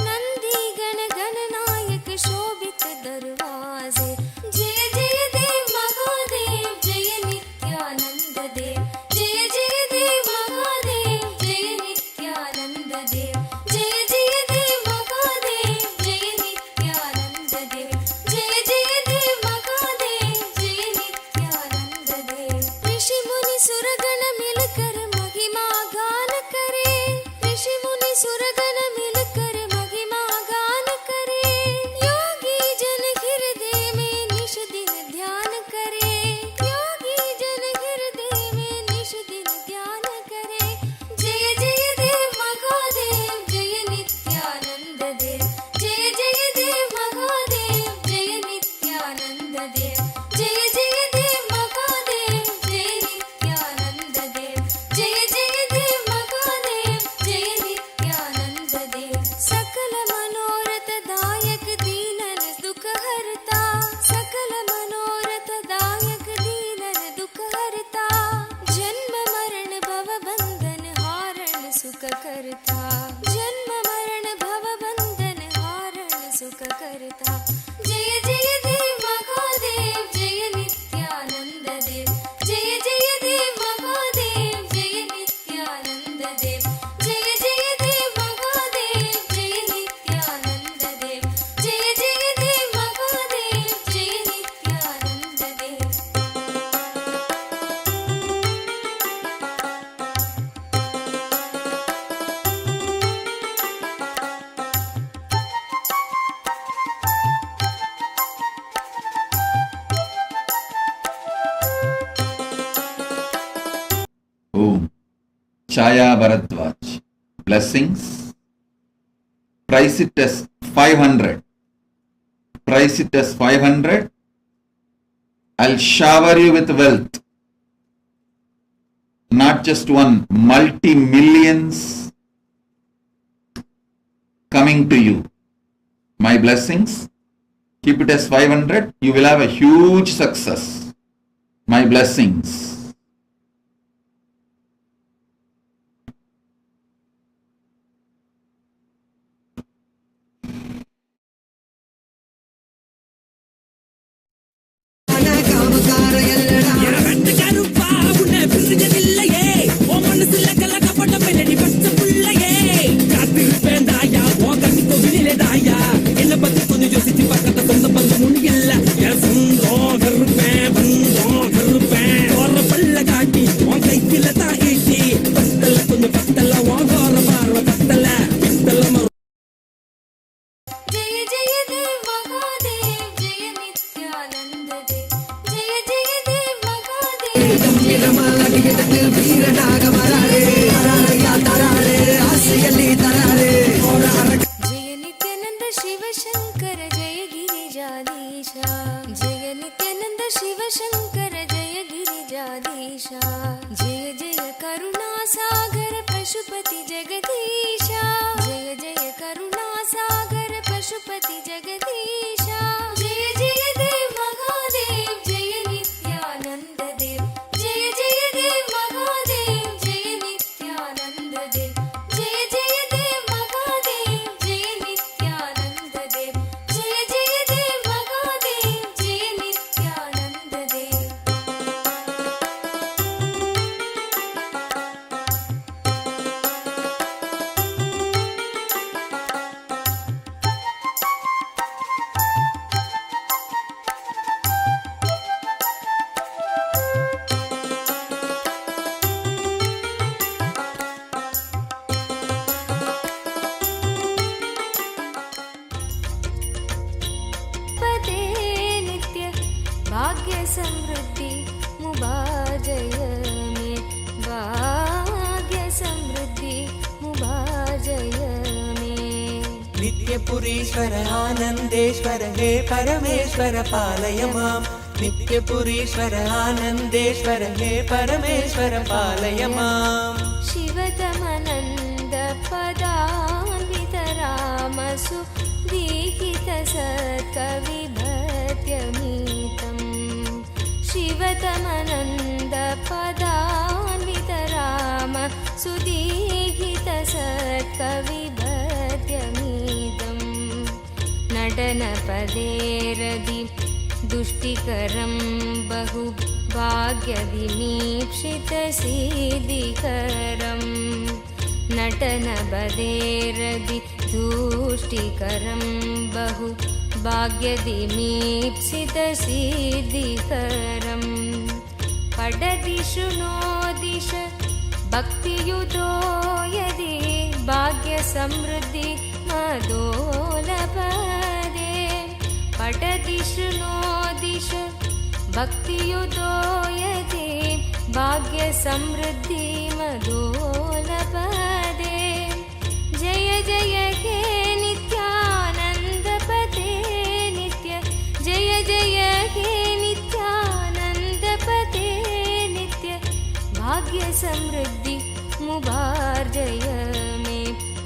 नंदी गण गणनायक शोभित दरवाजे जय जय देव महादेव जय नित्यानंद देव जय जय देव महादेव जय नित्यानंद देव जय जय देव महादेव जय नित्यानंद देव जय जय देव महादेव जय नित्यानंद देव ऋषि मुनि सुरगण मिलकर महिमा गान करे ऋषि मुनि सुरगण मिलकर महिमा गान करे योगी जन हृदय में निश दिन ध्यान करे योगी जन हृदय में निश दिन ध्यान करे जय जय देव महादेव जय नित्यानंद देव जय जय देव महादेव जय नित्यानंद देव जय जय देव महादेव जय नित्यानंद देव जय जय देव महादेव जय नित्यानंद देव सकल मनोरथ दायक दीनन दुख हरता सकल मनोरथ दायक दीनन दुख हरता जन्म मरण भव बंधन हारण सुख करता जन्म मरण भव बंधन हारण सुख करता जय जय देव महादेव जय नित्यानंद देव जय जय देव महादेव जय नित्यानंद देव जय जय देव महादेव जय नित्यानंद देव जय जय देव महादेव जय नित्यानंद देव Om. Chaya Bharadwaj. Blessings. Price it as 500. Price it as 500. I'll shower you with wealth. Not just one, multi-millions coming to you. My blessings. Keep it as 500. You will have a huge success. My blessings. जय जय देव महादेव जय नित्यानंद देव जय जय देव महादेव जय नित्यानंद शिव शंकर जय गिरिजाधीशा जय नित्यानंद शिव शंकर जय गिरिजाधीशा जय जय करुणा सागर पशुपति जगदीशा जय जय करुणा सागर पशुपति जगदीशा जय जय देव महादेव जय नित्यानंद देव जय जय देव महादेव जय नित्यानंद देव जय जय देव महादेव जय नित्यानंद देव जय जय देव महादेव जय नित्यानंद देव भाग्य समृद्धि मुबाजय में भाग्य समृद्धि मुबाजय में नित्यपुरीश्वर आनन्देश्वर हे परमेश्वर पालय माम् नित्यपुरीश्वर आनन्देश्वर हे परमेश्वर पालय माम् शिवतमनन्द पदान्वित रामसु दीहित सत्कविभत्यमी सुदीहितसत्कविपद्यमिदम् नटनपदेरदि दुष्टिकरं बहु भाग्यविमीक्षितसिद्धिकरं नटनपदेरदि दुष्टिकरं बहु भाग्यविमीक्षितसिद्धिकरं पडदिषु नो दिश भक्तियुतो यदि भाग्यसमृद्धि मदोलपदे पठदिषु नो दिश भक्तियुतो यदि भाग्यसमृद्धि मदोलपदे जय जय हे नित्यानन्दपते नित्य जय जय हे नित्यानन्दपते नित्य भाग्य समृद्धि मुबार्जय मे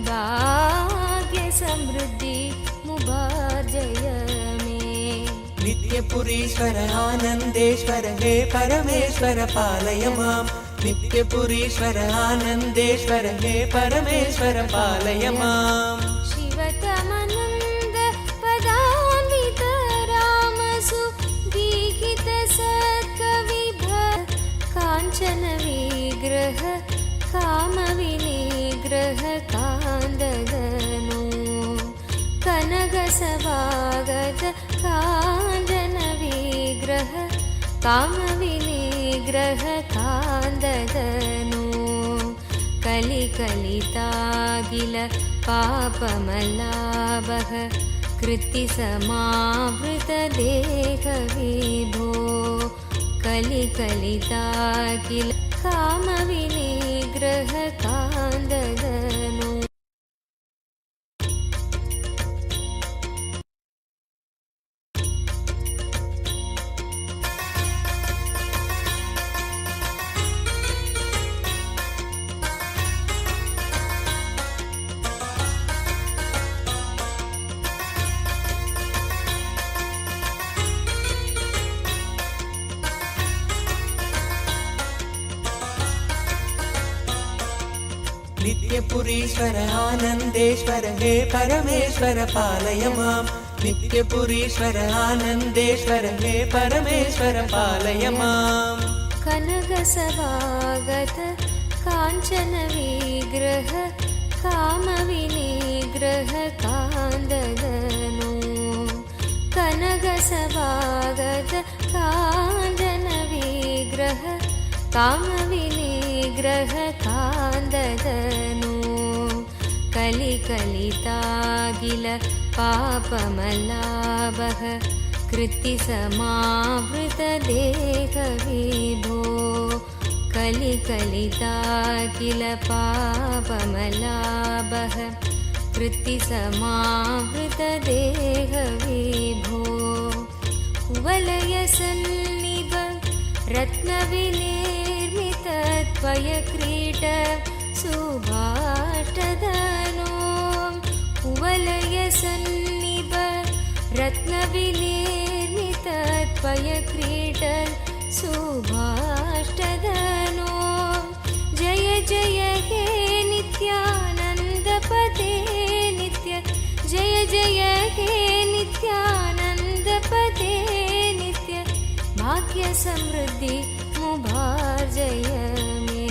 भाग्य समृद्धि मुबार्जय मे नित्यपुरीश्वर आनन्देश्वर हे परमेश्वर पालय मां नित्यपुरीश्वर आनन्देश्वर हे परमेश्वर पालय मां शिवतमनन्द पदान्वित रामसु दीहित सत्कविभ काञ्चन विग्रह कामविनिग्रह कान्दगनो कनकसभागत काञ्चन विग्रह कामविनिग्रह कान्दगनो कलिकलितागिल पापमलाभः कृत्तिसमावृतदेहविभो कलिकलितागिल कामविनिग्रह कान्दगनो नित्यपुरीश्वर आनन्देश्वर हे परमेश्वर पालय मां नित्यपुरीश्वर आनन्देश्वर हे परमेश्वर पालय मां कनकसभागत काञ्चन विग्रह कामविनिग्रह कान्दगनो कनकसभागत काञ्चन विग्रह कामविनिग्रह कान्दगनो कलिकलितागिल पापमलाभः कृत्तिसमावृतदेहविभो कलिकलितागिल पापमलाभः कृत्तिसमावृतदेहविभो कुवलयसन्निभ रत्नविनिर्मित त्वयक्रीट सुभाष्टधनो कुवलयसन्निभ रत्नविनिर्मित त्वयक्रीट सुभाष्टधनो जय जय हे नित्यानन्दपते नित्य जय जय हे नित्यानन्दपते नित्य भाग्य समृद्धि मुबार्जय मे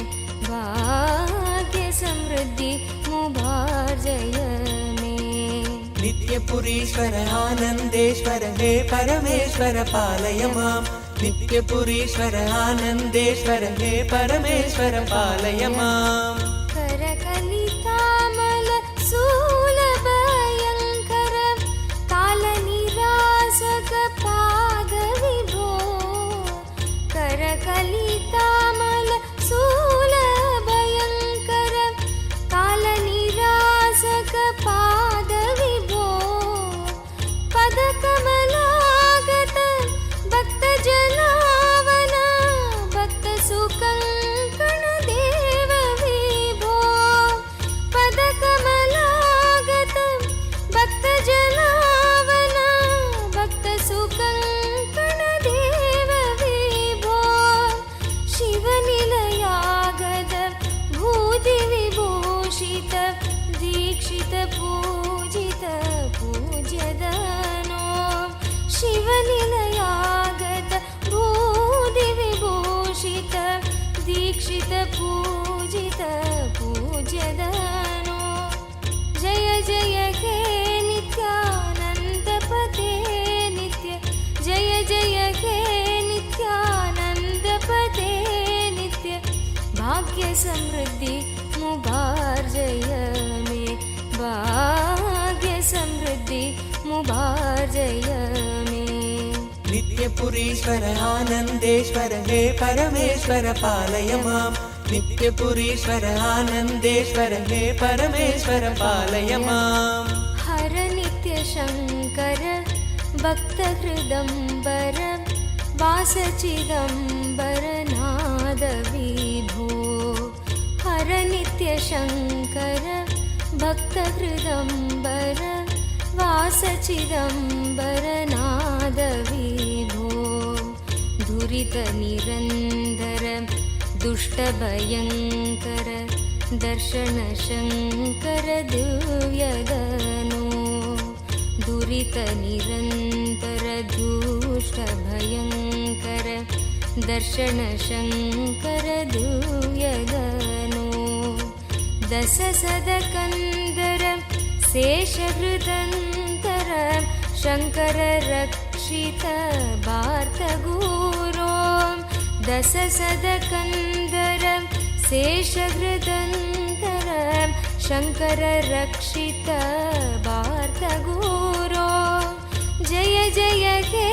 भाग्य समृद्धि मुबार्जय मे नित्यपुरीश्वर आनन्देश्वर हे परमेश्वर पालय मां नित्यपुरीश्वर आनन्देश्वर हे परमेश्वर पालय मां करकलितामल सूलभयङ्कर कालनिरासक पादविभो करकलितामल सूलभयङ्कर कालनिरासक पादविभो पदकमलागत भक्तजनावन भक्तसुकङ्कण देव विभो समृद्धि मुबार्जय मे भाग्य समृद्धि मुबार्जय मे नित्यपुरीश्वर आनन्देश्वर हे परमेश्वर पालय माम् नित्यपुरीश्वर आनन्देश्वर हे परमेश्वर पालय माम् हर नित्य शङ्कर भक्तहृदम्बर वासचिदम्बर नाद विभो हर नित्य शङ्कर भक्तहृदम्बर वासचिदम्बर नाद विभो दुरितनिरन्दर दुष्टभयङ्कर दर्शन शङ्कर दिव्यगनो दुरितनिरन्तर दुष्टभयङ्कर दर्शन शङ्कर दिव्यगनो दशसदकन्दर शेषहृदन्तर शङ्कर रक्षित वार्तगुरो दशसदकन्दर शेषहृदन्तर शङ्कर रक्षित वार्तगुरो जय जय हे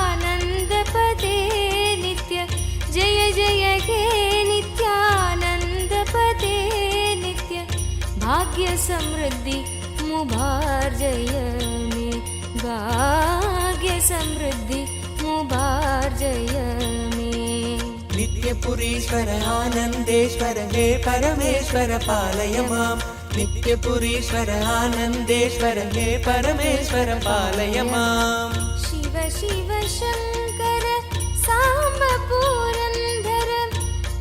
नित्यानन्दपदे नित्य जय जय हे नित्यानन्दपदे नित्य भाग्य समृद्धि मुबार्जय मे भाग्य समृद्धि मुबार्जय मे नित्यपुरीश्वर आनन्देश्वर हे परमेश्वर पालय माम् नित्यपुरीश्वर आनन्देश्वर हे परमेश्वर पालय माम् शिव शिव शङ्कर साम्ब पुरन्दर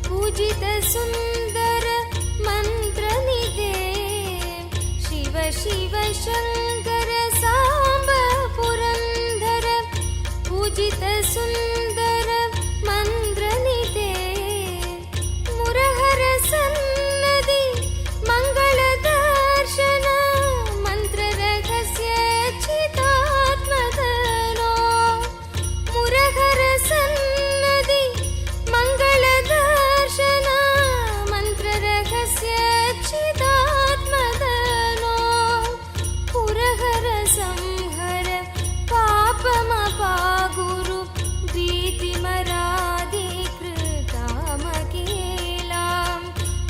पूजित सुन्दर मन्त्रनिधे शिव शिव शङ्कर साम्ब पुरन्दर पूजित सुन्दर मन्त्रनिधे मुरहर सन्नदि मंगल दर्शन मंत्र रहस्य चिदात्मदनो मुरहर सन्नदि मंगल दर्शन मंत्र रहस्य चिदात्मदनो पुरहर संहर पापमपा गुरु भीतिमराधिकृतामकीलां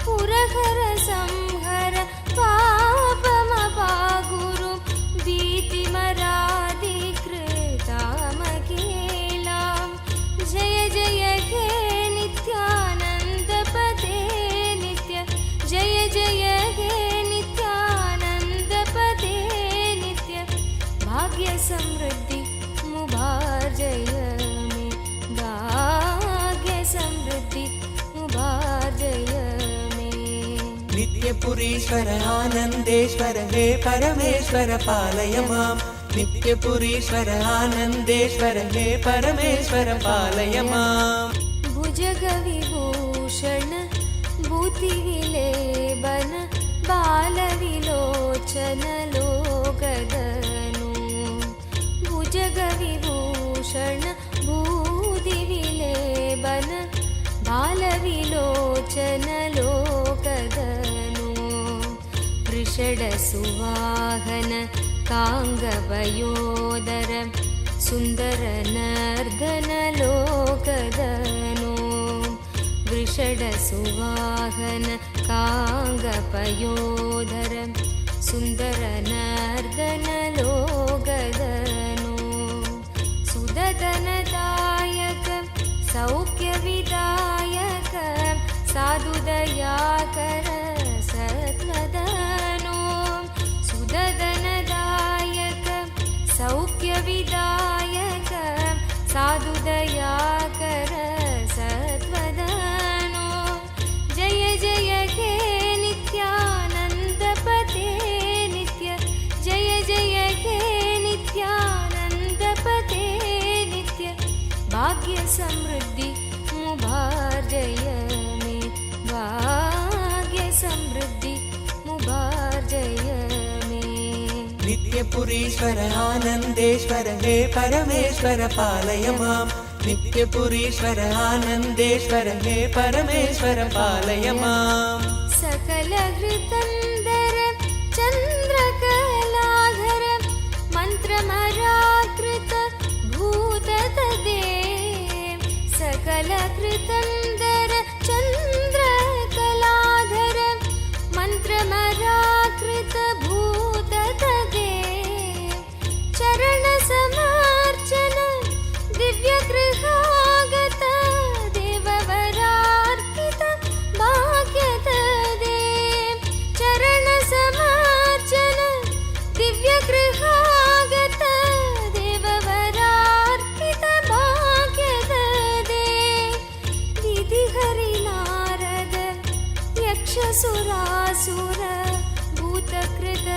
पुरहर संहर पापमपा गुरु भीतिमराधिकृतामकीलां जय जय हे नित्यानन्दपदे नित्य जय जय हे नित्यानन्दपदे नित्य भाग्य समृद्धि मुबार्जय मे भाग्य समृद्धि मुबार्जय मे नित्यपुरीश्वर आनन्देश्वर हे परमेश्वर पालय माम् नित्यपुरीश्वर आनन्देश्वर हे परमेश्वर पालय माम् भुजगविभूषण भूतिविलेबन बालविलोचन लोकदनु भुजगविभूषण भूतिविलेबन बालविलोचन लोकदनु वृषडसुवाहन काङ्गवयोदर सुन्दर नर्दन लोकदनु वृषडसुवाहन काङ्गपयोदर सुन्दर नर्दन लोकदनु सुददनदायक सौख्यविदायक साधुदयाकर सत्वदनो सुददनदायक सौख्यविदायक साधुदयाकर सत्वदनो जय जय हे नित्यानन्दपदे नित्य जय जय हे नित्यानन्दपदे नित्य भाग्य समृद्धि मुबार्जय मे भाग्य समृद्धि मुबार्जय मे नित्यपुरीश्वर आनन्देश्वर हे परमेश्वर पालय माम् नित्यपुरीश्वर आनन्देश्वर हे परमेश्वर पालय माम् सकलहृतन्दर चन्द्रकलाधर मन्त्रमराकृत भूततदे सकलहृतन्दर चन्द्रकलाधर मन्त्रमराकृत भूततदे चरणसमार्चन दिव्यगृहागत देववरार्पित भाग्यतदे चरणसमार्चन दिव्यगृहागत देववरार्पित भाग्यतदे विधिहरिनारद यक्षसुरासुर भूतकृत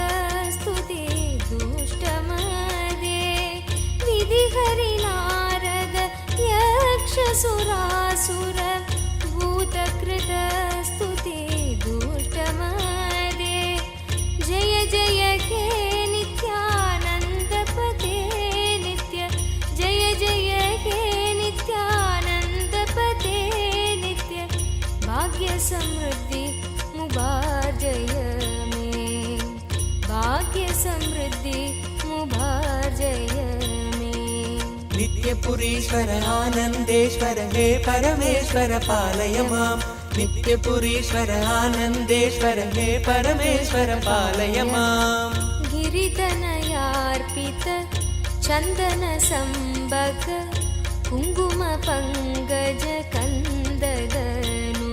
स्तुते दुष्टमदे विधिहरिनारद यक्षसुरासुर भूतकृत स्तुते दुष्टमदे जय जय हे नित्यानन्दपते नित्य जय जय हे नित्यानन्दपते नित्य भाग्य समृद्धि मुभार्जय मे भाग्य समृद्धि मुभार्जय मे नित्यपुरीश्वर आनन्देश्वर हे परमेश्वर पालय माम् नित्यपुरीश्वर आनन्देश्वर हे परमेश्वर पालय माम् गिरितनयार्पित चन्दन संबक कुङ्कुम पङ्कज कन्ददनु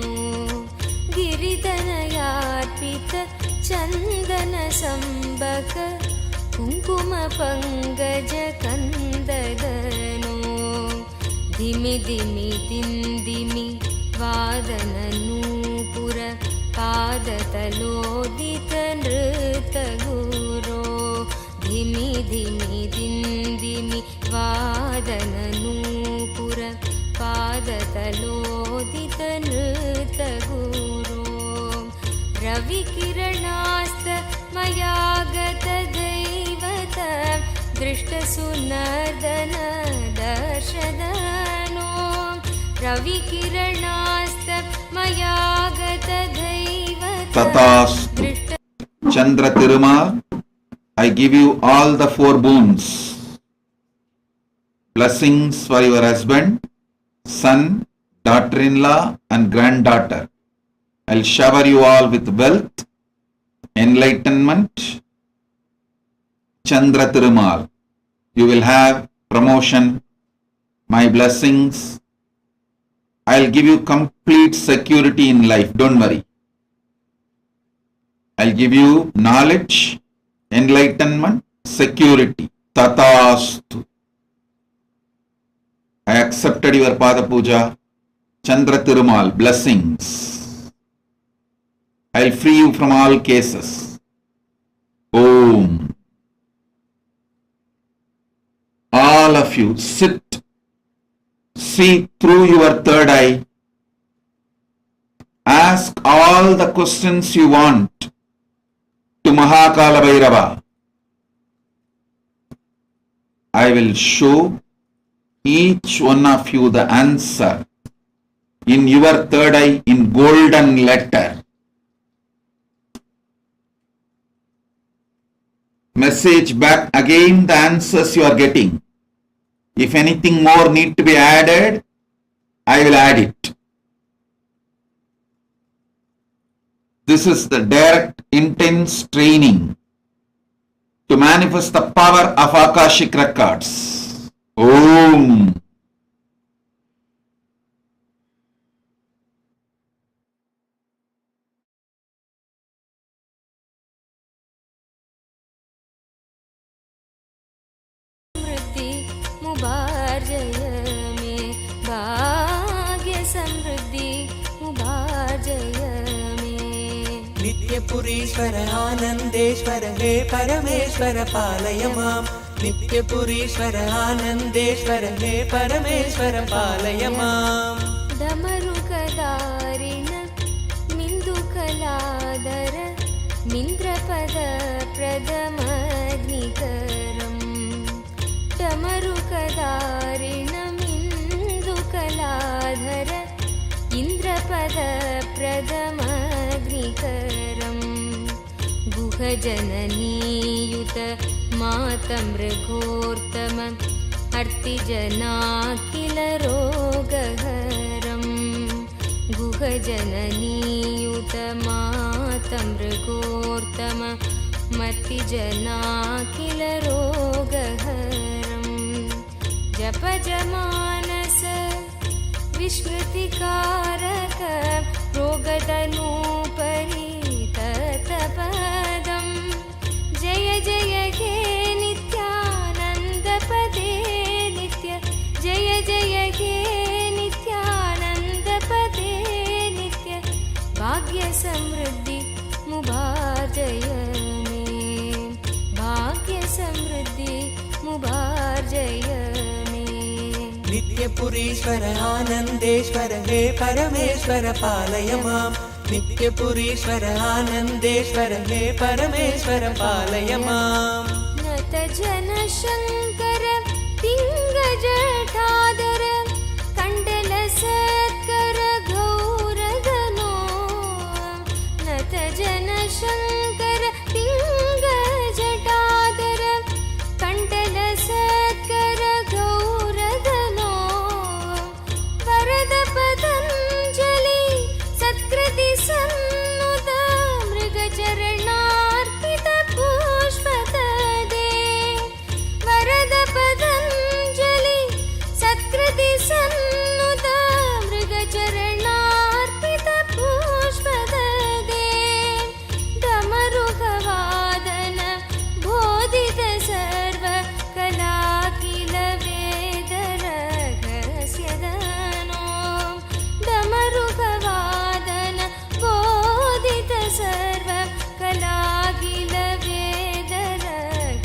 गिरितनयार्पित चन्दन संबक कुङ्कुम पङ्कज कन्ददनु धिमि धिमि दिन्दिमि वादन नूपुर पादतलोदित नृतगुरो धिमि धिमि दिन्दिमि वादन नूपुर पादतलोदित नृतगुरो रविकिरणास्त मया गत दैवत दृष्टसुनर्दन दर्शदनो रविकिरणास्त मया गत दैवत Tathastu. Chandra Thirumal, I give you all the 4 boons. Blessings for your husband, son, daughter-in-law and granddaughter. I'll shower you all with wealth, enlightenment. Chandra Thirumal, you will have promotion, my blessings. I'll give you complete security in life, don't worry. I'll give you knowledge, enlightenment, security. Tathastu. I accepted your Pada Puja. Chandra Thirumal, blessings. I'll free you from all cases. Om. All of you sit. See through your third eye. Ask all the questions you want to Maha Kalabhairava. I will show each one of you the answer in your third eye in golden letter. Message back again the answers you are getting. If anything more need to be added, I will add it. This is the direct, intense training to manifest the power of Akashic records. Om. मुभार्जय मे भाग्य समृद्धि मुभार्जय मे नित्यपुरीश्वर आनन्देश्वर हे परमेश्वर पालय माम् नित्यपुरीश्वर आनन्देश्वर हे परमेश्वर पालय माम् डमरुकदारिण मिन्दुकलादर मिन्द्रपद प्रदमग्निकरम् डमरुकदारिण गुहजननीयुत मातमृगोत्तम अर्तिजनाखिल रोगहरं गुहजननीयुत मातमृगोत्तम मतिजनाखिल रोगहरं जपजमानस विस्मृतिकारक रोगतनूपरिततपदं जय जय हे नित्यानन्दपदे नित्य जय जय हे नित्यानन्दपदे नित्य भाग्यसमृद्धि मुभार्जय मे भाग्यसमृद्धि मुभार्जय मे नित्यपुरीश्वर आनन्देश्वर हे परमेश्वर पालय मां नित्यपुरीश्वर आनन्देश्वर हे परमेश्वर पालय मां नत जनशङ्कर पिङ्गजटाधर कण्डलसत्कर गौरगनो नत जनशङ्कर पिङ्गजटाधर कण्डलसत्कर गौरगनो वरद पतञ्जलि सत्कृति सन्नुत मृगचरणार्पित पुष्पतदे वरद पतञ्जलि सत्कृति सन्नुत मृगचरणार्पित पुष्पतदे डमरुकवादन बोधित सर्व कलाकिल वेद रहस्यदनो डमरुकवादन बोधित सर्व कलाकिल वेद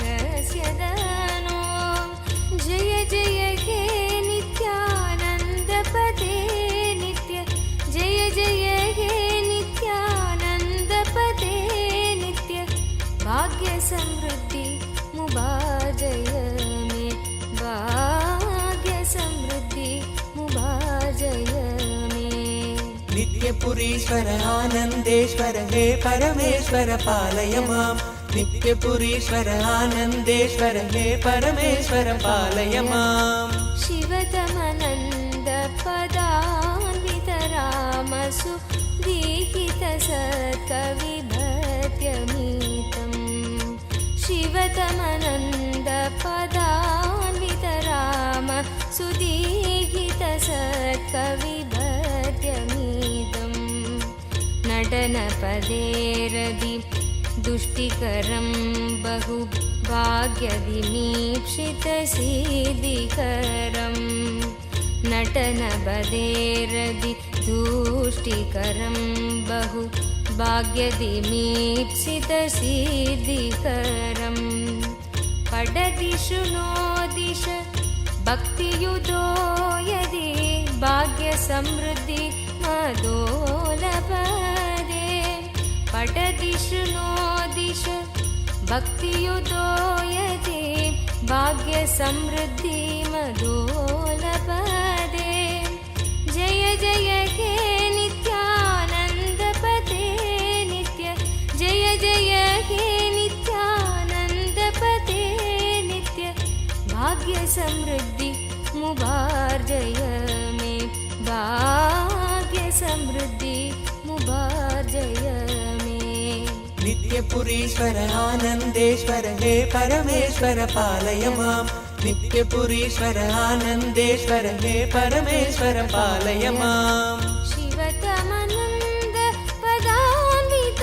रहस्यदनो जय जय हे नित्यानन्दपदे नित्य जय जय हे नित्यानन्दपदे नित्य भाग्यसमृद्धि मुभार्जय मे भाग्यसमृद्धि मुभार्जय मे नित्यपुरीश्वर आनन्देश्वर हे परमेश्वर पालय मां नित्यपुरीश्वर आनन्देश्वर हे परमेश्वर पालय मां शिवतमनन्द पदान्वित रामसु दीहित सत्कविभत्यमीतं शिवतमनन्द पदान्वित राम सुदीहित सत्कविभत्यमीतं नटनपदेरदि दुष्टिकरं बहु भाग्यविमीक्षित सिद्धिकरं नटनपदेरदि दुष्टिकरं बहु भाग्यविमीक्षित सिद्धिकरं पडदिषु नो दिश भक्तियुतो यदि भाग्यसमृद्धि मदोलपदे पडदिषु नो दिश भक्तियुतो यदि भाग्यसमृद्धि मदोलपदे जय जय हे नित्यानन्दपदे नित्य जय जय हे नित्यानन्दपदे नित्य भाग्यसमृद्धि मुभार्जय मे भाग्यसमृद्धि मुभार्जय मे नित्यपुरीश्वर आनन्देश्वर हे परमेश्वर पालय मां नित्यपुरीश्वर आनन्देश्वर हे परमेश्वर पालय मां शिवतमनन्द पदान्वित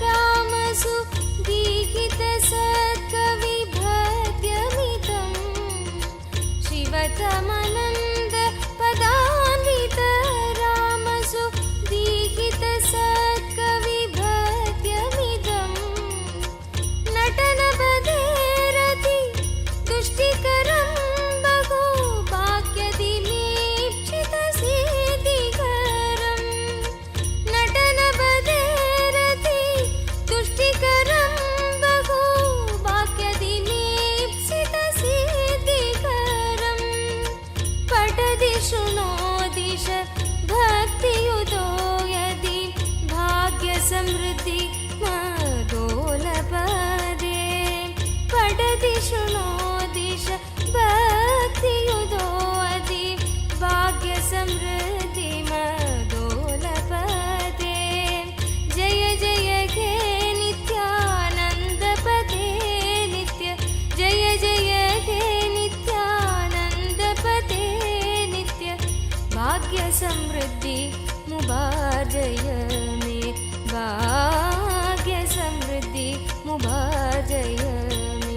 रामसु दीहित सत्कविभत्यमितं शिवतमनन्द पदान्वित रामसु दीहित सत्कविभत्यमितं नटनपदेरति तुष्टिकरं बहु भाग्यविमीक्षित सिद्धिकरं नटनपदेरति तुष्टिकरं बहु भाग्यविमीक्षित सिद्धिकरं पठदिषु नो दिश भक्तियुतो यदि भाग्यसमृद्धि मदोलपदे भाग्य समृद्धि मुभाजय मे भाग्य समृद्धि मुभाजय मे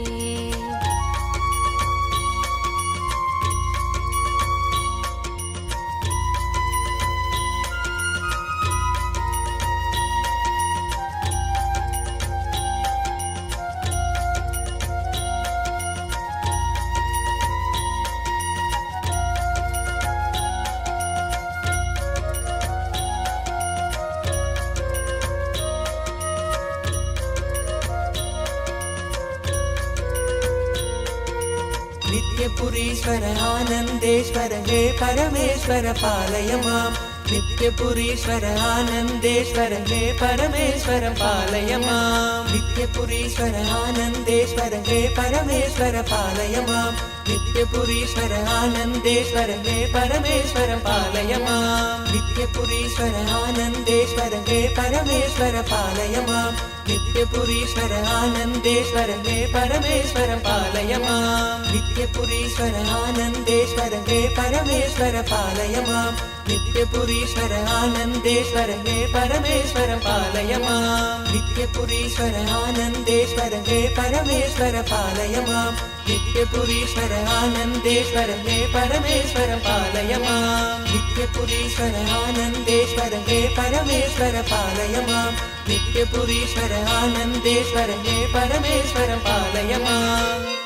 नित्यपुरीश्वर आनन्देश्वर हे परमेश्वर पालय माम् नित्यपुरीश्वर आनन्देश्वर हे परमेश्वर पालय माम् नित्यपुरीश्वर आनन्देश्वर हे परमेश्वर पालय माम् नित्यपुरीश्वर आनन्देश्वर हे परमेश्वर पालय माम् नित्यपुरीश्वर आनन्देश्वर हे परमेश्वर पालय माम् नित्यपुरीश्वर आनन्देश्वर हे परमेश्वर पालय माम् नित्यपुरीश्वर आनन्देश्वर हे परमेश्वर पालय माम् नित्यपुरीश्वर आनन्देश्वर हे परमेश्वर पालय माम् नित्यपुरीश्वर आनन्देश्वर हे परमेश्वर पालय माम् नित्यपुरीश्वर आनन्देश्वर हे परमेश्वर पालय माम् नित्यपुरीश्वर आनन्देश्वर हे परमेश्वर पालय माम् नित्यपुरीश्वर आनन्देश्वर हे परमेश्वर पालय माम्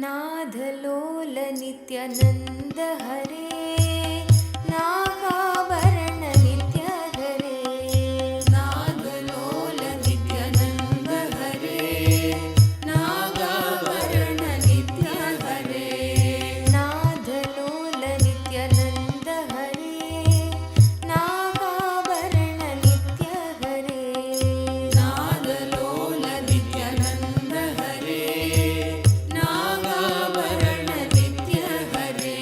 नादलोल नित्यानंद हरे नागाभरण नित्य हरे नादलोल नित्यानंद हरे नागाभरण नित्य हरे नादलोल नित्यानंद हरे नागाभरण नित्य हरे नादलोल नित्यानंद हरे नागाभरण नित्य हरे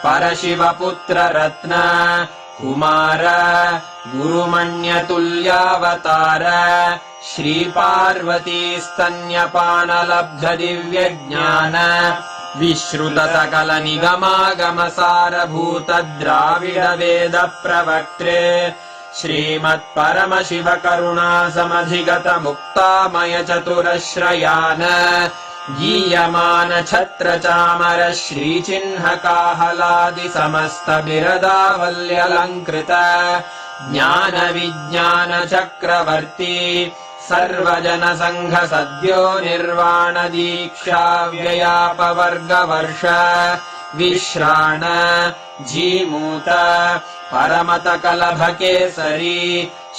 परशिवपुत्ररत्न कुमार गुरुमण्यतुल्यावतार श्रीपार्वतीस्तन्यपानलब्धदिव्यज्ञान विश्रुतसकलनिगमागमसारभूतद्राविडवेदप्रवक्त्रे श्रीमत्परमशिवकरुणासमधिगतमुक्तामयचतुरश्रयान् गीयमानछत्रचामर श्रीचिह्नकाहलादिसमस्तबिरदावल्यलङ्कृत ज्ञानविज्ञानचक्रवर्ती सर्वजनसङ्घसद्यो निर्वाणदीक्षाव्ययापवर्गवर्ष विश्राण जीमूत परमतकलभकेसरी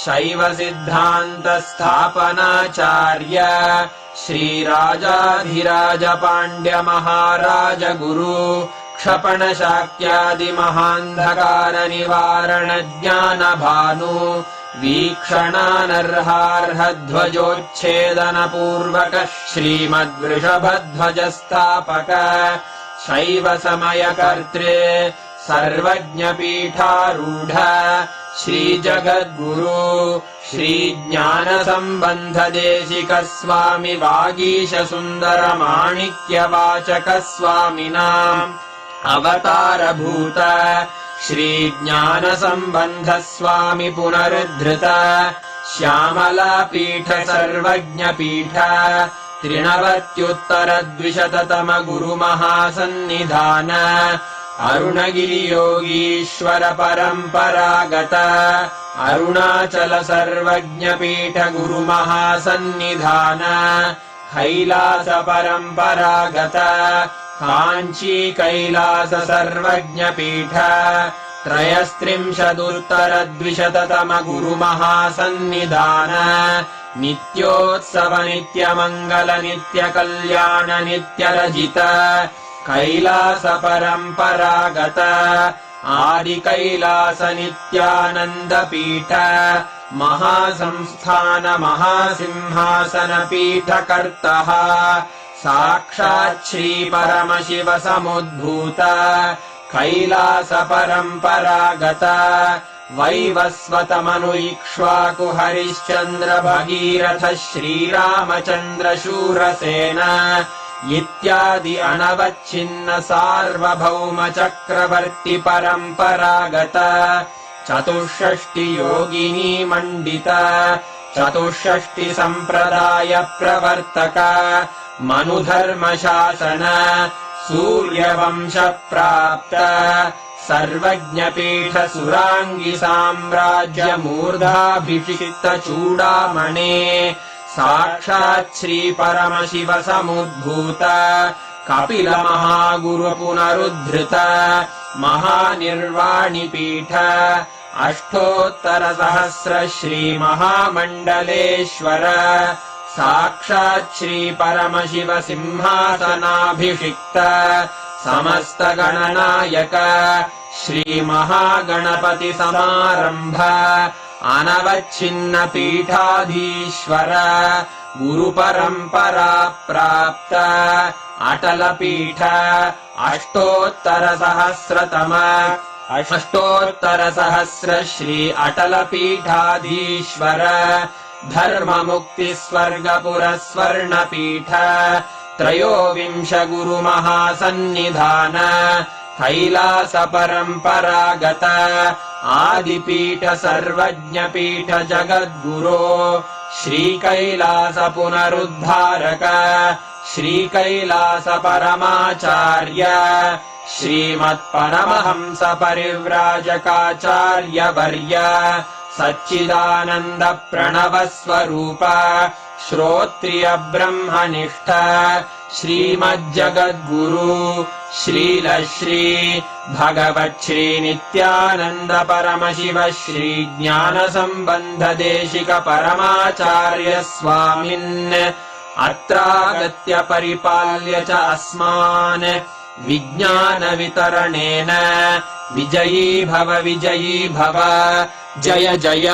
शैवसिद्धान्तस्थापनाचार्य श्रीराजाधिराजपाण्ड्यमहाराज गुरु क्षपणशाक्यादिमहान्धकारनिवारणज्ञानभानु वीक्षणानर्हार्हध्वजोच्छेदनपूर्वक श्रीमद्वृषभध्वजस्थापक शैवसमयकर्त्रे सर्वज्ञपीठारूढ श्रीजगद्गुरु श्रीज्ञानसम्बन्धदेशिकस्वामि वागीशसुन्दरमाणिक्यवाचकस्वामिनाम् अवतारभूत श्रीज्ञानसम्बन्धस्वामि पुनरुद्धृत श्यामलापीठ सर्वज्ञपीठ त्रिनवत्युत्तरद्विशततम गुरुमहासन्निधान अरुणगिरियोगीश्वर परम्परागत अरुणाचल सर्वज्ञपीठ गुरुमहासन्निधान कैलास परम्परागत काञ्ची कैलास सर्वज्ञपीठ त्रयस्त्रिंशदुत्तरद्विशततम गुरुमहासन्निधान नित्योत्सव नित्यमङ्गल नित्यकल्याण नित्यरजित कैलास परम्परागत आदिकैलास नित्यानन्दपीठ महासंस्थान महासिंहासनपीठकर्तः साक्षात् श्रीपरमशिव समुद्भूत कैलास परम्परागत वैवस्वतमनु इक्ष्वाकु हरिश्चन्द्र भगीरथ श्रीरामचन्द्र शूरसेन इत्यादि अनवच्छिन्न सार्वभौम चक्रवर्ति परम्परागत चतुष्षष्टि योगिनी मण्डित चतुष्षष्टि सम्प्रदाय प्रवर्तक मनुधर्मशासन सूर्यवंश प्राप्त सर्वज्ञपीठ सुराङ्गि साम्राज्य मूर्धाभिषिक्त चूडामणे साक्षात् श्री परमशिव समुद्भूत कपिल महागुरु पुनरुद्धृत महानिर्वाणिपीठ अष्टोत्तरसहस्र श्री महामण्डलेश्वर साक्षात् श्री परमशिव सिंहासनाभिषिक्त समस्त गणनायक श्री महागणपति समारंभ अनवच्छिन्न पीठाधीश्वर गुरु परंपरा प्राप्त अटल पीठ अष्टोत्तर सहस्र श्री अटल पीठाधीश्वर धर्म मुक्ति स्वर्गपुर स्वर्ण पीठ त्रयोविंश गुरु महासन्निधान कैलास परम्परागत आदिपीठ सर्वज्ञपीठ जगद्गुरो श्रीकैलास पुनरुद्धारक श्रीकैलास परमाचार्य श्रीमत्परमहंस परिव्राजकाचार्य वर्य सच्चिदानन्द प्रणव स्वरूप श्रोत्रिय ब्रह्मनिष्ठ श्रीमज्जगद्गुरु श्रील श्री भगवच्छ्री नित्यानन्द परमशिव श्री ज्ञान सम्बन्ध देशिक परमाचार्य स्वामिन् अत्रागत्य परिपाल्य च अस्मान् विज्ञान वितरणेन विजयी भव जय जय।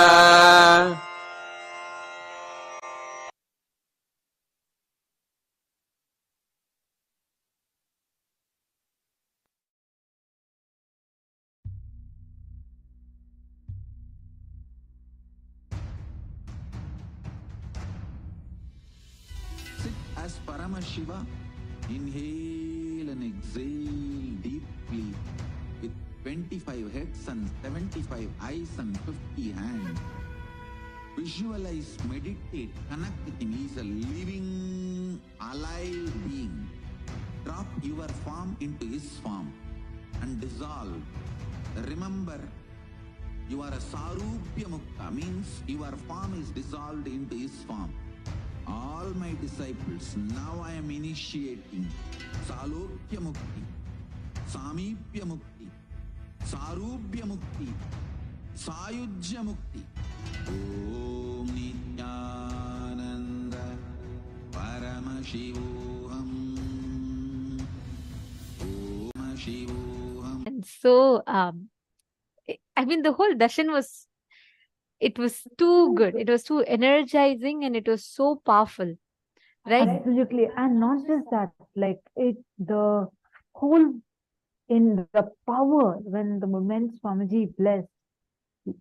Paramashiva, inhale and exhale deeply with 25 heads and 75 eyes and 50 hands. Visualize, meditate, connect with him. He is a living, alive being. Drop your form into his form and dissolve. Remember, you are a Sarupya Mukta, means your form is dissolved into his form. All my disciples, now I am initiating Salokya Mukti, Samipya Mukti, Sarupya Mukti, Sayujya Mukti. Om Nithyananda Paramashivoham. Paramashivoham. And so, I mean, the whole darshan was, it was too good. It was too energizing and it was so powerful, right? Absolutely. And not just that, like the whole in the power when the moment Swamiji blessed,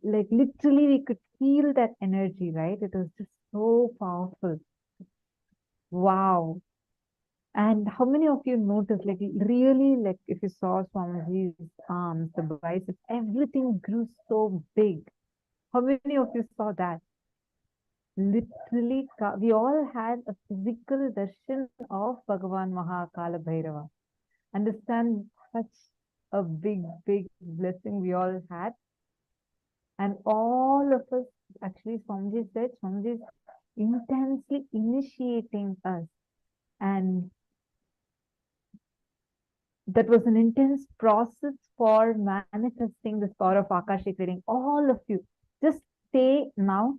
like literally we could feel that energy, right? It was just so powerful. Wow. And how many of you noticed, like really, like if you saw Swamiji's arms, the biceps, everything grew so big. How many of you saw that? Literally, we all had a physical darshan of Bhagavan Maha Kalabhairava. Understand such a big blessing we all had. And all of us, actually Swamiji said, Swamiji is intensely initiating us. And that was an intense process for manifesting this power of Akashic reading. All of you, just stay now.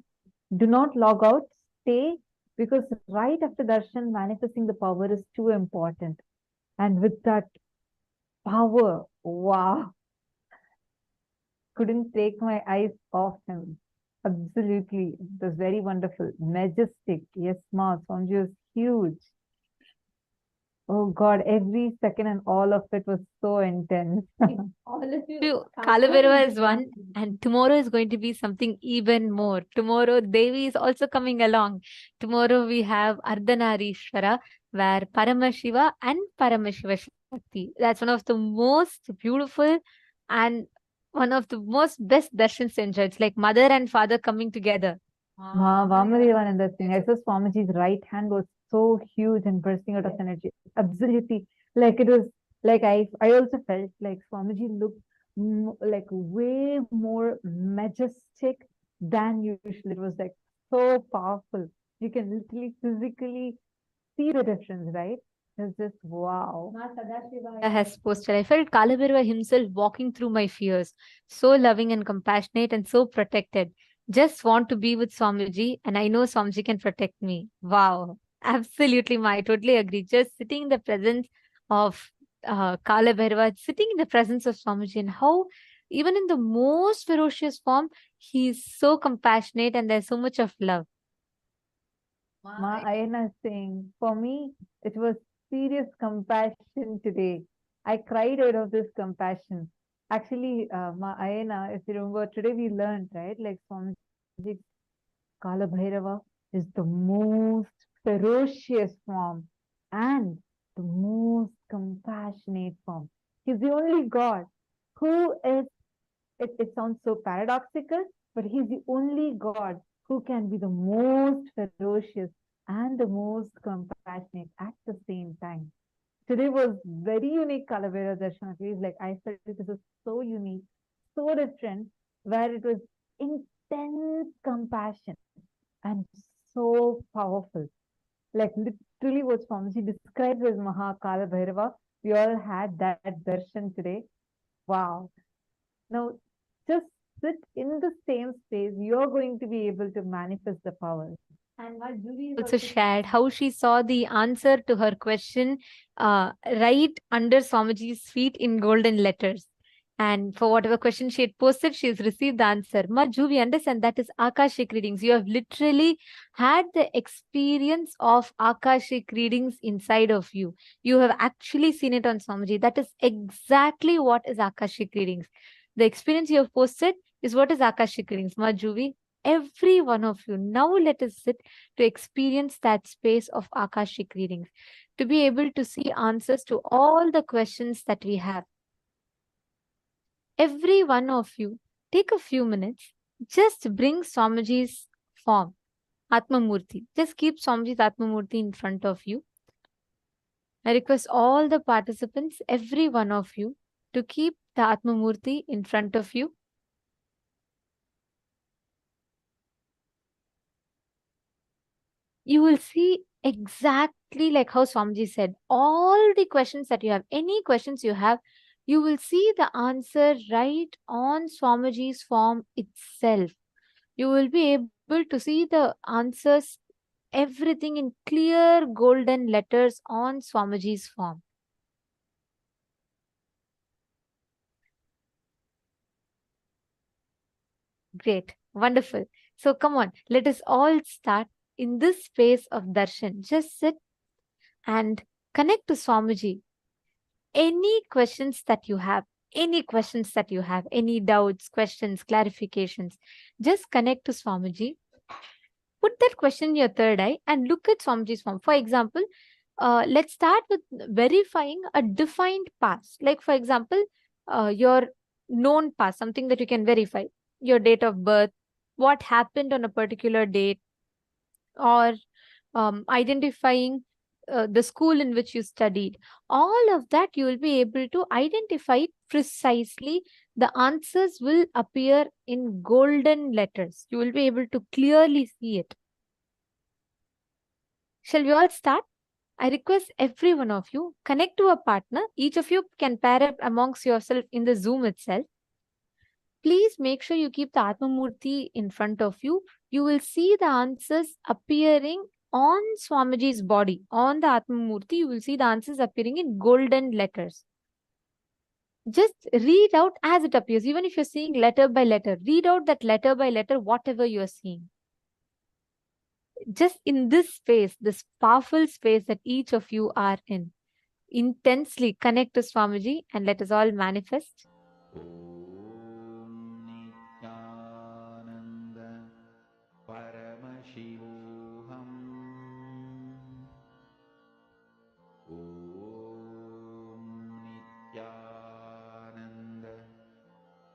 Do not log out. Stay, because right after darshan, manifesting the power is too important. And with that power, wow, couldn't take my eyes off him. Absolutely, it was very wonderful, majestic. Yes, Ma, Swamiji was huge. Oh God, every second and all of it was so intense. All of you. Kalabhairava is one, and tomorrow is going to be something even more. Tomorrow, Devi is also coming along. Tomorrow we have Ardhanarishwara, where Paramashiva and Paramashiva Shakti. That's one of the most beautiful and one of the most best darshans to enjoy. It's like mother and father coming together. Ma, Vamadevananda Singh, I saw Swamiji's right hand was so huge and bursting out of energy. Absolutely. Like it was, like I also felt like Swamiji looked like way more majestic than usual. It was like so powerful. You can literally physically see the difference, right? It's just wow. Has posted, I felt Kalabhairava himself walking through my fears, so loving and compassionate and so protected. Just want to be with Swamiji, and I know Swamiji can protect me. Wow. Absolutely, Ma, I totally agree. Just sitting in the presence of Kalabhairava, sitting in the presence of Swamiji, and how even in the most ferocious form, he's so compassionate and there's so much of love. Ma Ayana is saying, for me, it was serious compassion today. I cried out of this compassion. Actually, Ma Ayana, if you remember, today we learned, right? Like Swamiji, Kalabhairava is the most ferocious form and the most compassionate form. He's the only God who is, it sounds so paradoxical, but he's the only God who can be the most ferocious and the most compassionate at the same time. Today was very unique Kalabhairava Darshan. Like I felt this was so unique, so different, where it was intense compassion and so powerful. Like literally what Swamiji described as Maha Kalabhairava, we all had that darshan today. Wow. Now, just sit in the same space, you're going to be able to manifest the power. And what Julie Also shared how she saw the answer to her question right under Swamiji's feet in golden letters. And for whatever question she had posted, she has received the answer. Ma, we understand that is Akashic readings. You have literally had the experience of Akashic readings inside of you. You have actually seen it on Swamiji. That is exactly what is Akashic readings. The experience you have posted is what is Akashic readings. Ma, Juvi? Every one of you. Now let us sit to experience that space of Akashic readings, to be able to see answers to all the questions that we have. Every one of you, take a few minutes, just bring Swamiji's form, Atmamurti. Just keep Swamiji's Atmamurti in front of you. I request all the participants, every one of you, to keep the Atmamurti in front of you. You will see exactly like how Swamiji said, all the questions that you have, any questions you have, you will see the answer right on Swamiji's form itself. You will be able to see the answers, everything in clear golden letters on Swamiji's form. Great. Wonderful. So come on, let us all start in this space of darshan. Just sit and connect to Swamiji. Any questions that you have, any doubts, questions, clarifications, just connect to Swamiji. Put that question in your third eye and look at Swamiji's form. For example, let's start with verifying a defined past. Like for example, your known past, something that you can verify, your date of birth, what happened on a particular date, or identifying the school in which you studied. All of that you will be able to identify precisely. The answers will appear in golden letters. You will be able to clearly see it. Shall we all start? I request every one of you connect to a partner. Each of you can pair up amongst yourself in the Zoom itself. Please make sure you keep the Atmamurti in front of you. You will see the answers appearing on Swamiji's body. On the Atmamurti, you will see the answers appearing in golden letters. Just read out as it appears. Even if you're seeing letter by letter, read out that letter by letter, whatever you're seeing. Just in this space, this powerful space that each of you are in, intensely connect to Swamiji and let us all manifest. Paramashivoham. Om Nithyananda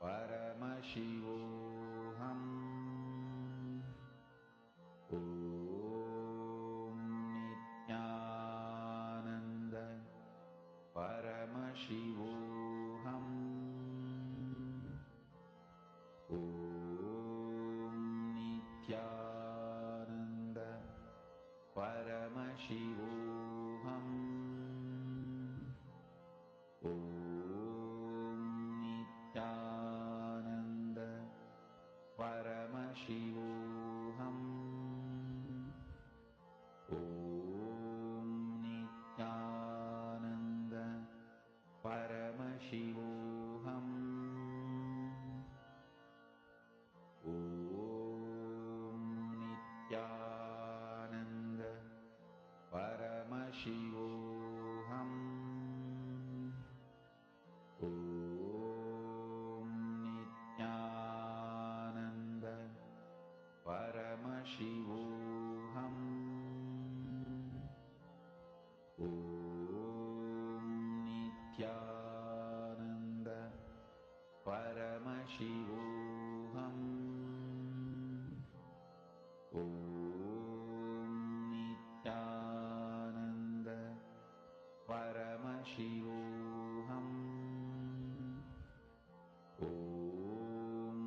Paramashivoham. Om Nithyananda Paramashivoham. Om Nithyananda Paramashivoham. Om Nithyananda Paramashivoham. Om Nithyananda Paramashivoham. Om Nithyananda Paramashivoham. Om Nithyananda Paramashivoham. Om Nithyananda Paramashivoham. Om Nithyananda Paramashivoham. Om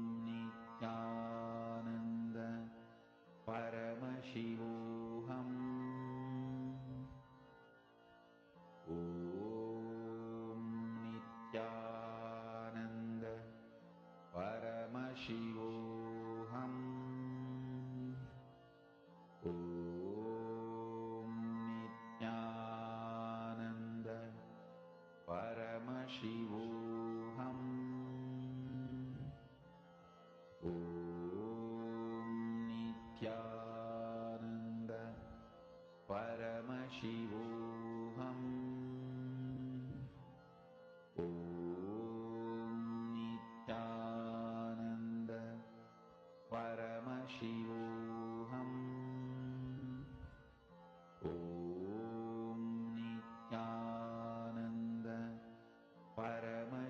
Nithyananda Paramashivoham. Om Nithyananda Paramashivoham. Om Nithyananda Paramashivoham. Om Nithyananda Paramashivoham. Om Nithyananda Paramashivoham.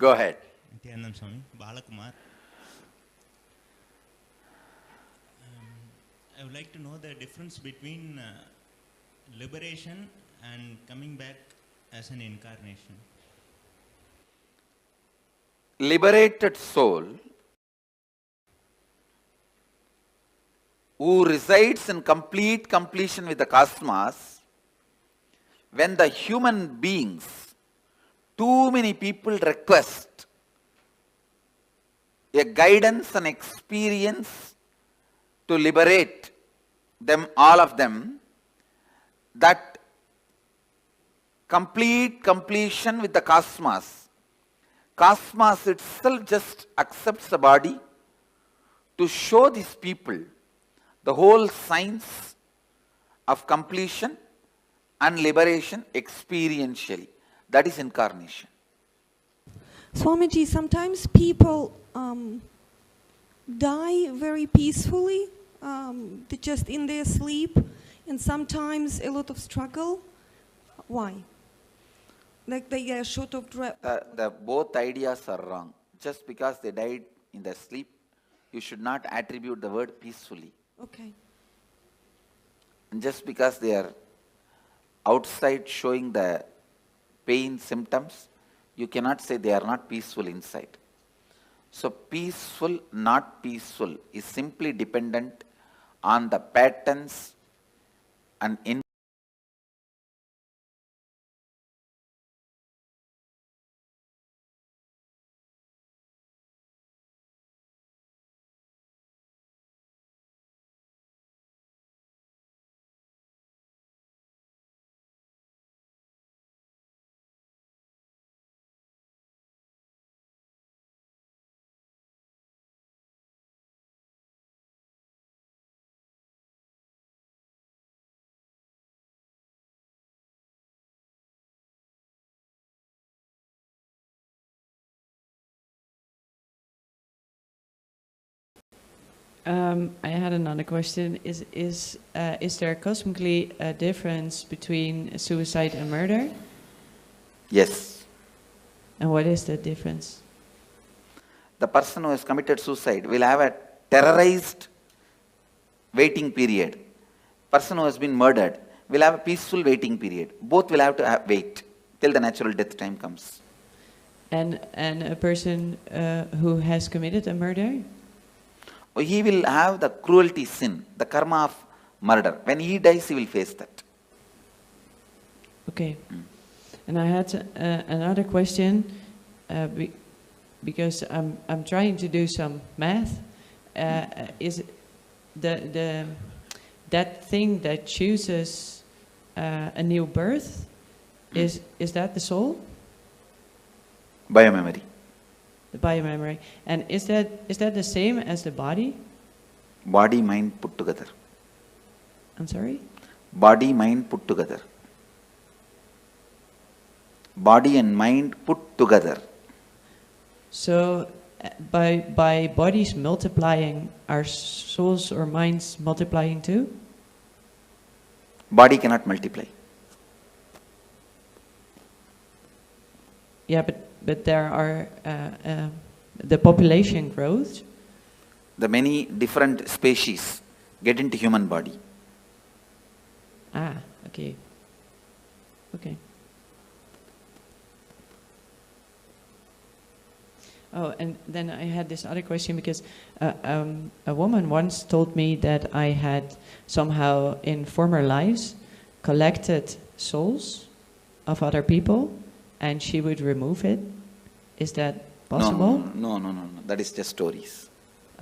Go ahead. Nithyananda Swami, Balakumar. I would like to know the difference between liberation and coming back as an incarnation. Liberated soul who resides in complete completion with the cosmos, when the human beings, too many people request a guidance and experience to liberate them, all of them, that complete completion with the cosmos, cosmos itself just accepts the body to show these people the whole science of completion and liberation experientially. That is incarnation. Swamiji, sometimes people die very peacefully, just in their sleep, and sometimes a lot of struggle. Why? Like they are short of breath. Both ideas are wrong. Just because they died in their sleep, you should not attribute the word peacefully. Okay. And just because they are outside showing the pain symptoms, you cannot say they are not peaceful inside. So peaceful, not peaceful is simply dependent on the patterns and in I had another question. Is there cosmically a difference between suicide and murder? Yes. And what is the difference? The person who has committed suicide will have a terrorized waiting period. Person who has been murdered will have a peaceful waiting period. Both will have to wait till the natural death time comes. And a person who has committed a murder? He will have the cruelty sin, the karma of murder. When he dies, he will face that. Okay. And I had another question, because I'm trying to do some math. Is that thing that chooses a new birth, is that the soul? Biomemory. The biomemory. And is that the same as the body? Body, mind put together. I'm sorry? Body, mind put together. Body and mind put together. So by bodies multiplying, are souls or minds multiplying too? Body cannot multiply. Yeah, but there are the population grows. The many different species get into human body. Ah, okay. Okay. Oh, and then I had this other question, because a woman once told me that I had somehow in former lives collected souls of other people, and she would remove it. Is that possible? No. That is just stories.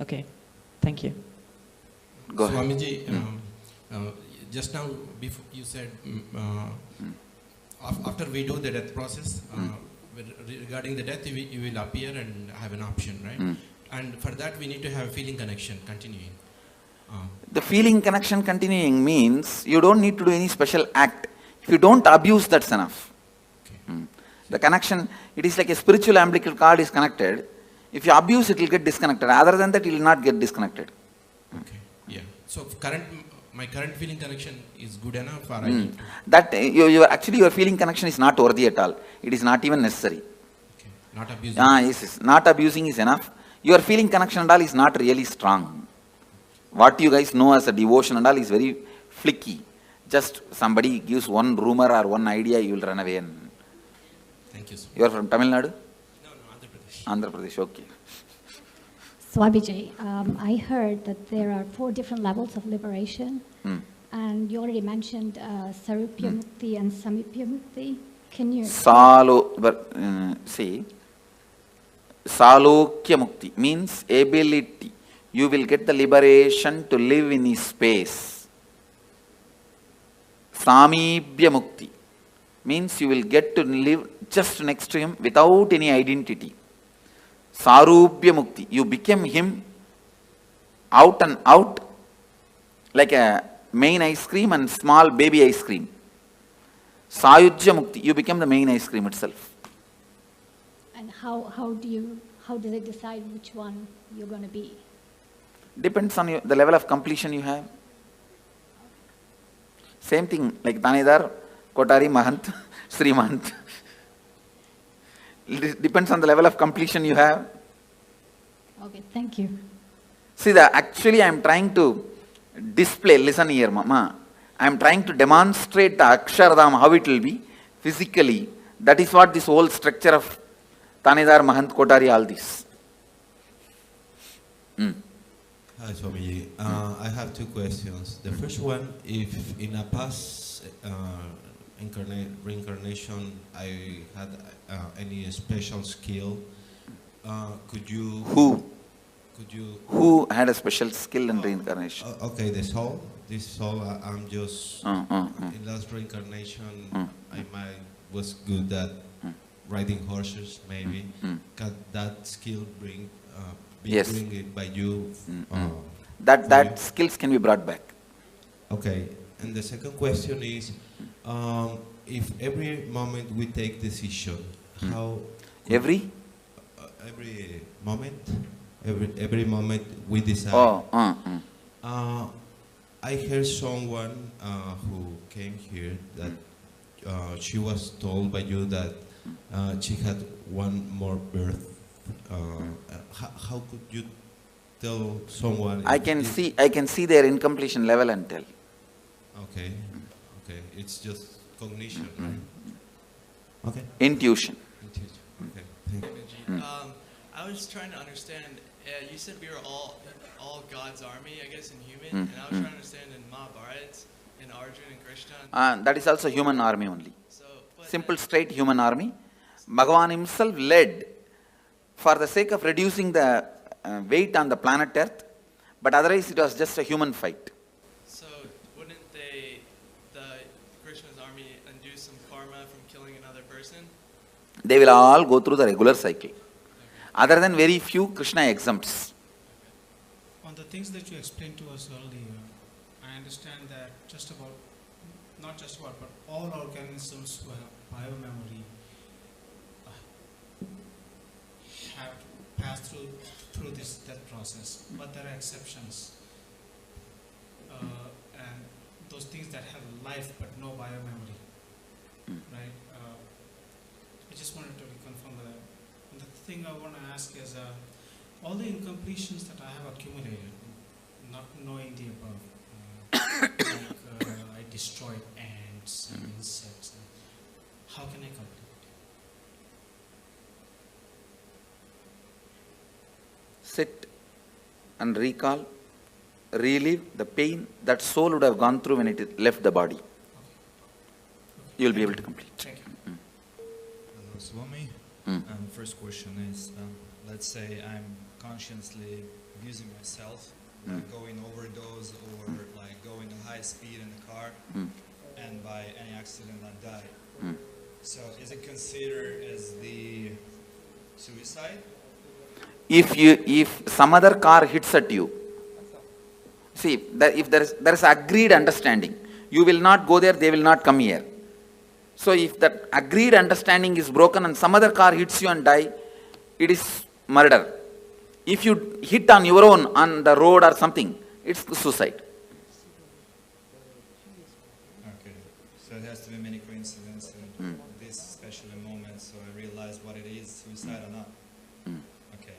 Okay, thank you. Go ahead. Swamiji, just now before you said after we do the death process, regarding the death, you will appear and have an option, right? And for that we need to have a feeling connection continuing. The feeling connection continuing means you don't need to do any special act. If you don't abuse, that's enough. Okay. The connection, it is like a spiritual umbilical cord is connected. If you abuse, it will get disconnected. Other than that, it will not get disconnected. Okay. Yeah. So my current feeling connection is good enough, or I need to... That actually your feeling connection is not worthy at all. It is not even necessary. Okay. Not abusing. Yes. Not abusing is enough. Your feeling connection and all is not really strong. What you guys know as a devotion and all is very flicky. Just somebody gives one rumor or one idea, you will run away. Thank you, sir. You are from Tamil Nadu? No, Andhra Pradesh. Andhra Pradesh, okay. Swamiji, I heard that there are 4 different levels of liberation, and you already mentioned Sarupya Mukti and Samipya Mukti. Can you? See, Salokya Mukti means ability. You will get the liberation to live in his space. Samibhya Mukti means you will get to live just next to him without any identity. Sarupya Mukti, you became him out and out, like a main ice cream and small baby ice cream. Sayujya Mukti, you became the main ice cream itself. And how do they decide which one you're going to be? Depends on the level of completion you have. Same thing like Tanedar, Kotari, Mahant, Sri Mahant. It depends on the level of completion you have. Okay, thank you. See, actually I am trying to display, listen here, Mama. I am trying to demonstrate the Akshardham, how it will be physically. That is what this whole structure of Tanedar, Mahant, Kotari, all this. Hi, Swamiji. I have 2 questions. The first one, if in a past reincarnation I had any special skill, could you... Who had a special skill in reincarnation? Okay, this soul, I'm just... In last reincarnation, I was good at riding horses, maybe. Can that skill bring it by you? That skills can be brought back. Okay, and the second question is, if every moment we take decision, how... Every moment we decide. I heard someone who came here that she was told by you that she had one more birth. How could you tell someone? I can see their incompletion level and tell. Okay, it's just cognition, right? Okay. Intuition. Okay. Thank you. I was trying to understand. You said we were all God's army, I guess, in human, and I was trying to understand in Mahabharata, in Arjuna and Krishna. That is also human army only. Simple, straight human army. Bhagavan himself led for the sake of reducing the weight on the planet Earth, but otherwise it was just a human fight. So wouldn't the Krishna's army undo some karma from killing another person? They will all go through the regular cycle. Other than very few, Krishna exempts. On the things that you explained to us earlier, I understand that not just about, but all organisms who have biomemory have to pass through this death process, but there are exceptions. And those things that have life but no biomemory, right? I just wanted to confirm that. And the thing I want to ask is, all the incompletions that I have accumulated, not knowing the above, I destroyed ants and insects. How can I complete? Sit and recall, relive the pain that soul would have gone through when it left the body. You will be able to complete. Thank you. Hello, Swami. First question is, let's say I'm consciously abusing myself, like going overdose or like going at high speed in the car, and by any accident I die. So is it considered as the suicide? If some other car hits at you, see, if there is agreed understanding, you will not go there, they will not come here. So if that agreed understanding is broken and some other car hits you and die, it is murder. If you hit on your own on the road or something, it's suicide. Okay. So it has to be many coincidences in this special moment, so I realize what it is, suicide or not. Okay.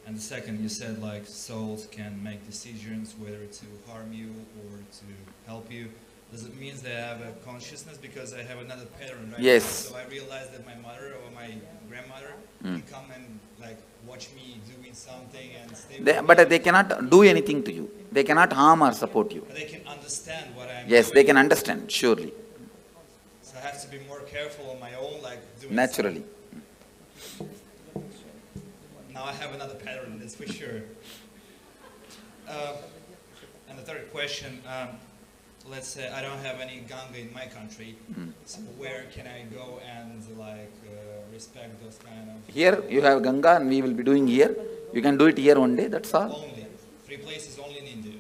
And the second, you said like souls can make decisions whether to harm you or to help you. Does it mean they have a consciousness? Because I have another pattern, right? Yes. So I realize that my mother or my grandmother can come and like watch me doing something and stay with me. But they cannot do anything to you. They cannot harm or support you. But they can understand what I'm Yes, doing. they can understand, surely. So I have to be more careful on my own, like doing Naturally. something. Now I have another pattern, that's for sure. And the third question, let's say I don't have any Ganga in my country, so where can I go and like respect those kind of... Here you have Ganga and we will be doing here. You can do it here one day, that's all. Only. 3 places only in India.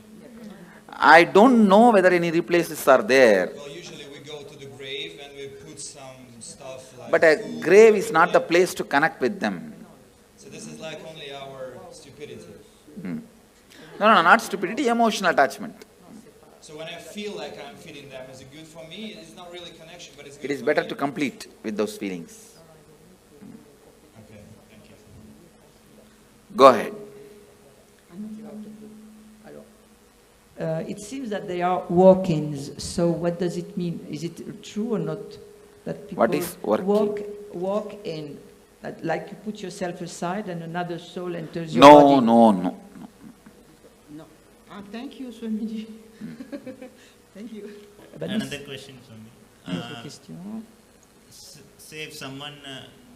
I don't know whether any other places are there. Well, usually we go to the grave and we put some stuff like... But a grave is not the place to connect with them. So this is like only our stupidity. No, not stupidity, emotional attachment. So when I feel like I'm feeding them, is it good for me? It's not really connection, but it's good It is for better me. to complete with those feelings. Okay, thank you. Go ahead. It seems that they are walk-ins, so what does it mean? Is it true or not that people What is walk-in? walk in, like you put yourself aside and another soul enters your body? No. Thank you, Swamiji. Thank you. Another question for me. Autre question. Say if someone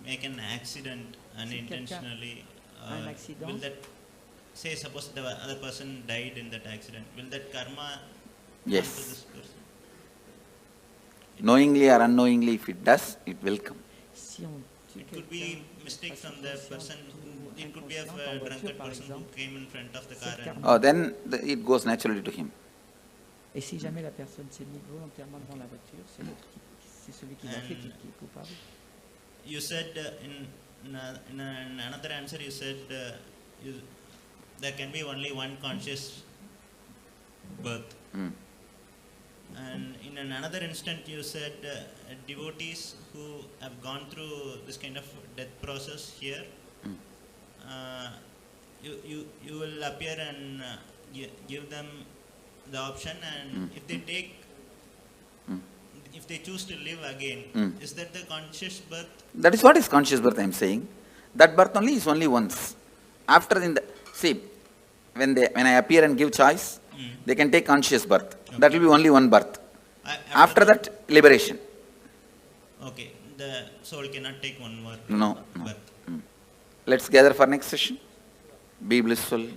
make an accident unintentionally, Un accident. will that, say suppose the other person died in that accident, will that karma Yes. come to this person? Knowingly or unknowingly, if it does, it will come. It could be mistake from the person, it could be of a drunkard person who came in front of the car and... Then it goes naturally to him. Et si jamais la personne s'est mise volontairement devant la voiture, c'est celui qui l'a fait qui est coupable. You said in another answer you said there can be only one conscious birth. And in another instant you said devotees who have gone through this kind of death process here, you will appear and give them the option, and if they choose to live again, is that the conscious birth? That is what is conscious birth I am saying. That birth only is only once. After when I appear and give choice, they can take conscious birth. Okay. That will be only one birth. After that, liberation. Okay, the soul cannot take one more birth. Let's gather for next session. Be blissful.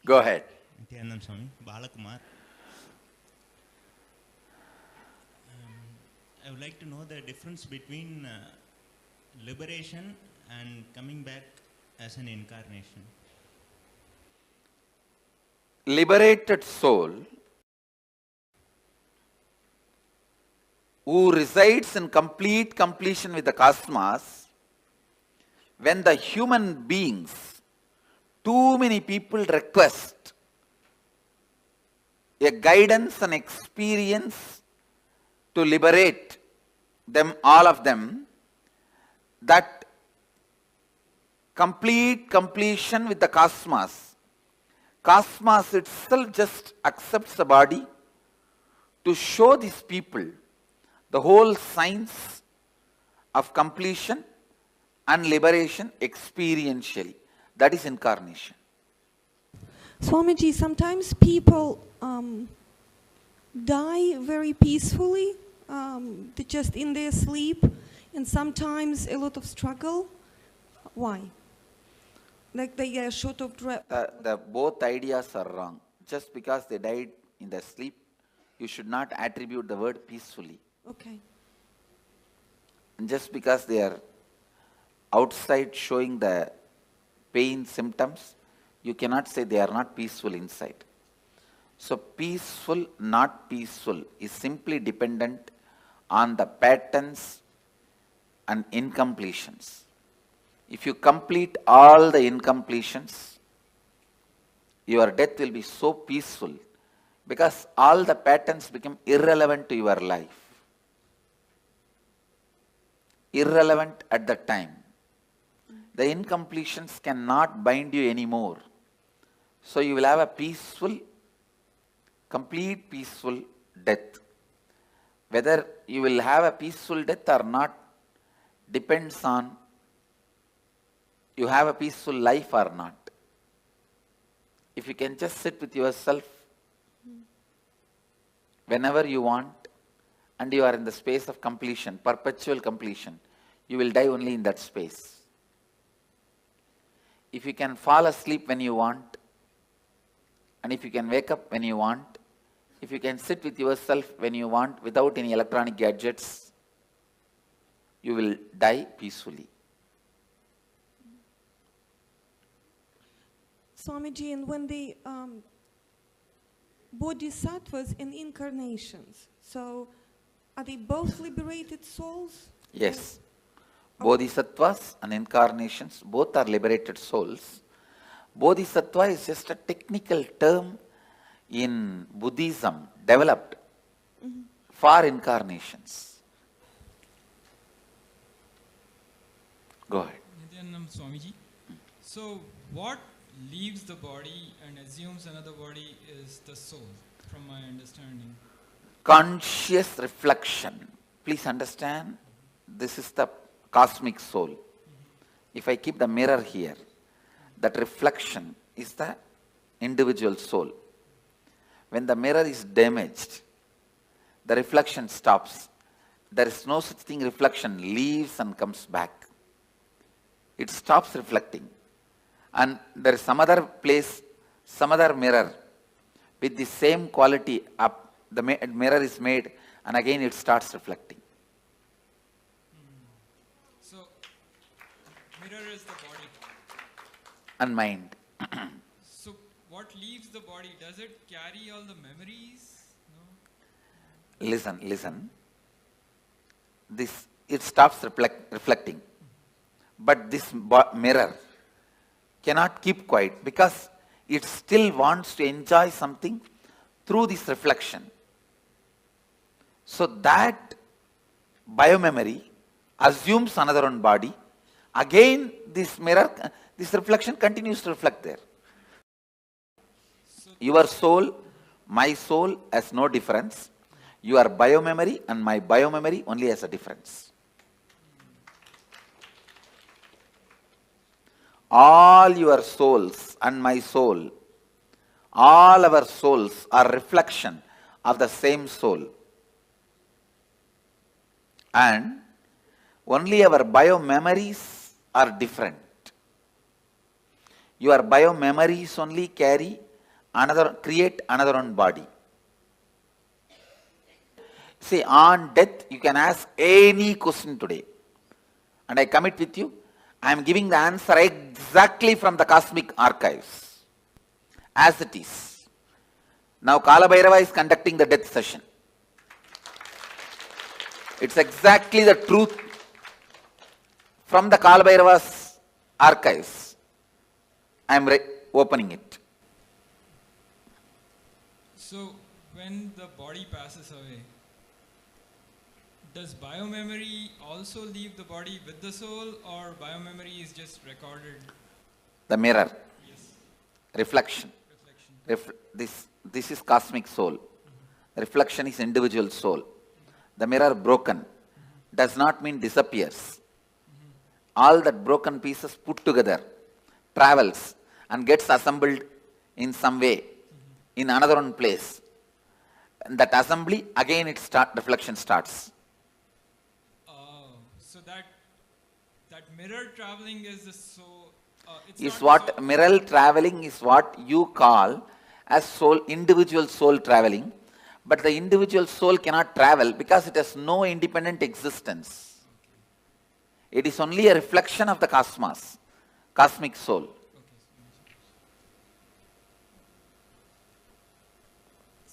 Go ahead. Nithyananda Swami, Balakumar. I would like to know the difference between liberation and coming back as an incarnation. Liberated soul who resides in complete completion with the cosmos when the human beings, too many people request a guidance and experience to liberate them, all of them, that completion with the cosmos. Cosmos itself just accepts the body to show these people the whole science of completion and liberation experientially. That is incarnation. Swamiji, sometimes people die very peacefully, just in their sleep, and sometimes a lot of struggle. Why? Like they are short of breath. Both ideas are wrong. Just because they died in their sleep, you should not attribute the word peacefully. Okay. And just because they are outside showing the pain symptoms, you cannot say they are not peaceful inside. So peaceful, not peaceful is simply dependent on the patterns and incompletions. If you complete all the incompletions, your death will be so peaceful because all the patterns become irrelevant to your life. Irrelevant at the time. The incompletions cannot bind you anymore. So you will have a peaceful, complete peaceful death. Whether you will have a peaceful death or not depends on you have a peaceful life or not. If you can just sit with yourself whenever you want and you are in the space of completion, perpetual completion, you will die only in that space. If you can fall asleep when you want, and if you can wake up when you want, if you can sit with yourself when you want without any electronic gadgets, you will die peacefully. Swamiji, and when the bodhisattvas in incarnations, so are they both liberated souls? Yes. Bodhisattvas and incarnations, both are liberated souls. Bodhisattva is just a technical term in Buddhism developed for incarnations. Go ahead. Nithyananda Swamiji. So what leaves the body and assumes another body is the soul, from my understanding. Conscious reflection. Please understand, this is the cosmic soul. If I keep the mirror here, that reflection is the individual soul. When the mirror is damaged, the reflection stops. There is no such thing, reflection leaves and comes back. It stops reflecting. And there is some other place, some other mirror with the same quality up. The mirror is made and again it starts reflecting. So, mirror is the body. And mind. So, what leaves the body? Does it carry all the memories? No? Listen. It stops reflecting. But this mirror cannot keep quiet because it still wants to enjoy something through this reflection. So that biomemory assumes another own body. Again, this mirror, this reflection continues to reflect there. Your soul, my soul has no difference. Your biomemory and my biomemory only has a difference. All your souls and my soul, all our souls are reflection of the same soul. And only our biomemories are different. Your biomemories only create another own body. See, on death, you can ask any question today. And I commit with you, I am giving the answer exactly from the cosmic archives, as it is. Now Kalabhairava is conducting the death session. It's exactly the truth from the Kalabhairava's archives. I am opening it. So, when the body passes away, does biomemory also leave the body with the soul, or biomemory is just recorded? The mirror. Yes. Reflection. This is cosmic soul. Reflection is individual soul. The mirror broken does not mean disappears. All that broken pieces put together, travels and gets assembled in some way in another one place. And that assembly, again reflection starts. Oh, so that mirror traveling is the soul. Mirror traveling is what you call as soul, individual soul traveling. But the individual soul cannot travel because it has no independent existence. It is only a reflection of the cosmos, cosmic soul.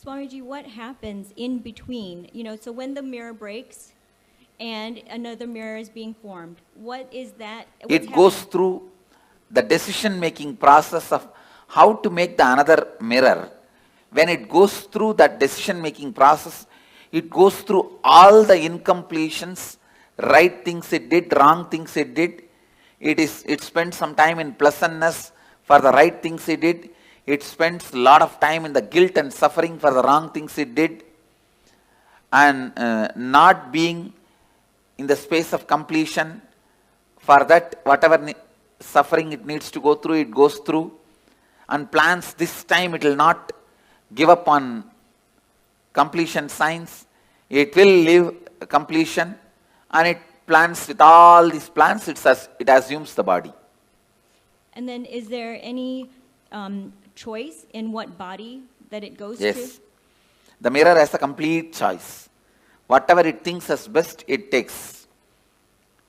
Swamiji, what happens in between? So when the mirror breaks and another mirror is being formed, what is that? It goes through the decision-making process of how to make the another mirror. When it goes through that decision-making process, it goes through all the incompletions, right things it did, wrong things it did. It spends some time in pleasantness for the right things it did. It spends a lot of time in the guilt and suffering for the wrong things it did. And not being in the space of completion, for that whatever suffering it needs to go through, it goes through. And plans this time it will not give up on completion signs. It will live completion, and it plans with all these plans, it assumes the body. And then is there any choice in what body that it goes to? Yes. The mirror has a complete choice. Whatever it thinks as best, it takes.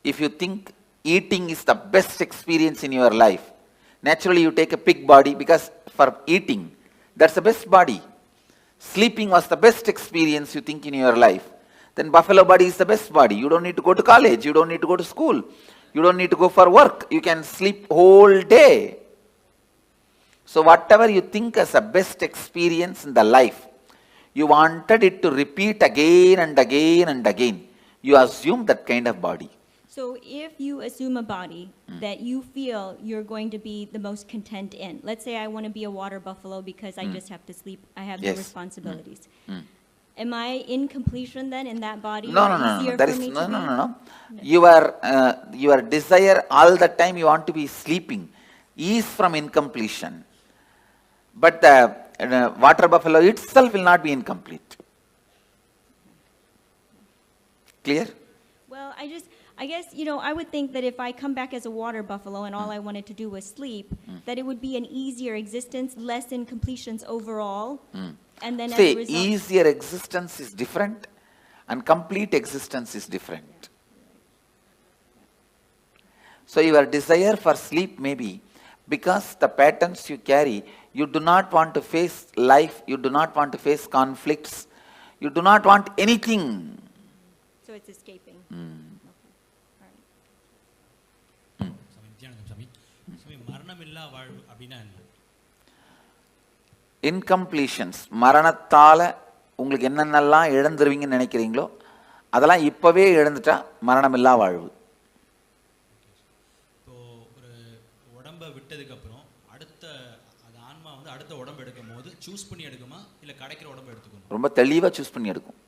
If you think eating is the best experience in your life, naturally you take a pig body because for eating, that's the best body. Sleeping was the best experience you think in your life. Then buffalo body is the best body. You don't need to go to college. You don't need to go to school. You don't need to go for work. You can sleep whole day. So whatever you think as a best experience in the life, you wanted it to repeat again and again and again. You assume that kind of body. So if you assume a body that you feel you're going to be the most content in, let's say I want to be a water buffalo because I just have to sleep, I have no responsibilities. Am I in completion then in that body? No. There is no. Your desire all the time you want to be sleeping is from incompletion. But the water buffalo itself will not be incomplete. Clear? Well, I guess, I would think that if I come back as a water buffalo and all I wanted to do was sleep, that it would be an easier existence, less incompletions overall. And then as a result, easier existence is different and complete existence is different. So your desire for sleep may be because the patterns you carry, you do not want to face life, you do not want to face conflicts, you do not want anything. So it's escaping. Incompletions, மரணத்தால உங்களுக்கு என்னென்னலாம் இழந்துருவீங்கன்னு நினைக்கிறீங்களோ அதெல்லாம் இப்பவே இழந்துட்டா மரணமில்லா வாழ்வு. இப்போ ஒரு உடம்பை விட்டதுக்கு அப்புறம் அடுத்த அது ஆன்மா வந்து அடுத்த உடம்பு எடுக்கும்போது சூஸ் பண்ணி எடுக்குமா இல்ல கிடைக்கிற உடம்பை எடுத்துக்கணும்? ரொம்ப தெளிவா சூஸ் பண்ணி எடுக்கும்.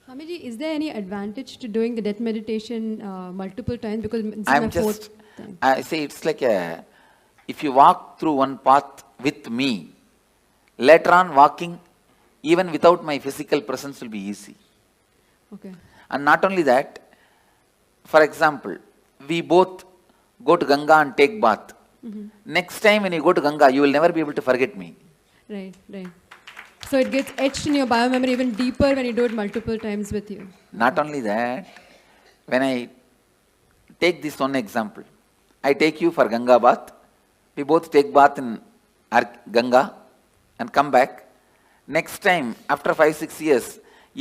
Swamiji, is there any advantage to doing the death meditation multiple times? Because I'm just, I say it's like if you walk through one path with me, later on walking even without my physical presence will be easy. Okay. And not only that, for example, we both go to Ganga and take bath. Next time when you go to Ganga, you will never be able to forget me. Right. So it gets etched in your biomemory even deeper when you do it multiple times with you. Not only that, when I take this one example, I take you for Ganga bath, we both take bath in Ganga and come back. Next time, after 5-6 years,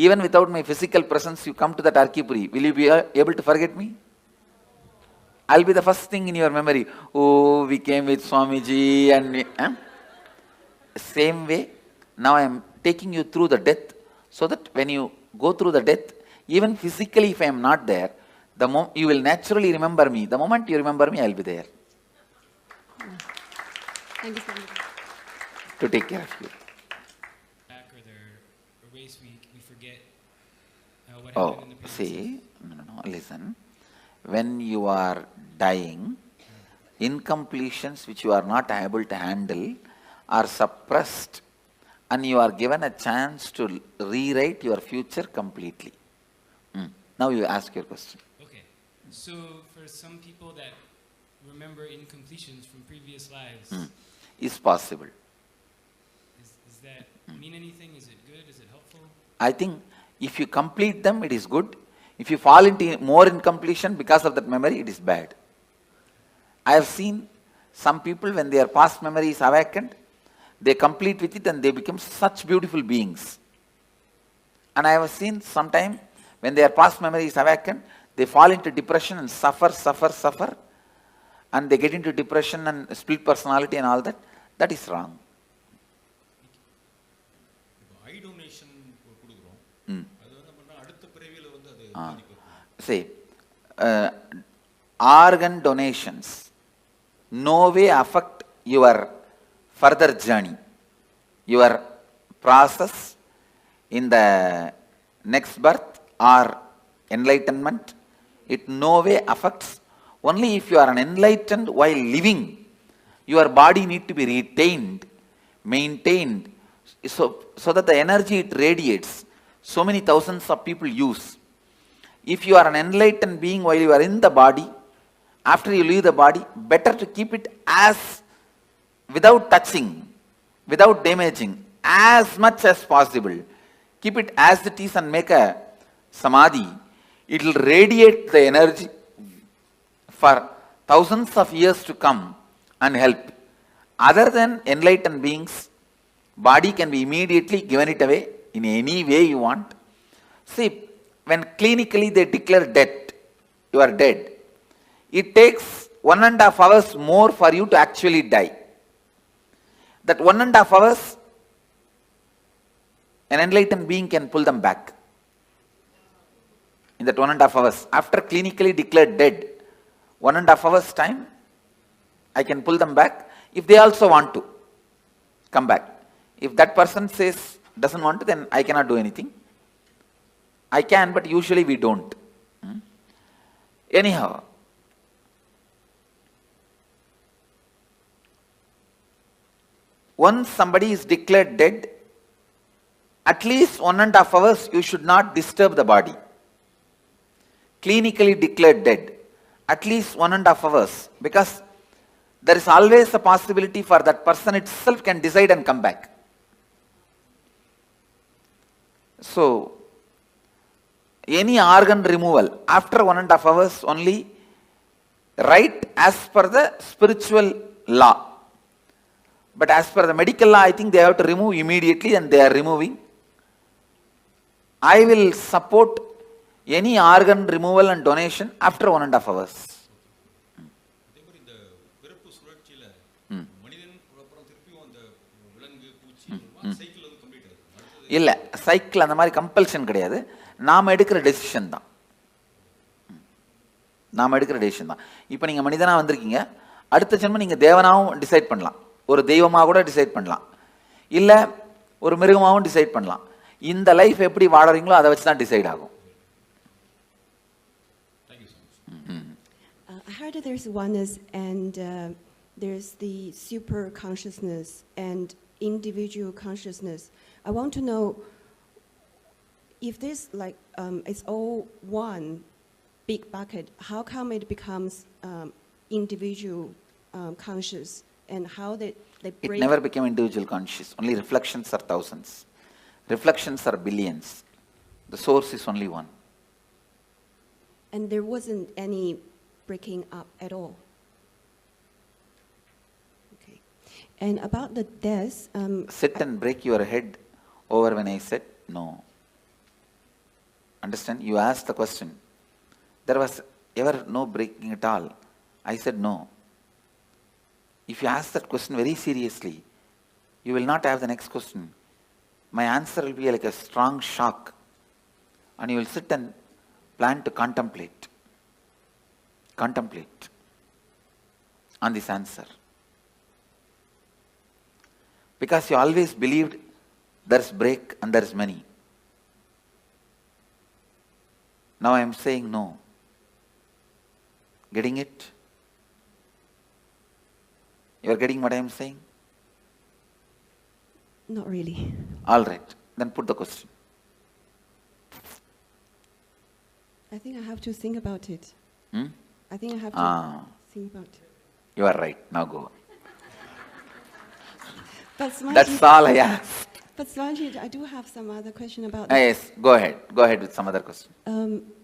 even without my physical presence, you come to that Arkipuri, will you be able to forget me? I'll be the first thing in your memory. Oh, we came with Swamiji and same way, now I am taking you through the death, so that when you go through the death, even physically if I am not there, you will naturally remember me. The moment you remember me, I will be there. Thank you so much. To take care of you. Back or there are ways we forget what happened in the previous see, no, listen. When you are dying, incompletions which you are not able to handle are suppressed, and you are given a chance to rewrite your future completely. Now you ask your question. Okay. So for some people that remember incompletions from previous lives, is possible. Does that mean anything? Is it good? Is it helpful? I think if you complete them, it is good. If you fall into more incompletion because of that memory, it is bad. I have seen some people, when their past memory is awakened, they complete with it and they become such beautiful beings. And I have seen sometime when their past memory is awakened, they fall into depression and suffer, and they get into depression and split personality and all that. That is wrong. eye donation கொடுக்குறோம். அது என்ன பண்ணா அடுத்த பிறவியில வந்து அது See, organ donations no way affect your further journey, your process in the next birth or enlightenment. It no way affects. Only if you are an enlightened while living, your body need to be retained, maintained, so that the energy it radiates, so many thousands of people use. If you are an enlightened being while you are in the body, after you leave the body, better to keep it as, without touching, without damaging, as much as possible. Keep it as it is and make a Samadhi. It will radiate the energy for thousands of years to come and help. Other than enlightened beings, body can be immediately given it away in any way you want. See, when clinically they declare death, you are dead. It takes 1.5 hours more for you to actually die. That 1.5 hours, an enlightened being can pull them back. In that 1.5 hours, after clinically declared dead, 1.5 hours time, I can pull them back if they also want to come back. If that person says doesn't want to, then I cannot do anything. I can, but usually we don't. Anyhow, once somebody is declared dead, at least 1.5 hours you should not disturb the body. Clinically declared dead, at least 1.5 hours, because there is always a possibility for that person itself can decide and come back. So, any organ removal after 1.5 hours only, right as per the spiritual law. But as per the medical law, I think they have to remove immediately, and they are removing. I will support any organ removal and donation after 1.5 hours. இல்லை, cycle அந்த மாதிரி compulsion கிடையாது. நாம் எடுக்கிற decision தான். இப்போ நீங்கள் மனிதனாக வந்திருக்கீங்க, அடுத்த ஜென்மம் நீங்கள் தேவனாகவும் டிசைட் பண்ணலாம், ஒரு தெய்வமாக கூட டிசைட் பண்ணலாம், இல்லை ஒரு மிருகமாகவும் டிசைட் பண்ணலாம். இந்த லைஃப் எப்படி வாழறீங்களோ அதை வச்சு தான் டிசைட் ஆகும். I heard that there's oneness and there's the super consciousness and individual consciousness. I want to know if this it's all one big bucket, how come it becomes individual conscious, and how they break? It never became individual conscious. Only reflections are thousands. Reflections are billions. The source is only one. And there wasn't any breaking up at all. Okay. And about the death, sit and break your head over when I said no. Understand? You asked the question. There was ever no breaking at all. I said, no. If you ask that question very seriously, you will not have the next question. My answer will be like a strong shock. And you will sit and plan to contemplate. Contemplate on this answer. Because you always believed there's break and there's many. Now I am saying no. Getting it? You are getting what I am saying? Not really. All right. Then put the question. I think I have to think about it. I think I have to think about it. You are right. Now go. But Swamiji, that's all I asked. But Swamiji, I do have some other question about that. Yes, go ahead. Go ahead with some other question.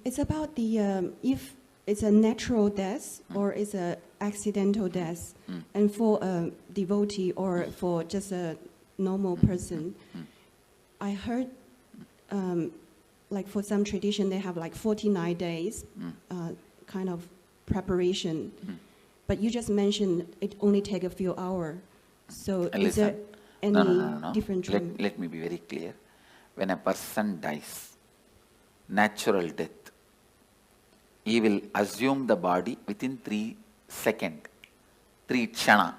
It's about the, if it's a natural death or it's an accidental death, and for a devotee or for just a normal person, I heard, like for some tradition, they have like 49 days kind of preparation. But you just mentioned it only takes a few hours. So is there any different trend? Let me be very clear. When a person dies, natural death, he will assume the body within 3 seconds. 3 chana.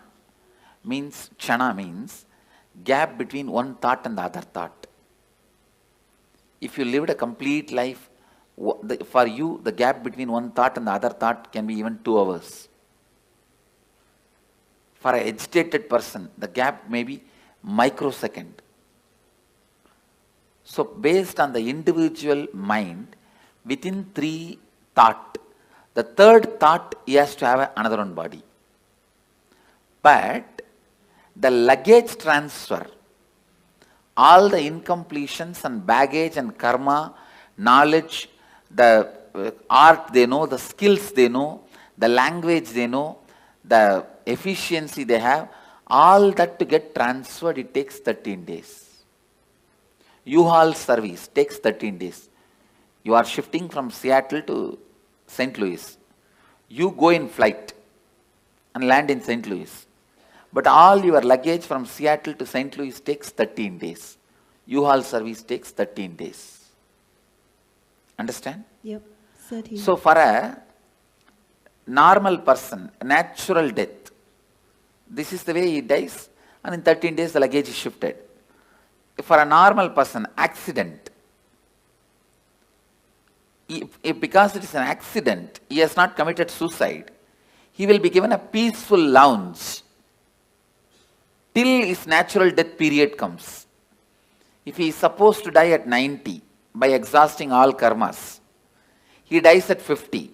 Chana means gap between one thought and the other thought. If you lived a complete life, for you, the gap between one thought and the other thought can be even 2 hours. For an agitated person, the gap may be microsecond. So based on the individual mind, within 3 thought, the 3rd thought he has to have another one body. But the luggage transfer, all the incompletions and baggage and karma, knowledge, the art they know, the skills they know, the language they know, the efficiency they have, all that to get transferred, it takes 13 days. U-Haul service takes 13 days. You are shifting from Seattle to St. Louis. You go in flight and land in St. Louis. But all your luggage from Seattle to St. Louis takes 13 days. U-Haul service takes 13 days. Understand? Yep, 13. So for a normal person, natural death, this is the way he dies, and in 13 days the luggage is shifted. For a normal person, accident, if because it is an accident, he has not committed suicide, he will be given a peaceful lounge till his natural death period comes. If he is supposed to die at 90 by exhausting all karmas, he dies at 50.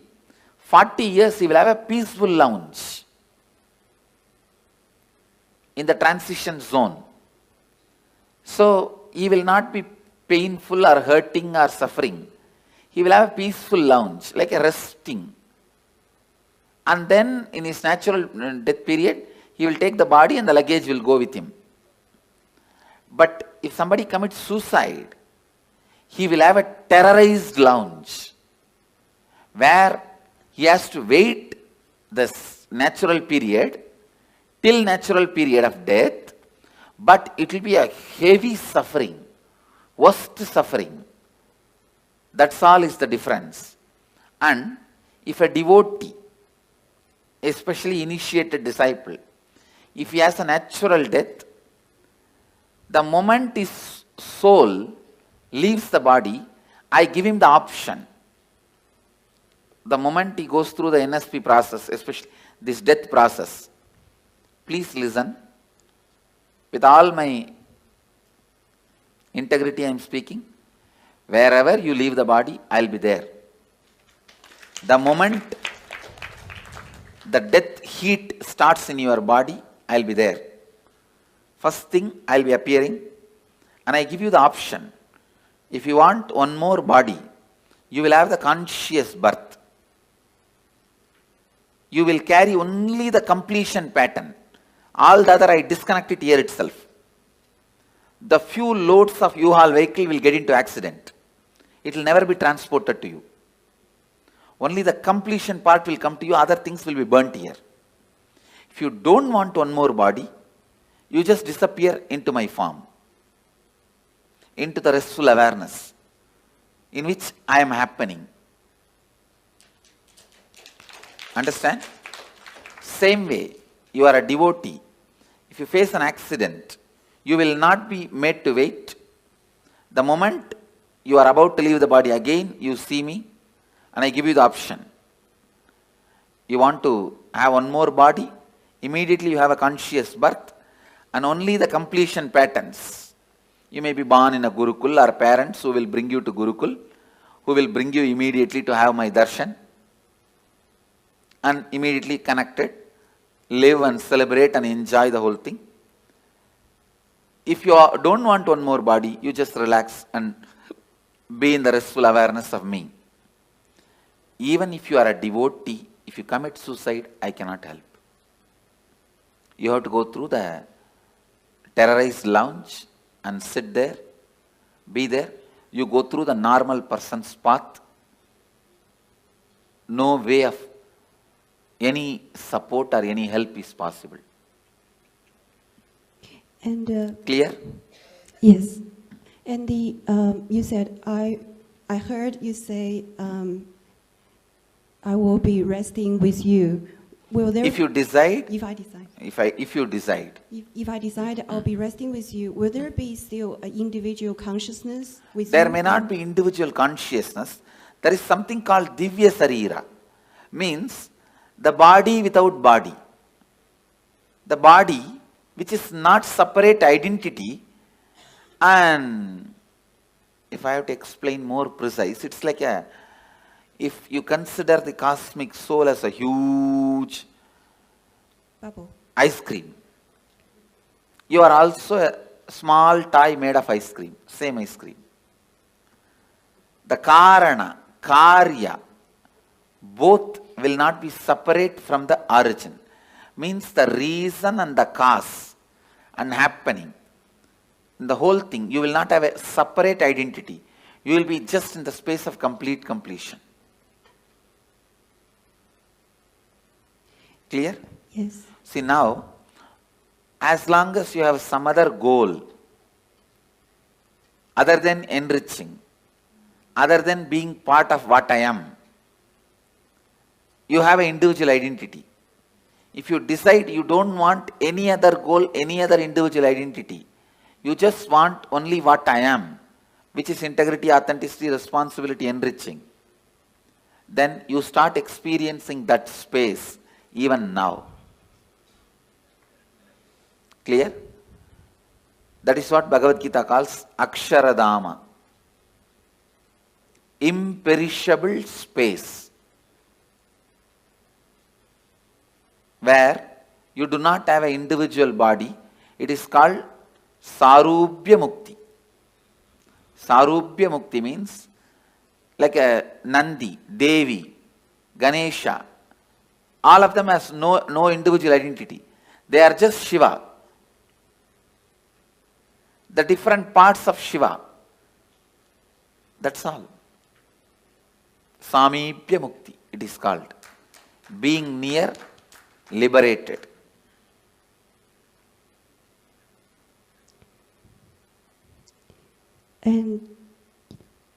40 years he will have a peaceful lounge in the transition zone. So he will not be painful or hurting or suffering. He will have a peaceful lounge, like a resting. And then in his natural death period, he will take the body and the luggage will go with him. But if somebody commits suicide, he will have a terrorized lounge where he has to wait this natural period till natural period of death, but it will be a heavy suffering, worst suffering. That's all is the difference. And if a devotee, especially initiated disciple, if he has a natural death, the moment his soul leaves the body, I give him the option. The moment he goes through the NSP process, especially this death process, please listen. With all my integrity I am speaking. Wherever you leave the body, I will be there. The moment the death heat starts in your body, I will be there. First thing, I will be appearing, and I give you the option. If you want one more body, you will have the conscious birth. You will carry only the completion pattern. All the other I disconnect it here itself. The few loads of U-Haul vehicle will get into accident. It will never be transported to you. Only the completion part will come to you, other things will be burnt here. If you don't want one more body, you just disappear into my form, into the restful awareness in which I am happening. Understand? Same way, you are a devotee. If you face an accident, you will not be made to wait. The moment you are about to leave the body again, you see me and I give you the option. You want to have one more body, immediately you have a conscious birth, and only the completion patterns. You may be born in a Gurukul or parents who will bring you to Gurukul, who will bring you immediately to have my darshan, and immediately connected, live and celebrate and enjoy the whole thing. If you don't want one more body, you just relax and be in the restful awareness of me. Even if you are a devotee, if you commit suicide, I cannot help. You have to go through the terrorized lounge and sit there, be there. You go through the normal person's path. No way of any support or any help is possible. And clear? Yes. And the you said I heard you say I will be resting with you. Will there? If you decide. If I decide. If you decide. If I decide I'll be resting with you, will there be still an individual consciousness with you? There may not be individual consciousness. There is something called Divya Sarira. Means the body without body. The body which is not separate identity, and if I have to explain more precise, it's like if you consider the cosmic soul as a huge bubble, ice cream, you are also a small toy made of ice cream, same ice cream. The Karana, Karya, both will not be separate from the origin. Means the reason and the cause and happening. In the whole thing, you will not have a separate identity. You will be just in the space of complete completion. Clear? Yes. See now, as long as you have some other goal, other than enriching, other than being part of what I am, you have an individual identity. If you decide you don't want any other goal, any other individual identity, you just want only what I am, which is integrity, authenticity, responsibility, enriching, then you start experiencing that space even now. Clear? That is what Bhagavad Gita calls Aksharadama. Imperishable space, where you do not have an individual body. It is called Sarubhya Mukti. Sarubhya Mukti means like a Nandi, Devi, Ganesha. All of them has no individual identity. They are just Shiva. The different parts of Shiva. That's all. Samibhya Mukti, it is called. Being near, liberated. And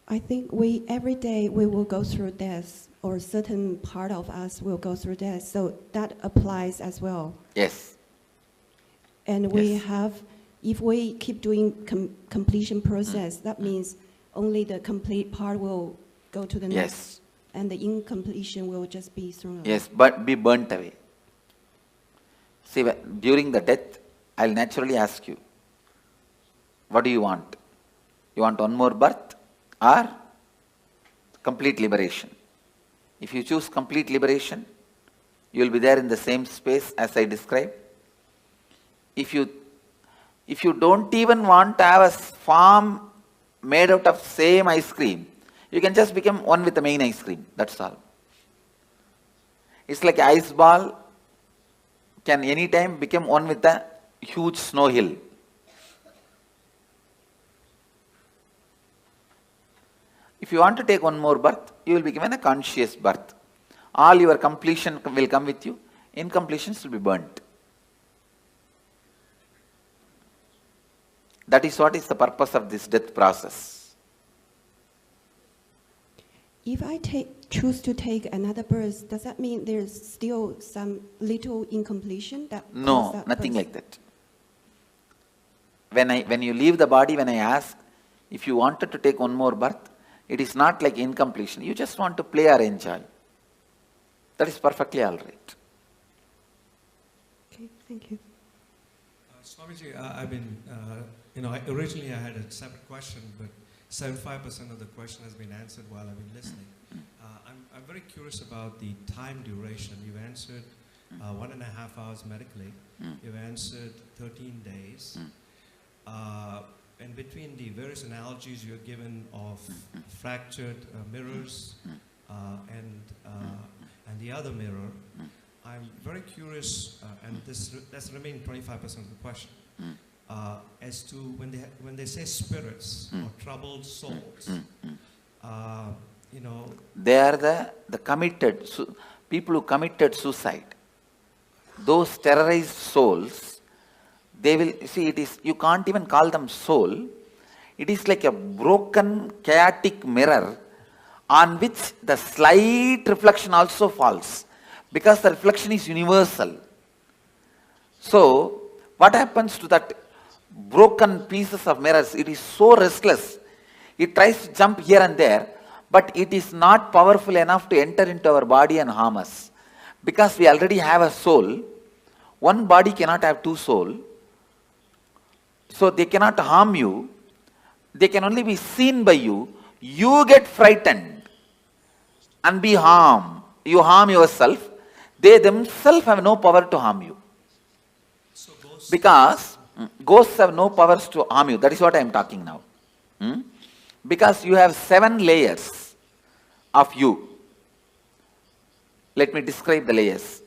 I think every day we will go through death, or a certain part of us will go through death. So that applies as well. Yes. And we have, if we keep doing completion process, that means only the complete part will go to the next. Yes. And the incompletion will just be thrown away. Yes, but be burnt away. See, during the death, I'll naturally ask you, what do you want? You want one more birth or complete liberation? If you choose complete liberation, you will be there in the same space as I described. If you don't even want to have a form made out of same ice cream, you can just become one with the main ice cream. That's all. It's like an ice ball can anytime become one with the huge snow hill. If you want to take one more birth, you will be given a conscious birth. All your completion will come with you. Incompletions will be burnt. That is what is the purpose of this death process. If I choose to take another birth, does that mean there's still some little incompletion? No, nothing like that. When you leave the body, when I ask, if you wanted to take one more birth, it is not like incompletion. You just want to play or enjoy. That is perfectly all right. Okay, thank you. Swamiji, I've been, originally I had a separate question, but 75% of the question has been answered while I've been listening. I'm very curious about the time duration. You've answered 1.5 hours medically. You've answered 13 days. And between the various analogies you're given of fractured mirrors and the other mirror, I'm very curious, and that's the remaining 25% of the question, as to when they say spirits or troubled souls, they are the committed, people who committed suicide. Those terrorized souls, they will, see, it is, you can't even call them soul. It is like a broken, chaotic mirror on which the slight reflection also falls, because the reflection is universal. So, what happens to that broken pieces of mirrors? It is so restless. It tries to jump here and there, but it is not powerful enough to enter into our body and harm us. Because we already have a soul. One body cannot have two souls. So they cannot harm you. They can only be seen by you. You get frightened and be harmed. You harm yourself. They themselves have no power to harm you. Because ghosts have no powers to harm you. That is what I am talking now. Because you have 7 layers of you. Let me describe the layers.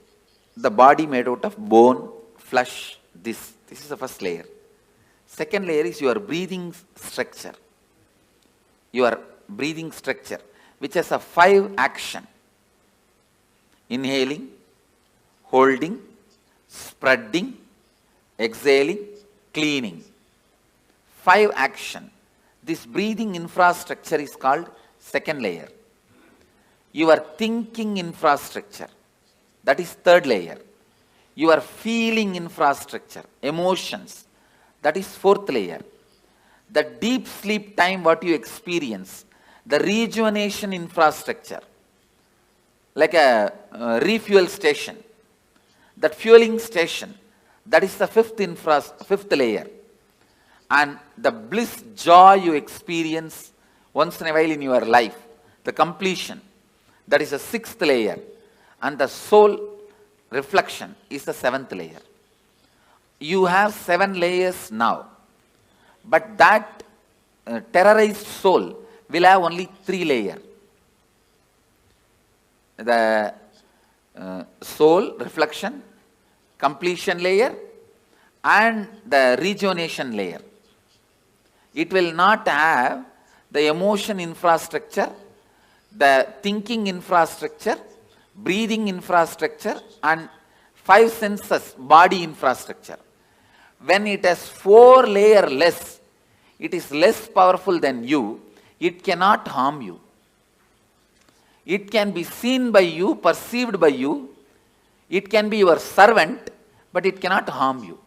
The body made out of bone, flesh, this. This is the first layer. Second layer is your breathing structure. Your breathing structure, which has a 5 action. Inhaling, holding, spreading, exhaling, cleaning. 5 action. This breathing infrastructure is called second layer. Your thinking infrastructure, that is third layer. Your feeling infrastructure, emotions, that is fourth layer. The deep sleep time what you experience, the rejuvenation infrastructure, like a refuel station, that fueling station, that is the fifth layer. And the bliss, joy you experience once in a while in your life, the completion, that is the 6th layer. And the soul reflection is the 7th layer. You have 7 layers now. But that terrorized soul will have only 3 layers. The soul reflection, completion layer, and the rejuvenation layer. It will not have the emotion infrastructure, the thinking infrastructure, breathing infrastructure, and 5 senses, body infrastructure. When it has 4 layers less, it is less powerful than you, it cannot harm you. It can be seen by you, perceived by you, it can be your servant, but it cannot harm you.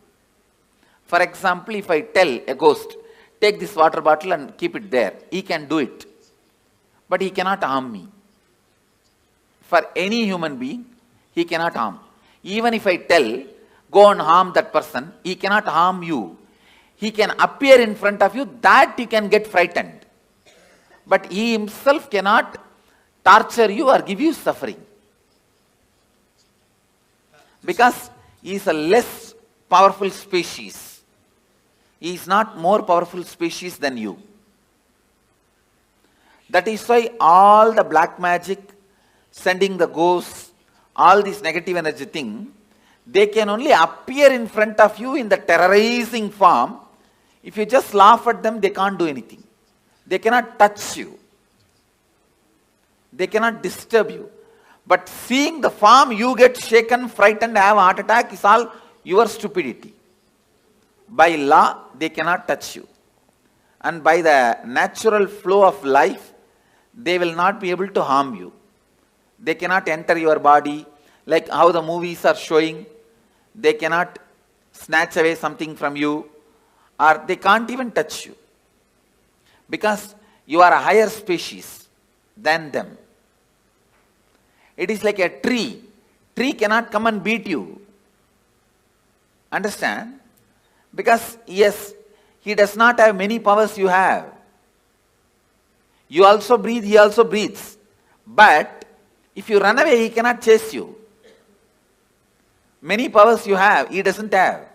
For example, if I tell a ghost, take this water bottle and keep it there, he can do it, but he cannot harm me. For any human being, he cannot harm. Even if I tell, go and harm that person, he cannot harm you. He can appear in front of you, that you can get frightened. But he himself cannot torture you or give you suffering. Because he is a less powerful species. He is not more powerful species than you. That is why all the black magic, sending the ghosts, all this negative energy thing, they can only appear in front of you in the terrorizing form. If you just laugh at them, they can't do anything. They cannot touch you. They cannot disturb you. But seeing the form, you get shaken, frightened, have a heart attack is all your stupidity. By law, they cannot touch you. And by the natural flow of life, they will not be able to harm you. They cannot enter your body, like how the movies are showing. They cannot snatch away something from you, or they can't even touch you. Because you are a higher species than them. It is like a tree. Tree cannot come and beat you. Understand? Because yes, he does not have many powers you have. You also breathe, he also breathes. But if you run away, he cannot chase you. Many powers you have, he doesn't have.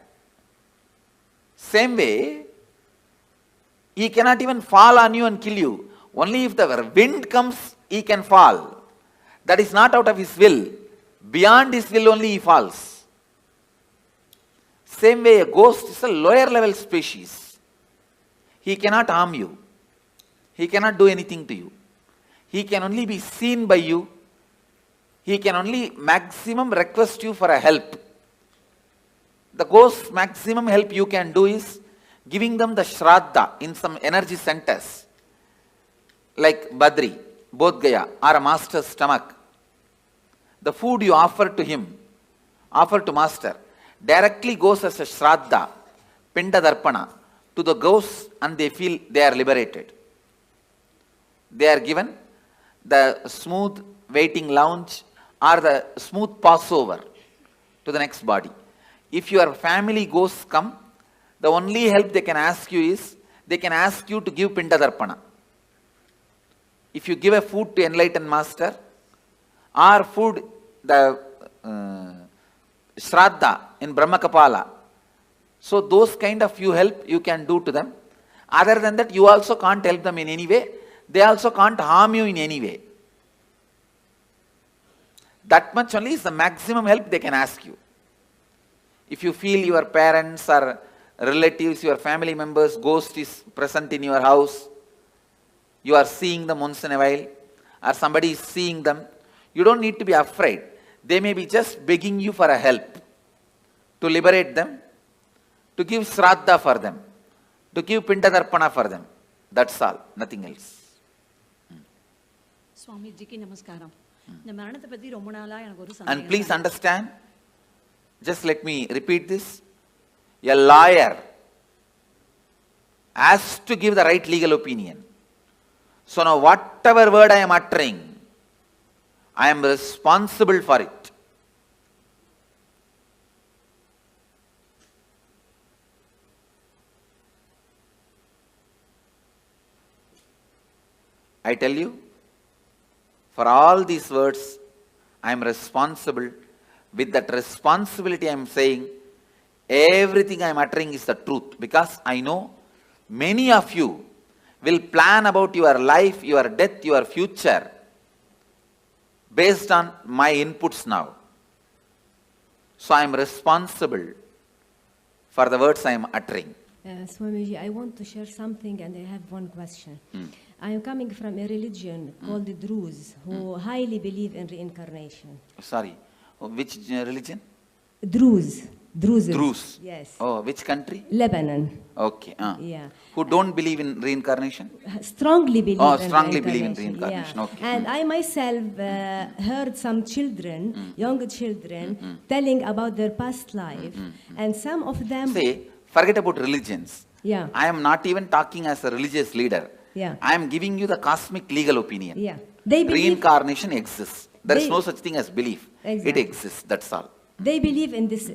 Same way, he cannot even fall on you and kill you. Only if the wind comes, he can fall. That is not out of his will. Beyond his will only he falls. Same way, a ghost is a lower level species. He cannot harm you. He cannot do anything to you. He can only be seen by you. He can only maximum request you for a help. The ghost's maximum help you can do is giving them the shraddha in some energy centers, like Badri, Bodh Gaya, or a master's stomach. The food you offer to him, offer to master, directly goes as a shraddha, pinda darpana, to the ghosts, and they feel they are liberated. They are given the smooth waiting lounge or the smooth passover to the next body. If your family ghosts come, the only help they can ask you is, they can ask you to give pinda darpana. If you give a food to enlightened master, or food, the shraddha in Brahma Kapala, so those kind of help you can do to them. Other than that, you also can't help them in any way. They also can't harm you in any way. That much only is the maximum help they can ask you. If you feel your parents or relatives, your family members, ghost is present in your house, you are seeing them once in a while, or somebody is seeing them, you don't need to be afraid. They may be just begging you for a help, to liberate them, to give shraddha for them, to give pinda darpana for them. That's all, nothing else. And please understand, just let me repeat this. A lawyer has to give the right legal opinion. So now whatever word I am uttering, I am responsible for it. I tell you, for all these words, I am responsible. With that responsibility I am saying, everything I am uttering is the truth. Because I know many of you will plan about your life, your death, your future based on my inputs now. So I am responsible for the words I am uttering. Swamiji, I want to share something and I have one question. I am coming from a religion called the Druze, who highly believe in reincarnation. Sorry, which religion? Druze. Druze. Yes. Oh, which country? Lebanon. Okay. Yeah. Who don't believe in reincarnation? Strongly believe in reincarnation. Believe in reincarnation. Yeah. Okay. And I myself heard some children, young children, telling about their past life, and some of them... Say, forget about religions. Yeah. I am not even talking as a religious leader. Yeah. I am giving you the cosmic legal opinion. Yeah. They believe reincarnation exists. There is no such thing as belief. Exactly. It exists. That's all. They believe in this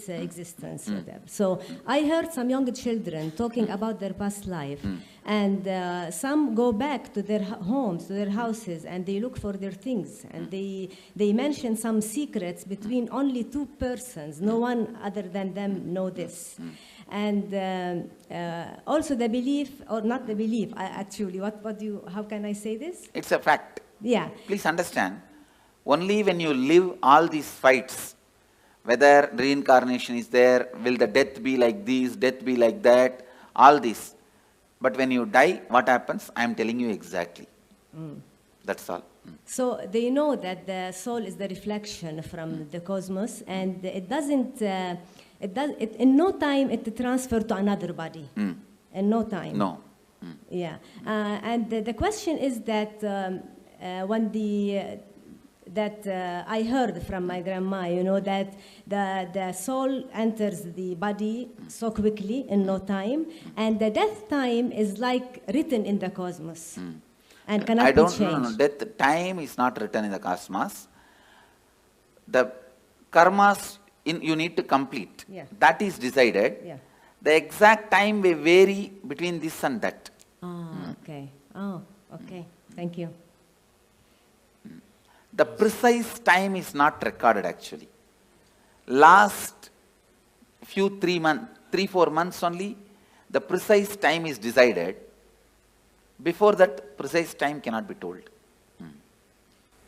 existence. So I heard some young children talking about their past life, and some go back to their homes, to their houses, and they look for their things, and they mention some secrets between only two persons. No one other than them know this. And also the belief, or not the belief, actually, how can I say this? It's a fact. Yeah. Please understand, only when you live all these fights, whether reincarnation is there, will the death be like this, death be like that, all this. But when you die, what happens? I am telling you exactly. That's all. So they know that the soul is the reflection from the cosmos, and it doesn't, in no time it transfers to another body. In no time. No. Yeah. And the question is that when I heard from my grandma, you know, that the soul enters the body so quickly in no time, and the death time is like written in the cosmos. And cannot be changed. No. Death time is not written in the cosmos. The karmas you need to complete. Yeah. That is decided. Yeah. The exact time may vary between this and that. Okay. Oh, okay. Thank you. The precise time is not recorded actually. Last 3-4 months only, the precise time is decided. Before that, precise time cannot be told.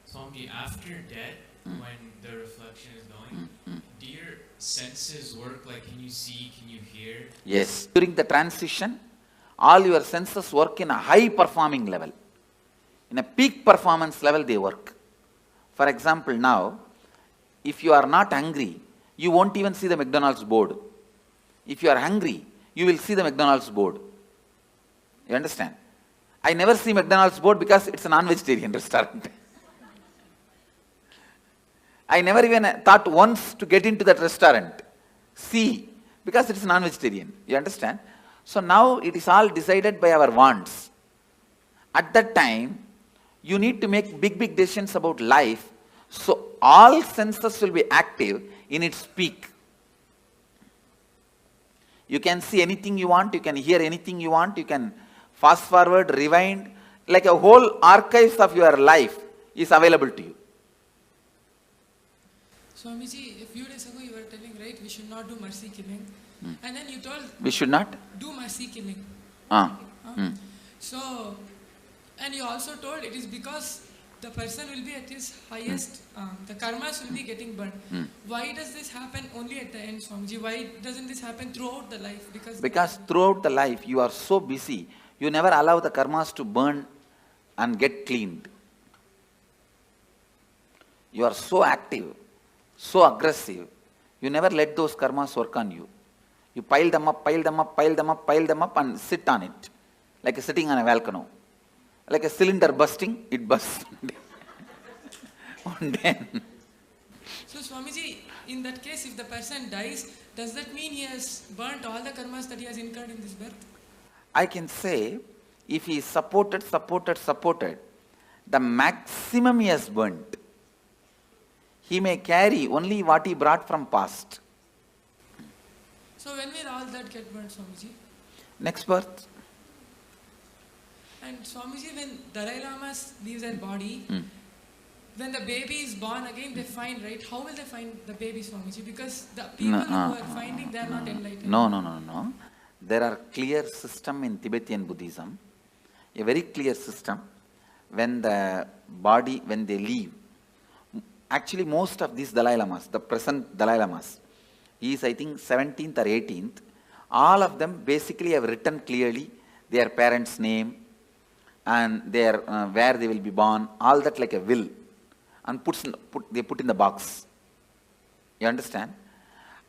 Swami, after death, when the reflection is going, do your senses work? Like, can you see, can you hear? Yes. During the transition, all your senses work in a high performing level. In a peak performance level, they work. For example, now, if you are not hungry, you won't even see the McDonald's board. If you are hungry, you will see the McDonald's board. You understand? I never see McDonald's board because it's a non-vegetarian restaurant. I never even thought once to get into that restaurant. See, because it's non-vegetarian. You understand? So now it is all decided by our wants. At that time, you need to make big decisions about life. So all senses will be active in its peak. You can see anything you want, you can hear anything you want, you can fast forward, rewind, like a whole archives of your life is available to you. Swamiji, a few days ago you were telling, right, we should not do mercy killing. And then you told... We should not? Do mercy killing. So, and you also told it is because the person will be at his highest, the karmas will be getting burned. Why does this happen only at the end, Swamiji? Why doesn't this happen throughout the life? Because throughout the life you are so busy, you never allow the karmas to burn and get cleaned. You are so active, so aggressive, you never let those karmas work on you. You pile them up and sit on it, like sitting on a volcano. Like a cylinder bursting, it bursts. So Swamiji, in that case, if the person dies, does that mean he has burnt all the karmas that he has incurred in this birth? I can say, if he is supported, the maximum he has burnt. He may carry only what he brought from past. So when will all that get burnt, Swamiji? Next birth. And Swamiji, when Dalai Lama leaves their body, when the baby is born again, they find, right? How will they find the baby, Swamiji? Because the people who are finding, they are not enlightened. No. There are clear system in Tibetan Buddhism, a very clear system. When the body, when they leave, actually most of these Dalai Lamas, the present Dalai Lamas, he is I think 17th or 18th, all of them basically have written clearly their parents' name and their where they will be born, all that like a will, and they put in the box. You understand?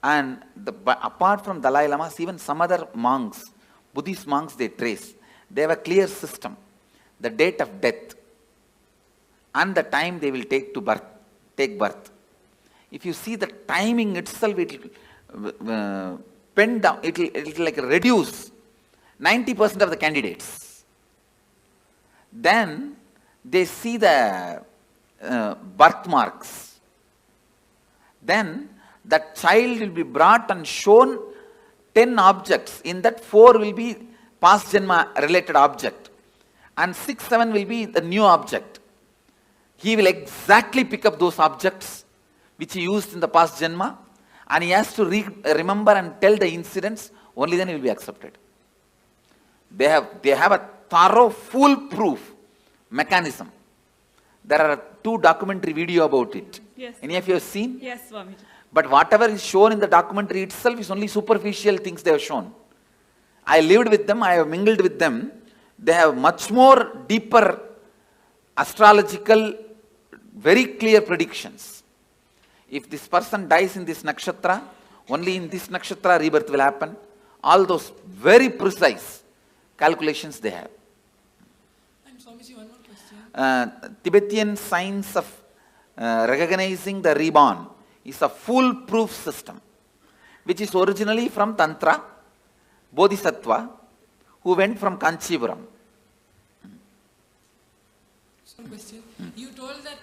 And apart from Dalai Lamas, even some other monks, Buddhist monks, they trace. They have a clear system, the date of death and the time they will take birth. If you see the timing itself, it will pen down, it will like reduce 90% of the candidates. Then they see the birthmarks. Then that child will be brought and shown 10 objects. In that 4 will be past janma related object and 6, 7 will be the new object. He will exactly pick up those objects which he used in the past janma, and he has to remember and tell the incidents, only then he will be accepted. They have a thorough, foolproof mechanism. There are 2 documentary video about it. Yes. Any of you have seen? Yes, Swamiji. But whatever is shown in the documentary itself is only superficial things they have shown. I lived with them, I have mingled with them. They have much more deeper astrological, very clear predictions. If this person dies in this nakshatra, only in this nakshatra rebirth will happen. All those very precise calculations they have. And Swamiji, one more question. Tibetan science of recognizing the reborn is a foolproof system, which is originally from Tantra, Bodhisattva, who went from Kanchipuram. One question. You told that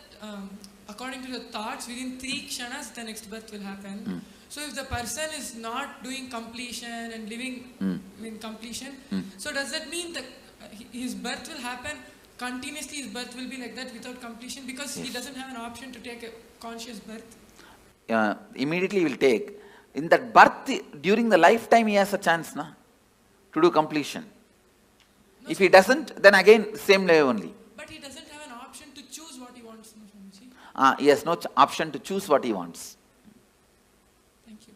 according to your thoughts, within 3 kshanas, the next birth will happen. So if the person is not doing completion and living in completion, so does that mean that his birth will happen continuously? His birth will be like that without completion because he doesn't have an option to take a conscious birth? Immediately he will take. In that birth, during the lifetime, he has a chance to do completion. No, if he doesn't, then again, same way only. But he doesn't have an option to choose what he wants, no, Swamiji? He has no option to choose what he wants. Thank you.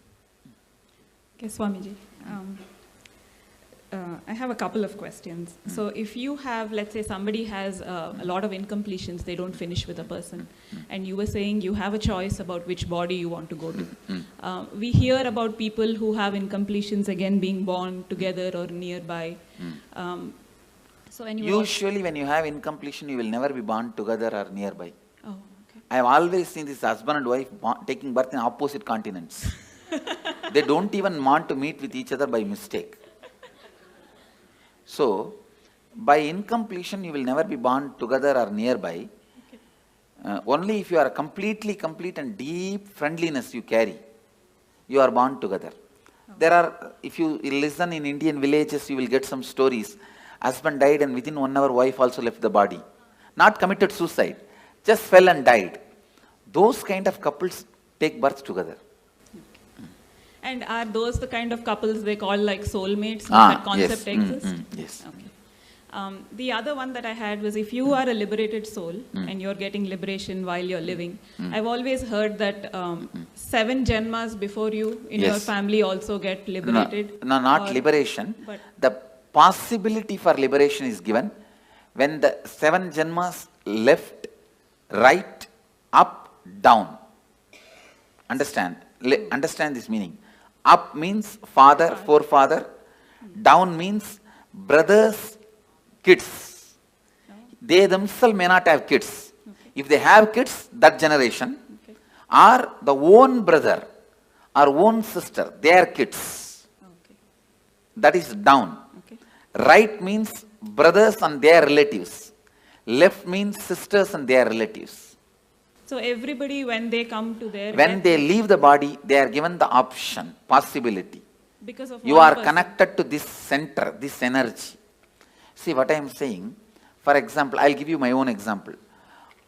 Okay, Swamiji. I have a couple of questions. So if you have, let's say somebody has a lot of incompletions, they don't finish with a person, and you were saying you have a choice about which body you want to go to. We hear about people who have incompletions again being born together or nearby. So usually when you have incompletion, you will never be born together or nearby. Oh, okay. I have always seen this husband and wife taking birth in opposite continents. They don't even want to meet with each other by mistake. So, by incompletion, you will never be born together or nearby. Okay. Only if you are completely complete and deep friendliness you carry, you are born together. Oh. There are, if you listen in Indian villages, you will get some stories. Husband died and within 1 hour, wife also left the body. Not committed suicide, just fell and died. Those kind of couples take birth together. And are those the kind of couples they call like soulmates? That concept exists? Yes. Okay. The other one that I had was if you are a liberated soul and you're getting liberation while you're living, I've always heard that 7 janmas before you in your family also get liberated. No, not liberation. The possibility for liberation is given when the 7 janmas left, right, up, down. Understand? Understand this meaning. Up means father, forefather. Down means brothers, kids. They themselves may not have kids. If they have kids, that generation, or the own brother or own sister, their kids. That is down. Right means brothers and their relatives. Left means sisters and their relatives. So everybody, when they come to their... When they leave the body, they are given the option, possibility. Because of you are connected to this center, this energy. See what I am saying? For example, I will give you my own example.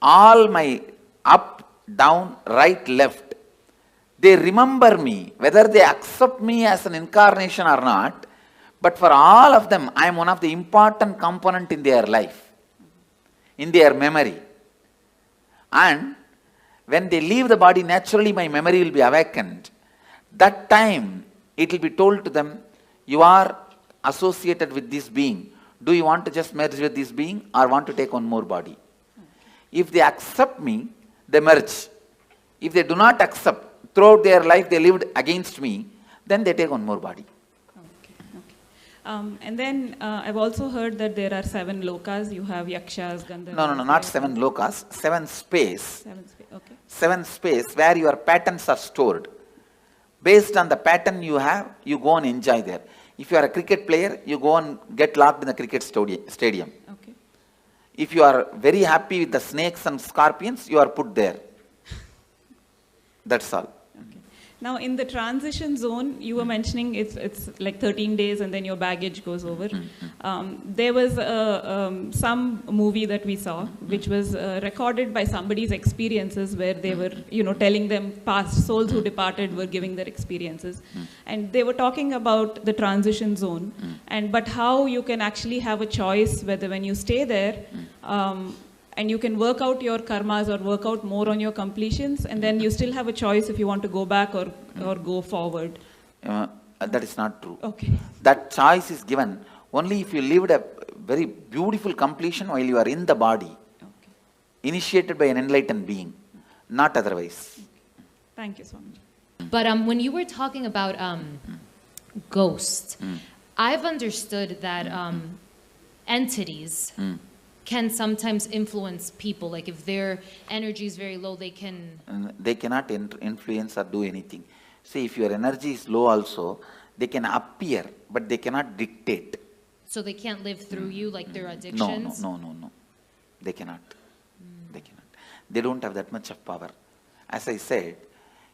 All my up, down, right, left, they remember me, whether they accept me as an incarnation or not, but for all of them, I am one of the important component in their life, in their memory. And when they leave the body, naturally my memory will be awakened. That time, it will be told to them, you are associated with this being. Do you want to just merge with this being or want to take one more body? If they accept me, they merge. If they do not accept, throughout their life they lived against me, then they take one more body. And then I've also heard that there are 7 lokas. You have yakshas, gandharvas. No, not 7 lokas. 7 space. 7 space. Okay. 7 space where your patterns are stored. Based on the pattern you have, you go and enjoy there. If you are a cricket player, you go and get locked in the cricket stadium. Okay. If you are very happy with the snakes and scorpions, you are put there. That's all. Now, in the transition zone, you were mentioning it's like 13 days and then your baggage goes over. There was some movie that we saw, which was recorded by somebody's experiences where they were, telling them past souls who departed were giving their experiences. And they were talking about the transition zone, but how you can actually have a choice whether when you stay there, and you can work out your karmas or work out more on your completions, and then you still have a choice if you want to go back or go forward. That is not true. Okay. That choice is given only if you lived a very beautiful completion while you are in the body. Okay. initiated by an enlightened being, not otherwise. Thank you, Swami. But when you were talking about ghosts, I've understood that entities can sometimes influence people. Like if their energy is very low, they can... They cannot influence or do anything. See, if your energy is low also, they can appear, but they cannot dictate. So they can't live through you like their addictions? No. They cannot. They cannot. They don't have that much of power. As I said,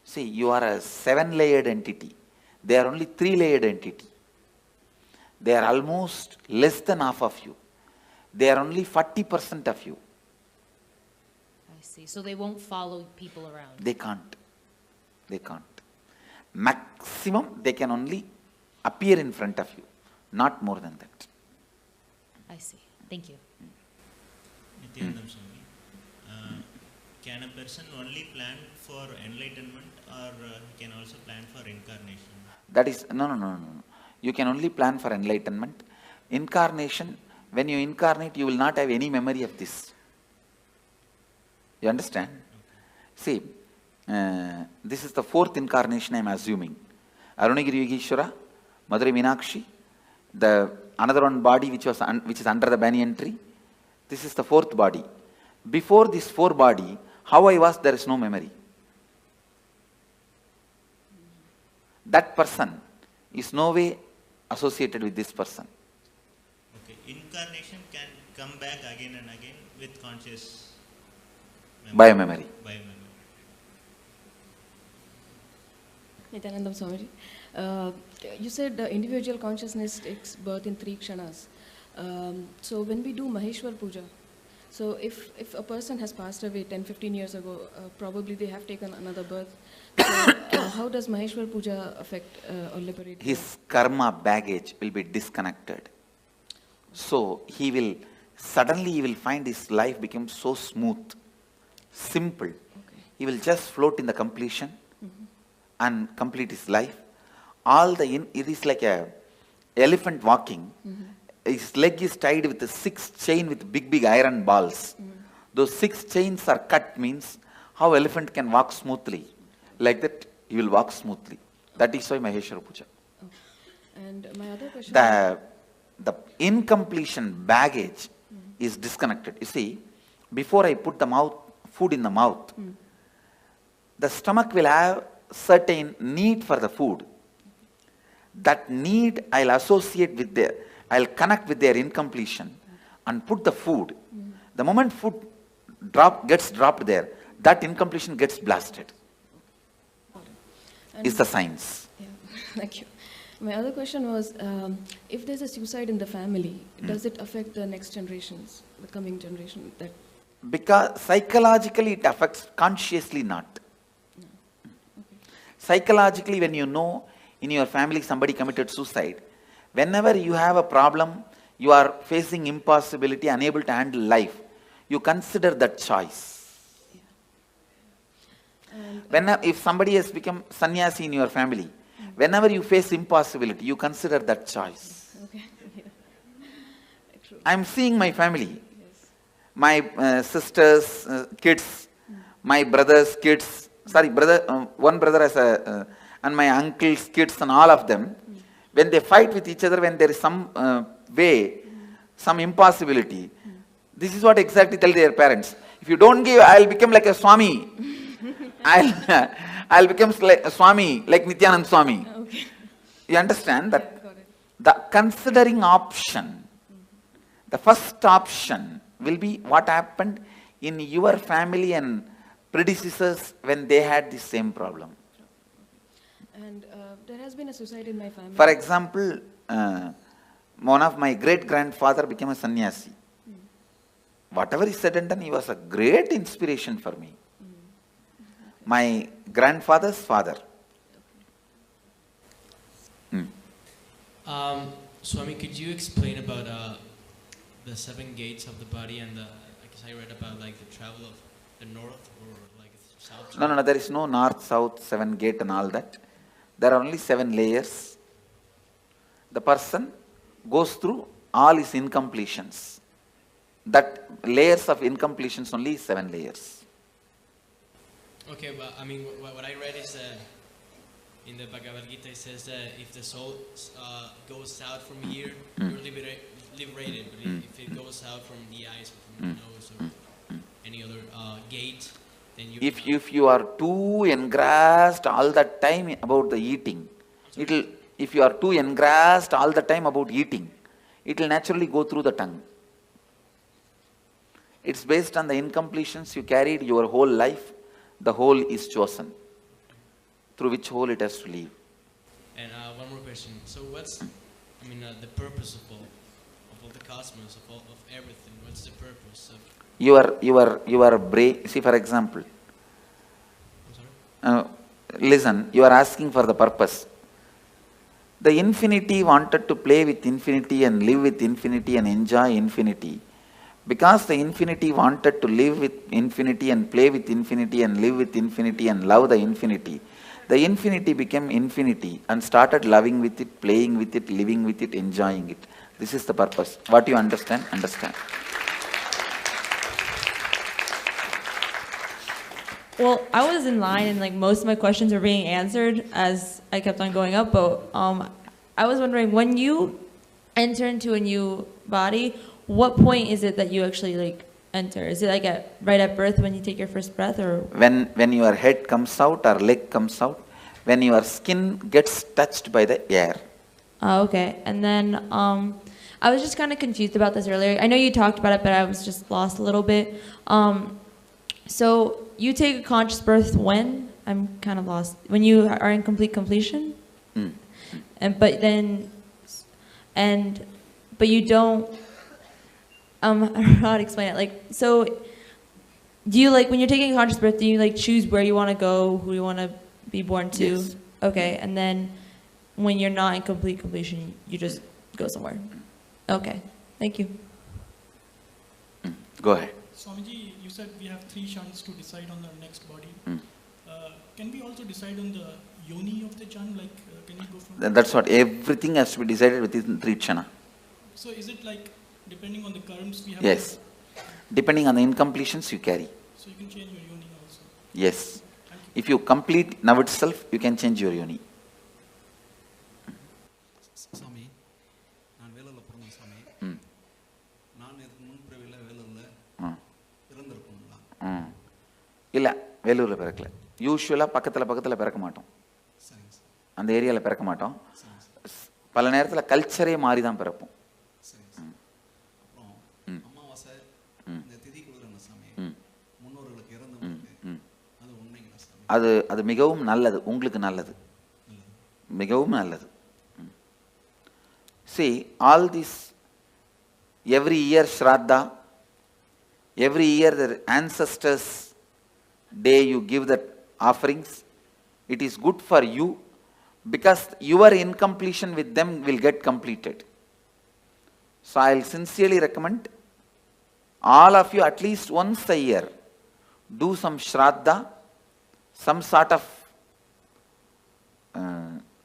see, you are a 7-layered entity. They are only 3-layered entity. They are almost less than half of you. They are only 40% of you. I see. So they won't follow people around? They can't. They can't. Maximum, they can only appear in front of you. Not more than that. I see. Thank you. Nithyanandam Swami, can a person only plan for enlightenment, or he can also plan for incarnation? That is, no. You can only plan for enlightenment. Incarnation, when you incarnate, you will not have any memory of this. You understand? See, this is the 4th incarnation I am assuming. Arunagiri Yogeshwara, Madurai Meenakshi, the another one body which is under the banyan tree. This is the 4th body. Before this 4 body, how I was, there is no memory. That person is no way associated with this person. Okay, incarnation can come back again and again with conscious memory. Nithyanandam Swamiji, you said individual consciousness takes birth in 3 kshanas. So when we do Maheshwar Puja, so if a person has passed away 10-15 years ago, probably they have taken another birth. So how does Maheshwar Puja affect or liberate? His karma baggage will be disconnected. So he will suddenly find his life become so smooth, simple. Okay. He will just float in the completion and complete his life. It is like a elephant walking. His leg is tied with a 6 chain with big iron balls. Those 6 chains are cut, means how elephant can walk smoothly. Like that, he will walk smoothly. That is why Maheshwara Puja. Okay. And my other question... The incompletion baggage is disconnected. You see, before I put the food in the mouth, the stomach will have certain need for the food. That need I'll associate with I'll connect with their incompletion and put the food. The moment food gets dropped there, that incompletion gets blasted. Is the science. Yeah, thank you. My other question was, if there's a suicide in the family, does it affect the next generations, the coming generation? Because psychologically it affects, consciously not. Psychologically, when you know in your family somebody committed suicide, whenever you have a problem, you are facing impossibility, unable to handle life, you consider that choice. If somebody has become sannyasi in your family, whenever you face impossibility, you consider that choice. Okay. I am seeing my family, my sisters' kids, my brother's kids, one brother has and my uncle's kids and all of them, when they fight with each other, when there is some some impossibility, this is what exactly tell their parents. If you don't give, I'll become like a Swami. I'll become like a Swami, like Nithyananda Swami. Okay. You understand that? The considering option, the first option will be what happened in your family and predecessors when they had the same problem. And there has been a suicide in my family. For example, one of my great-grandfather became a sannyasi. Whatever he said and done, he was a great inspiration for me. My grandfather's father. Swami, could you explain about the 7 gates of the body and I guess I read about like the travel of the north or like south? No, there is no north, south, 7 gate and all that. There are only 7 layers. The person goes through all his incompletions. That layers of incompletions only is 7 layers. Okay, but I mean, what I read is in the Bhagavad Gita, it says that if the soul goes out from here, you're liberated. But if it goes out from the eyes, or from the nose, or any other gate, then you. If you are too engrossed all the time about the eating, if you are too engrossed all the time about eating, it will naturally go through the tongue. It's based on the incompletions you carried your whole life. The whole is chosen, through which whole it has to leave. And one more question. So what's, I mean, the purpose of all the cosmos, of everything? What's the purpose of? Your brain, see for example, listen, you are asking for the purpose. The infinity wanted to play with infinity and live with infinity and enjoy infinity. Because the infinity wanted to live with infinity and play with infinity and live with infinity and love the infinity became infinity and started loving with it, playing with it, living with it, enjoying it. This is the purpose. What you understand, understand. Well, I was in line and like most of my questions were being answered as I kept on going up, but I was wondering, when you enter into a new body, what point is it that you actually like enter? Is it like right at birth when you take your first breath, or? When your head comes out or leg comes out, when your skin gets touched by the air. Oh, okay. And then I was just kind of confused about this earlier. I know you talked about it, but I was just lost a little bit. So you take a conscious birth when? I'm kind of lost. When you are in complete completion? But you don't. I don't know how to explain it. Like, so, do you like when you're taking a conscious birth? Do you like choose where you want to go, who you want to be born to? Yes. Okay, and then when you're not in complete completion, you just go somewhere. Okay, thank you. Go ahead. Swamiji, you said we have 3 kshanas to decide on the next body. Can we also decide on the yoni of the kshan? Like, can you go from? That's what everything has to be decided within 3 kshana. So is it like depending on the karms we have? Yes. Depending on the incompletions you carry. So you can change your yoni also? Yes. If you complete now itself, you can change your yoni. Swami, நான் வேலூர்ல பிறந்தேன் Swami. நான் முன்பிறவில வேலூர்ல இறந்திருப்பேன்ங்களா? இல்ல, வேலூர்ல பிறக்கல. யூசுவலா பக்கத்துல பிறக்க மாட்டோம். அந்த ஏரியால பிறக்க மாட்டோம். பல நேரத்துல கல்ச்சரே மாறி தான் பிறப்போம். அது மிகவும் நல்லது, உங்களுக்கு நல்லது, மிகவும் நல்லது. See, all this, every year Shraddha, every year the ancestors' day you give the offerings, it is good for you because your incompletion with them will get completed. So I will sincerely recommend all of you at least once a year do some Shraddha, some sort of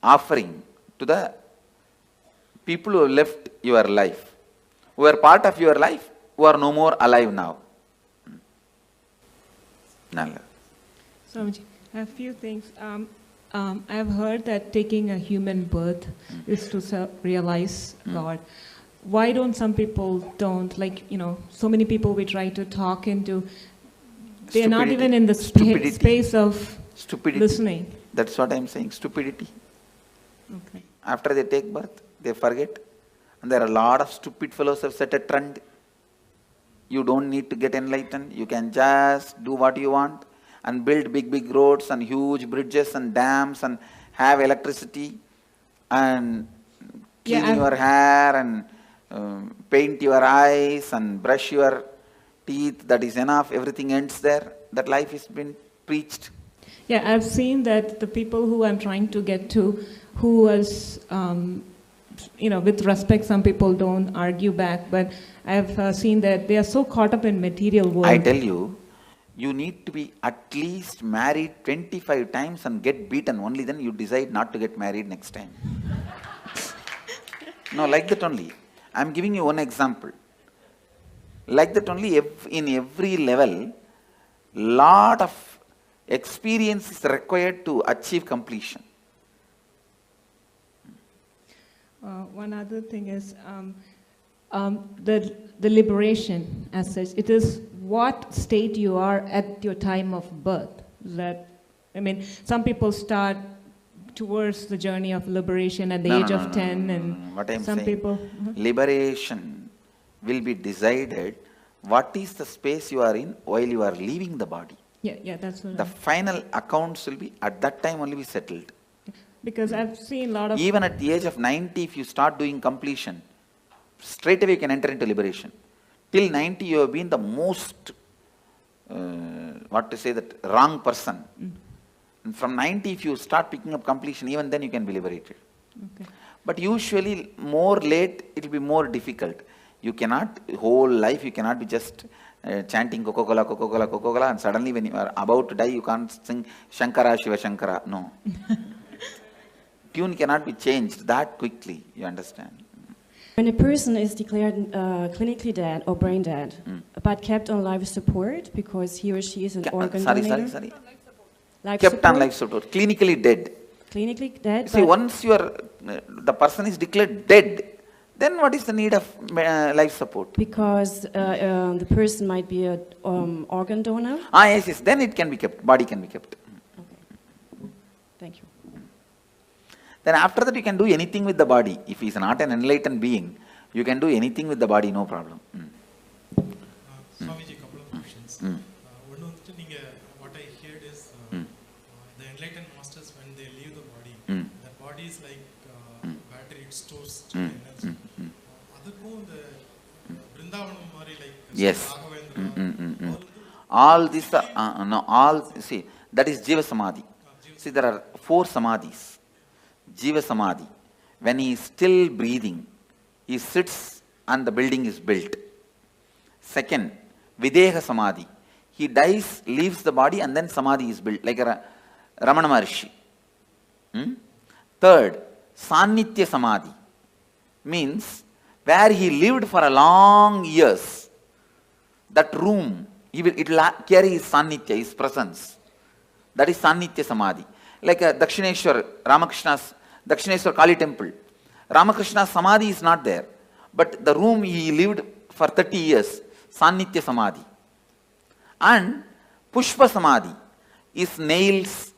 offering to the people who have left your life, who are part of your life, who are no more alive now. Nalla. Swamiji, I have a few things. I have heard that taking a human birth is to realize God. Why don't some people don't? Like, you know, so many people we try to talk into, they're not even in the space of listening. That's what I'm saying, stupidity. Okay. After they take birth, they forget. And there are a lot of stupid fellows who have set a trend. You don't need to get enlightened. You can just do what you want and build big roads and huge bridges and dams and have electricity and clean your hair and paint your eyes and brush your teeth. That is enough. Everything ends there. That life has been preached. Yeah, I've seen that the people who I'm trying to get to, who was, you know, with respect, some people don't argue back, but I've seen that they are so caught up in material world. I tell you, you need to be at least married 25 times and get beaten. Only then you decide not to get married next time. No, like that only. I'm giving you one example. Like that only in every level, lot of experience is required to achieve completion. One other thing is the liberation as such. It is what state you are at your time of birth. That, I mean, some people start towards the journey of liberation at the age of 10, and what I'm some saying, people. Liberation will be decided what is the space you are in while you are leaving the body. Yeah, that's what the final accounts will be at that time only be settled. Because I've seen a lot of... Even at the age of 90, if you start doing completion, straight away you can enter into liberation. Till 90, you have been the most, wrong person. And from 90, if you start picking up completion, even then you can be liberated. Okay. But usually, more late, it will be more difficult. You cannot, whole life, you cannot be just chanting Coca-Cola, Coca-Cola, Coca-Cola, and suddenly when you are about to die, you can't sing Shankara, Shiva Shankara. No. Tune cannot be changed that quickly, you understand. When a person is declared clinically dead or brain dead, but kept on life support because he or she is an organ donator. Sorry. Life kept support? on life support, clinically dead. Clinically dead. See, once you are, the person is declared dead, then what is the need of life support? Because the person might be an organ donor. Yes, then it can be kept, body can be kept. Okay. Thank you. Then after that you can do anything with the body. If he is not an enlightened being, you can do anything with the body, no problem. Swamiji, couple of questions. What I heard is the enlightened masters, when they leave the body, the body is like battery, it stores energy. Yes. All this, see, that is Jiva Samadhi. See, there are 4 Samadhis. Jiva Samadhi. When he is still breathing, he sits and the building is built. Second, Videha Samadhi. He dies, leaves the body, and then Samadhi is built, like a Ramana Maharshi. Third, Sannitya Samadhi. Means, where he lived for a long years, that room, it will carry his Sannitya, his presence. That is Sannitya Samadhi. Like a Dakshineshwar, Ramakrishna's Dakshineshwar Kali temple. Ramakrishna's Samadhi is not there. But the room he lived for 30 years, Sannitya Samadhi. And Pushpa Samadhi is nails,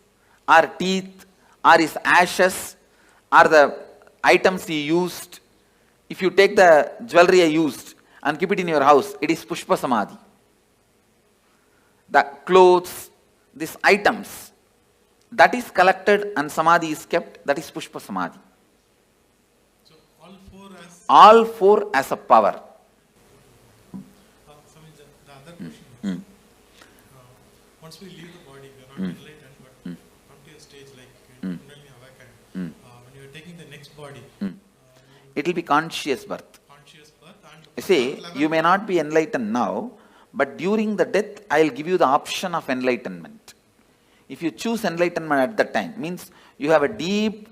or teeth, or his ashes, or the items he used. If you take the jewelry I used and keep it in your house, it is Pushpa Samadhi. The clothes, these items, that is collected and Samadhi is kept, that is Pushpa Samadhi. So all four as a power. The other question is, once we leave the body, we are not enlightened, but come to a stage like when you are taking the next body, it will be conscious birth. See, you may not be enlightened now, but during the death, I will give you the option of enlightenment. If you choose enlightenment at that time, means you have a deep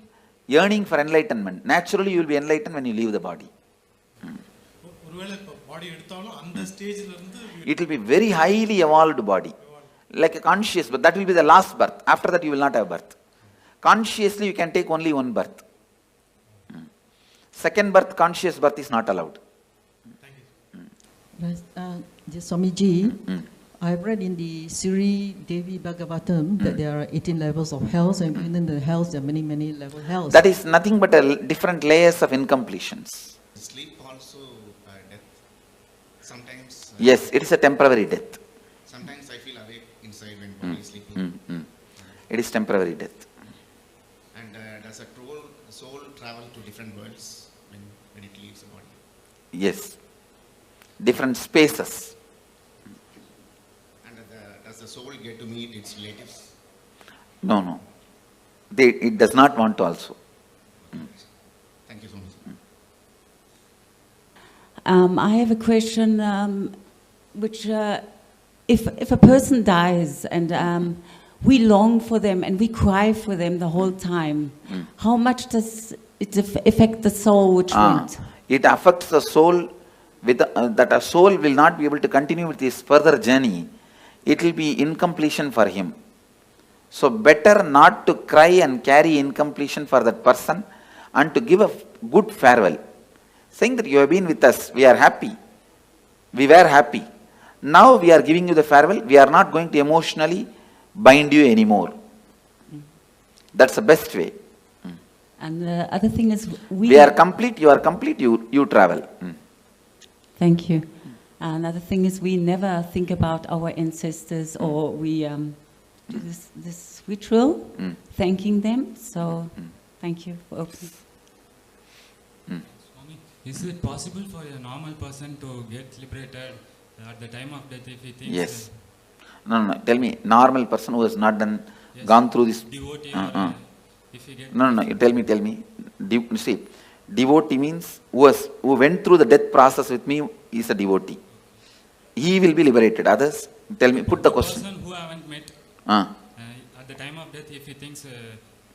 yearning for enlightenment. Naturally, you will be enlightened when you leave the body. It will be very highly evolved body, like a conscious, but that will be the last birth. After that, you will not have birth. Consciously, you can take only one birth. Second birth, conscious birth is not allowed. Swamiji, I've read in the Sri Devi Bhagavatam that there are 18 levels of hells, and within the hells there are many, many level hells. That is nothing but different layers of incompletions. Sleep also death. Sometimes. Yes, it is a temporary death. Sometimes I feel awake inside when body is sleeping. It is temporary death. And does a soul travel to different worlds when it leaves the body? Yes. Different spaces. And does the soul get to meet its relatives? No. It does not want to also. Thank you so much. I have a question, which if a person dies and we long for them and we cry for them the whole time, how much does it affect the soul which went? It affects the soul that a soul will not be able to continue with his further journey, it will be incompletion for him. So better not to cry and carry incompletion for that person and to give a good farewell. Saying that you have been with us, we are happy. We were happy. Now we are giving you the farewell, we are not going to emotionally bind you anymore. That's the best way. And the other thing is we are complete, you are complete, you travel. Thank you. Another thing is we never think about our ancestors or we do this ritual, thanking them. So thank you for opening. Swami, is it possible for a normal person to get liberated at the time of death if he thinks? Yes. No. Tell me, normal person who has not gone through this. Devotee if he gets... No. You tell me. See, devotee means who went through the death process with me is a devotee. He will be liberated. Others, tell me, put the question. Person who I haven't met, at the time of death, if he thinks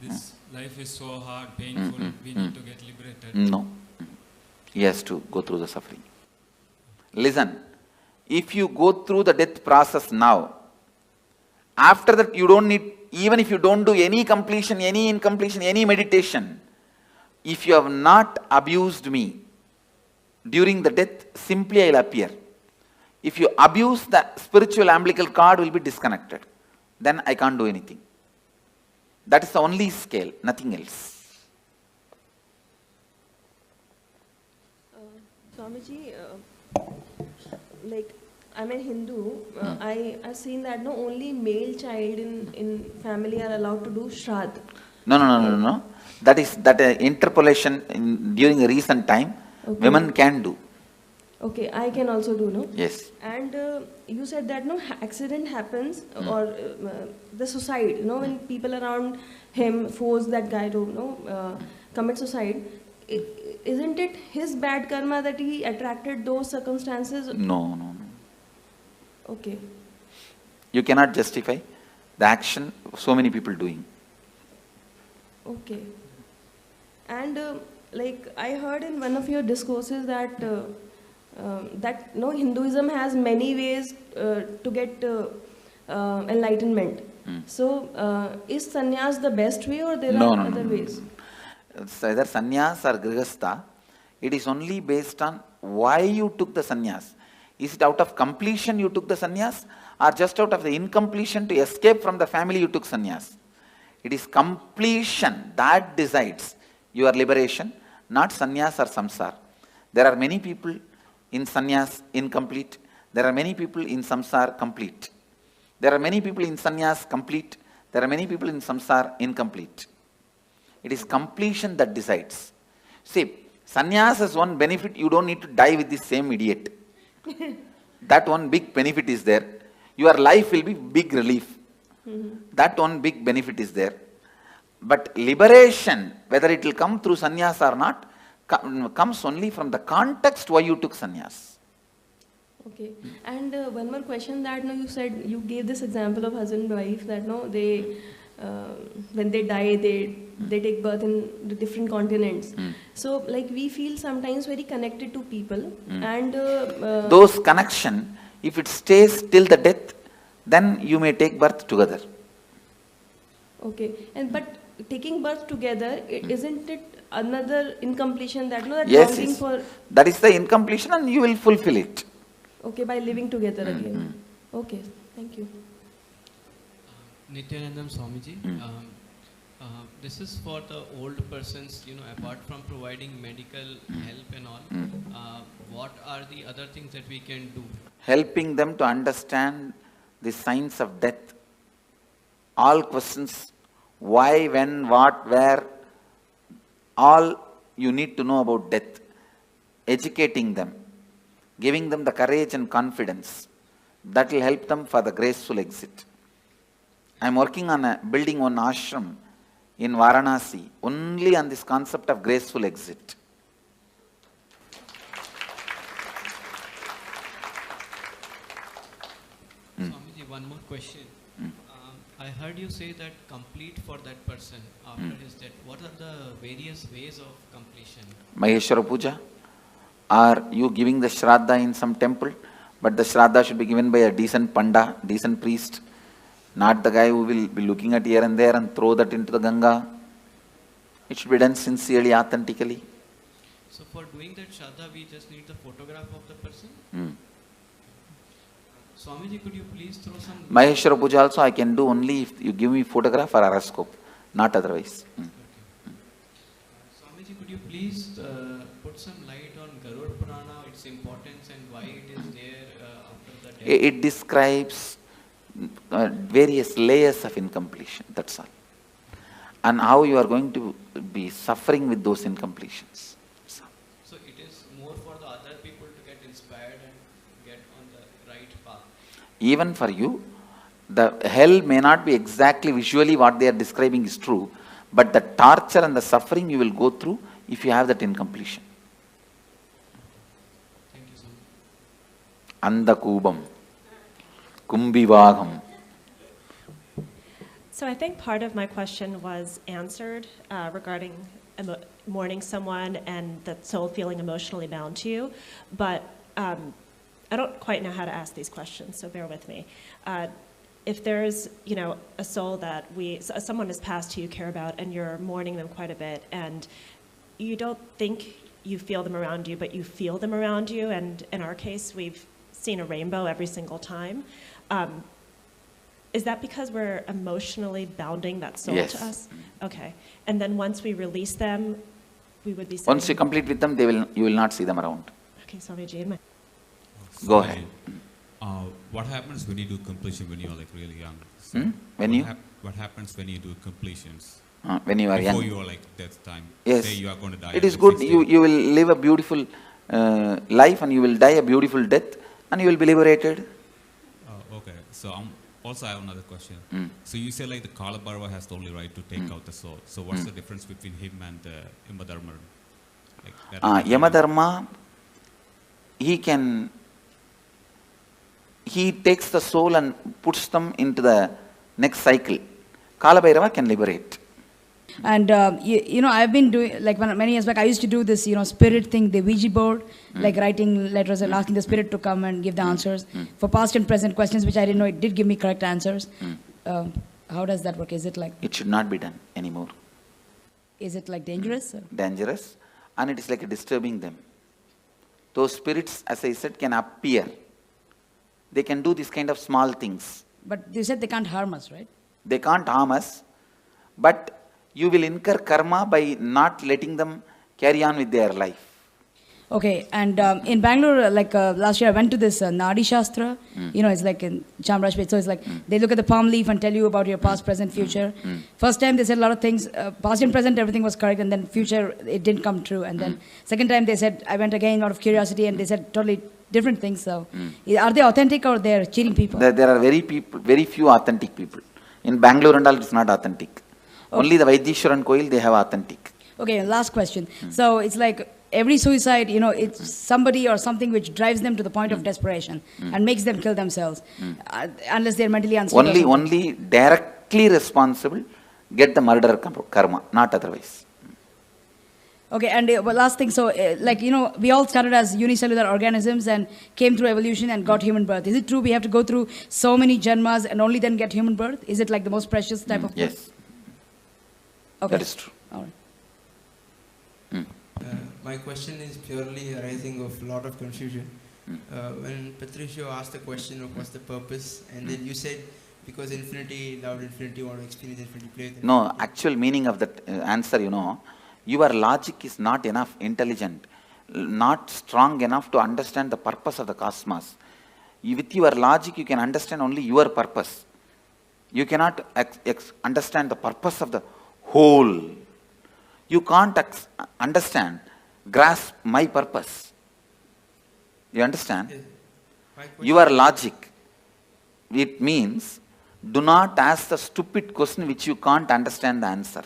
this life is so hard, painful, we need to get liberated. No. He has to go through the suffering. Listen, if you go through the death process now, after that you don't need, even if you don't do any completion, any incompletion, any meditation, if you have not abused me during the death, simply I will appear. If you abuse, the spiritual umbilical cord will be disconnected. Then I can't do anything. That is the only scale, nothing else. Swamiji, like I'm a Hindu, I've seen that only male child in family are allowed to do Shraddh. No. That is interpolation during a recent time, women can do. Okay, I can also do, no? Yes. And you said that accident happens or the suicide, when people around him force that guy to commit suicide. Isn't it his bad karma that he attracted those circumstances? No. Okay. You cannot justify the action so many people doing. Okay. And like I heard in one of your discourses that Hinduism has many ways to get enlightenment. So is sannyas the best way or there are other ways? It's either sannyas or grihastha. It is only based on why you took the sannyas. Is it out of completion you took the sannyas or just out of the incompletion to escape from the family you took sannyas? It is completion that decides your liberation, not sannyas or samsara. There are many people in sannyas incomplete. There are many people in samsara complete. There are many people in sannyas complete. There are many people in samsara incomplete. It is completion that decides. See, sannyas has one benefit, you don't need to die with the same idiot. That one big benefit is there. Your life will be big relief. That one big benefit is there. But liberation, whether it will come through sannyas or not, comes only from the context why you took sannyas. Okay. And one more question that you said, you gave this example of husband and wife that they when they die, they take birth in the different continents. So like we feel sometimes very connected to people and those connection, if it stays till the death, then you may take birth together. Okay. And but taking birth together, isn't it another incompletion that yes, longing for? That is the incompletion and you will fulfill it. Okay, by living together again. Okay, thank you. Nithyanandam Swamiji, this is for the old persons, apart from providing medical help and all, what are the other things that we can do? Helping them to understand the signs of death. All questions, why, when, what, where, all you need to know about death. Educating them, giving them the courage and confidence. That will help them for the graceful exit. I am working on building one ashram in Varanasi, only on this concept of graceful exit. Swamiji, one more question. I heard you say that complete for that person after his death. What are the various ways of completion? Maheshwara Puja, Are you giving the Shraddha in some temple? But the Shraddha should be given by a decent Panda, decent priest, not the guy who will be looking at here and there and throw that into the Ganga. It should be done sincerely, authentically. So for doing that Shraddha, we just need the photograph of the person? Swamiji, could you please throw some... Maheshwara Puja also I can do only if you give me photograph or horoscope, not otherwise. Swamiji, could you please put some light on Garud Purana, its importance and why it is there after the death? It describes various layers of incompletion, that's all. And how you are going to be suffering with those incompletions. So it is more for the other people to get inspired and get on the right path. Even for you, the hell may not be exactly visually what they are describing is true, but the torture and the suffering you will go through if you have that incompletion. Thank you so much. Andakubam, Kumbivagam. So I think part of my question was answered regarding mourning someone and the soul feeling emotionally bound to you, but I don't quite know how to ask these questions, so bear with me. If there's, a soul that someone has passed who you care about and you're mourning them quite a bit, and you don't think you feel them around you, but you feel them around you, and in our case, we've seen a rainbow every single time. Is that because we're emotionally bounding that soul to us? Okay. And then once we release them, we would be... Once you complete with them, you will not see them around. Okay, Swamiji. Go ahead. What happens when you do completion when you are like really young? So what happens when you do completions? When you are young. Before you are like death time. Yes. Say you are going to die. It is good. You will live a beautiful life and you will die a beautiful death and you will be liberated. Okay. So also I have another question. So you say like the Kalabhairava has the only right to take out the soul. So what's the difference between him and Yamadharma? Yamadharma, he takes the soul and puts them into the next cycle. Kalabhairava can liberate. And I've been doing, like many years back, I used to do this, spirit thing, the Ouija board, like writing letters and asking the spirit to come and give the answers for past and present questions, which I didn't know it did give me correct answers. How does that work? Is it like... It should not be done anymore. Is it like dangerous? Dangerous, and it is like disturbing them. Those spirits, as I said, can appear. They can do this kind of small things. But you said they can't harm us, right? They can't harm us, but you will incur karma by not letting them carry on with their life. Okay, and in Bangalore, last year I went to this Nadi Shastra, it's like in Chamrajpet, so it's like they look at the palm leaf and tell you about your past, present, future. First time they said a lot of things, past and present everything was correct, and then future it didn't come true, and then second time they said, I went again out of curiosity and they said totally different things. So are they authentic or they're cheating people? There are very few authentic people. In Bangalore and all it's not authentic. Okay. Only the Vaidishwaran Koil they have authentic. Okay, last question. So it's like every suicide, it's somebody or something which drives them to the point of desperation and makes them kill themselves, unless they're mentally unstable. Only directly responsible get the murder karma, not otherwise. Okay, and last thing, so we all started as unicellular organisms and came through evolution and got human birth. Is it true we have to go through so many janmas and only then get human birth? Is it like the most precious type of birth? Yes. Okay. That is true. All right. My question is purely arising of a lot of confusion. When Patricio asked the question of what's the purpose, and then you said because infinity loved infinity, want to experience infinity, play with infinity. No, actual meaning of that answer, your logic is not enough intelligent, not strong enough to understand the purpose of the cosmos. With your logic, you can understand only your purpose. You cannot understand the purpose of the whole. You can't grasp my purpose. You understand? Your logic, it means do not ask the stupid question which you can't understand the answer.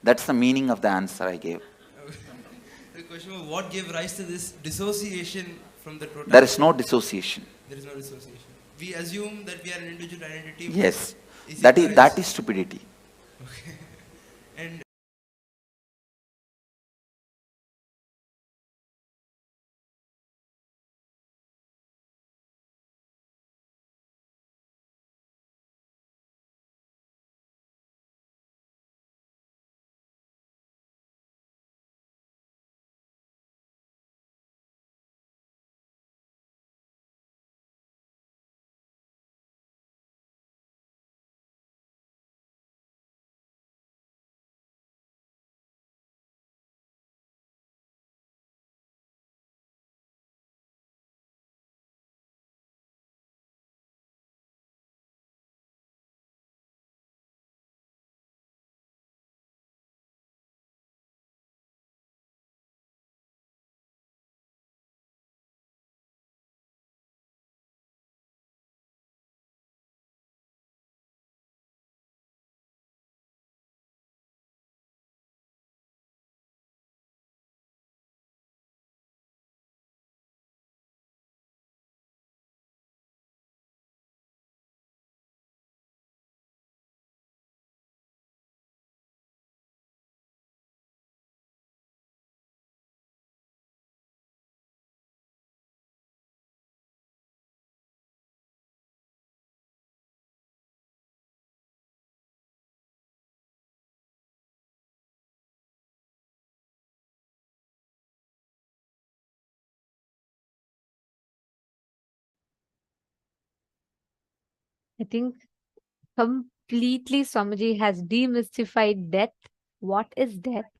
That's the meaning of the answer I gave. The question was, what gave rise to this dissociation from the totality? There is no dissociation. There is no dissociation. We assume that we are an individual identity. Yes. That is stupidity. Okay. And I think completely Swamiji has demystified death. What is death?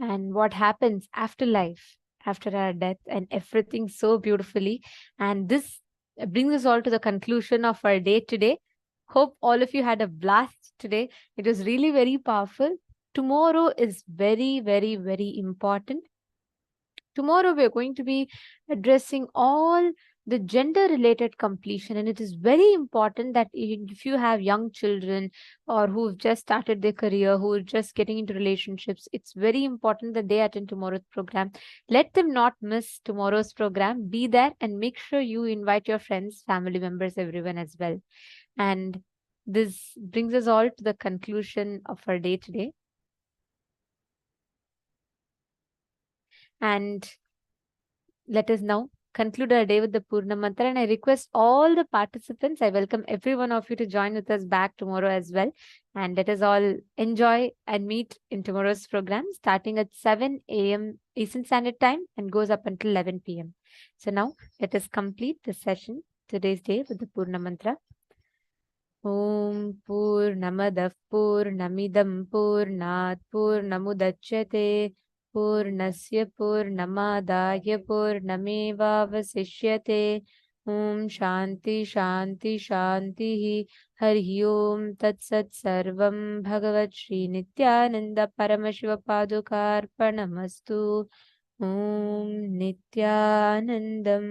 And what happens after life, after our death, and everything so beautifully. And this brings us all to the conclusion of our day today. Hope all of you had a blast today. It was really very powerful. Tomorrow is very, very, very important. Tomorrow we are going to be addressing all the gender related completion, and it is very important that if you have young children or who've just started their career, who are just getting into relationships, it's very important that they attend tomorrow's program. Let them not miss tomorrow's program. Be there and make sure you invite your friends, family members, everyone as well. And this brings us all to the conclusion of our day today. And let us now conclude our day with the Purna Mantra. And I request all the participants, I welcome every one of you to join with us back tomorrow as well. And let us all enjoy and meet in tomorrow's program, starting at 7 a.m. Eastern Standard Time and goes up until 11 p.m. So now let us complete the session, today's day, with the Purna Mantra. Om Purnamadah Purnamidam Purnat Purnamudachyate Purnasya Purnamadaya Purnamevavasishyate. Om Shanti Shanti Shanti. Hari Om Tat Sat Sarvam Bhagavat Shri Nithyananda Paramashiva Padukarpanamastu. Om Nithyanandam.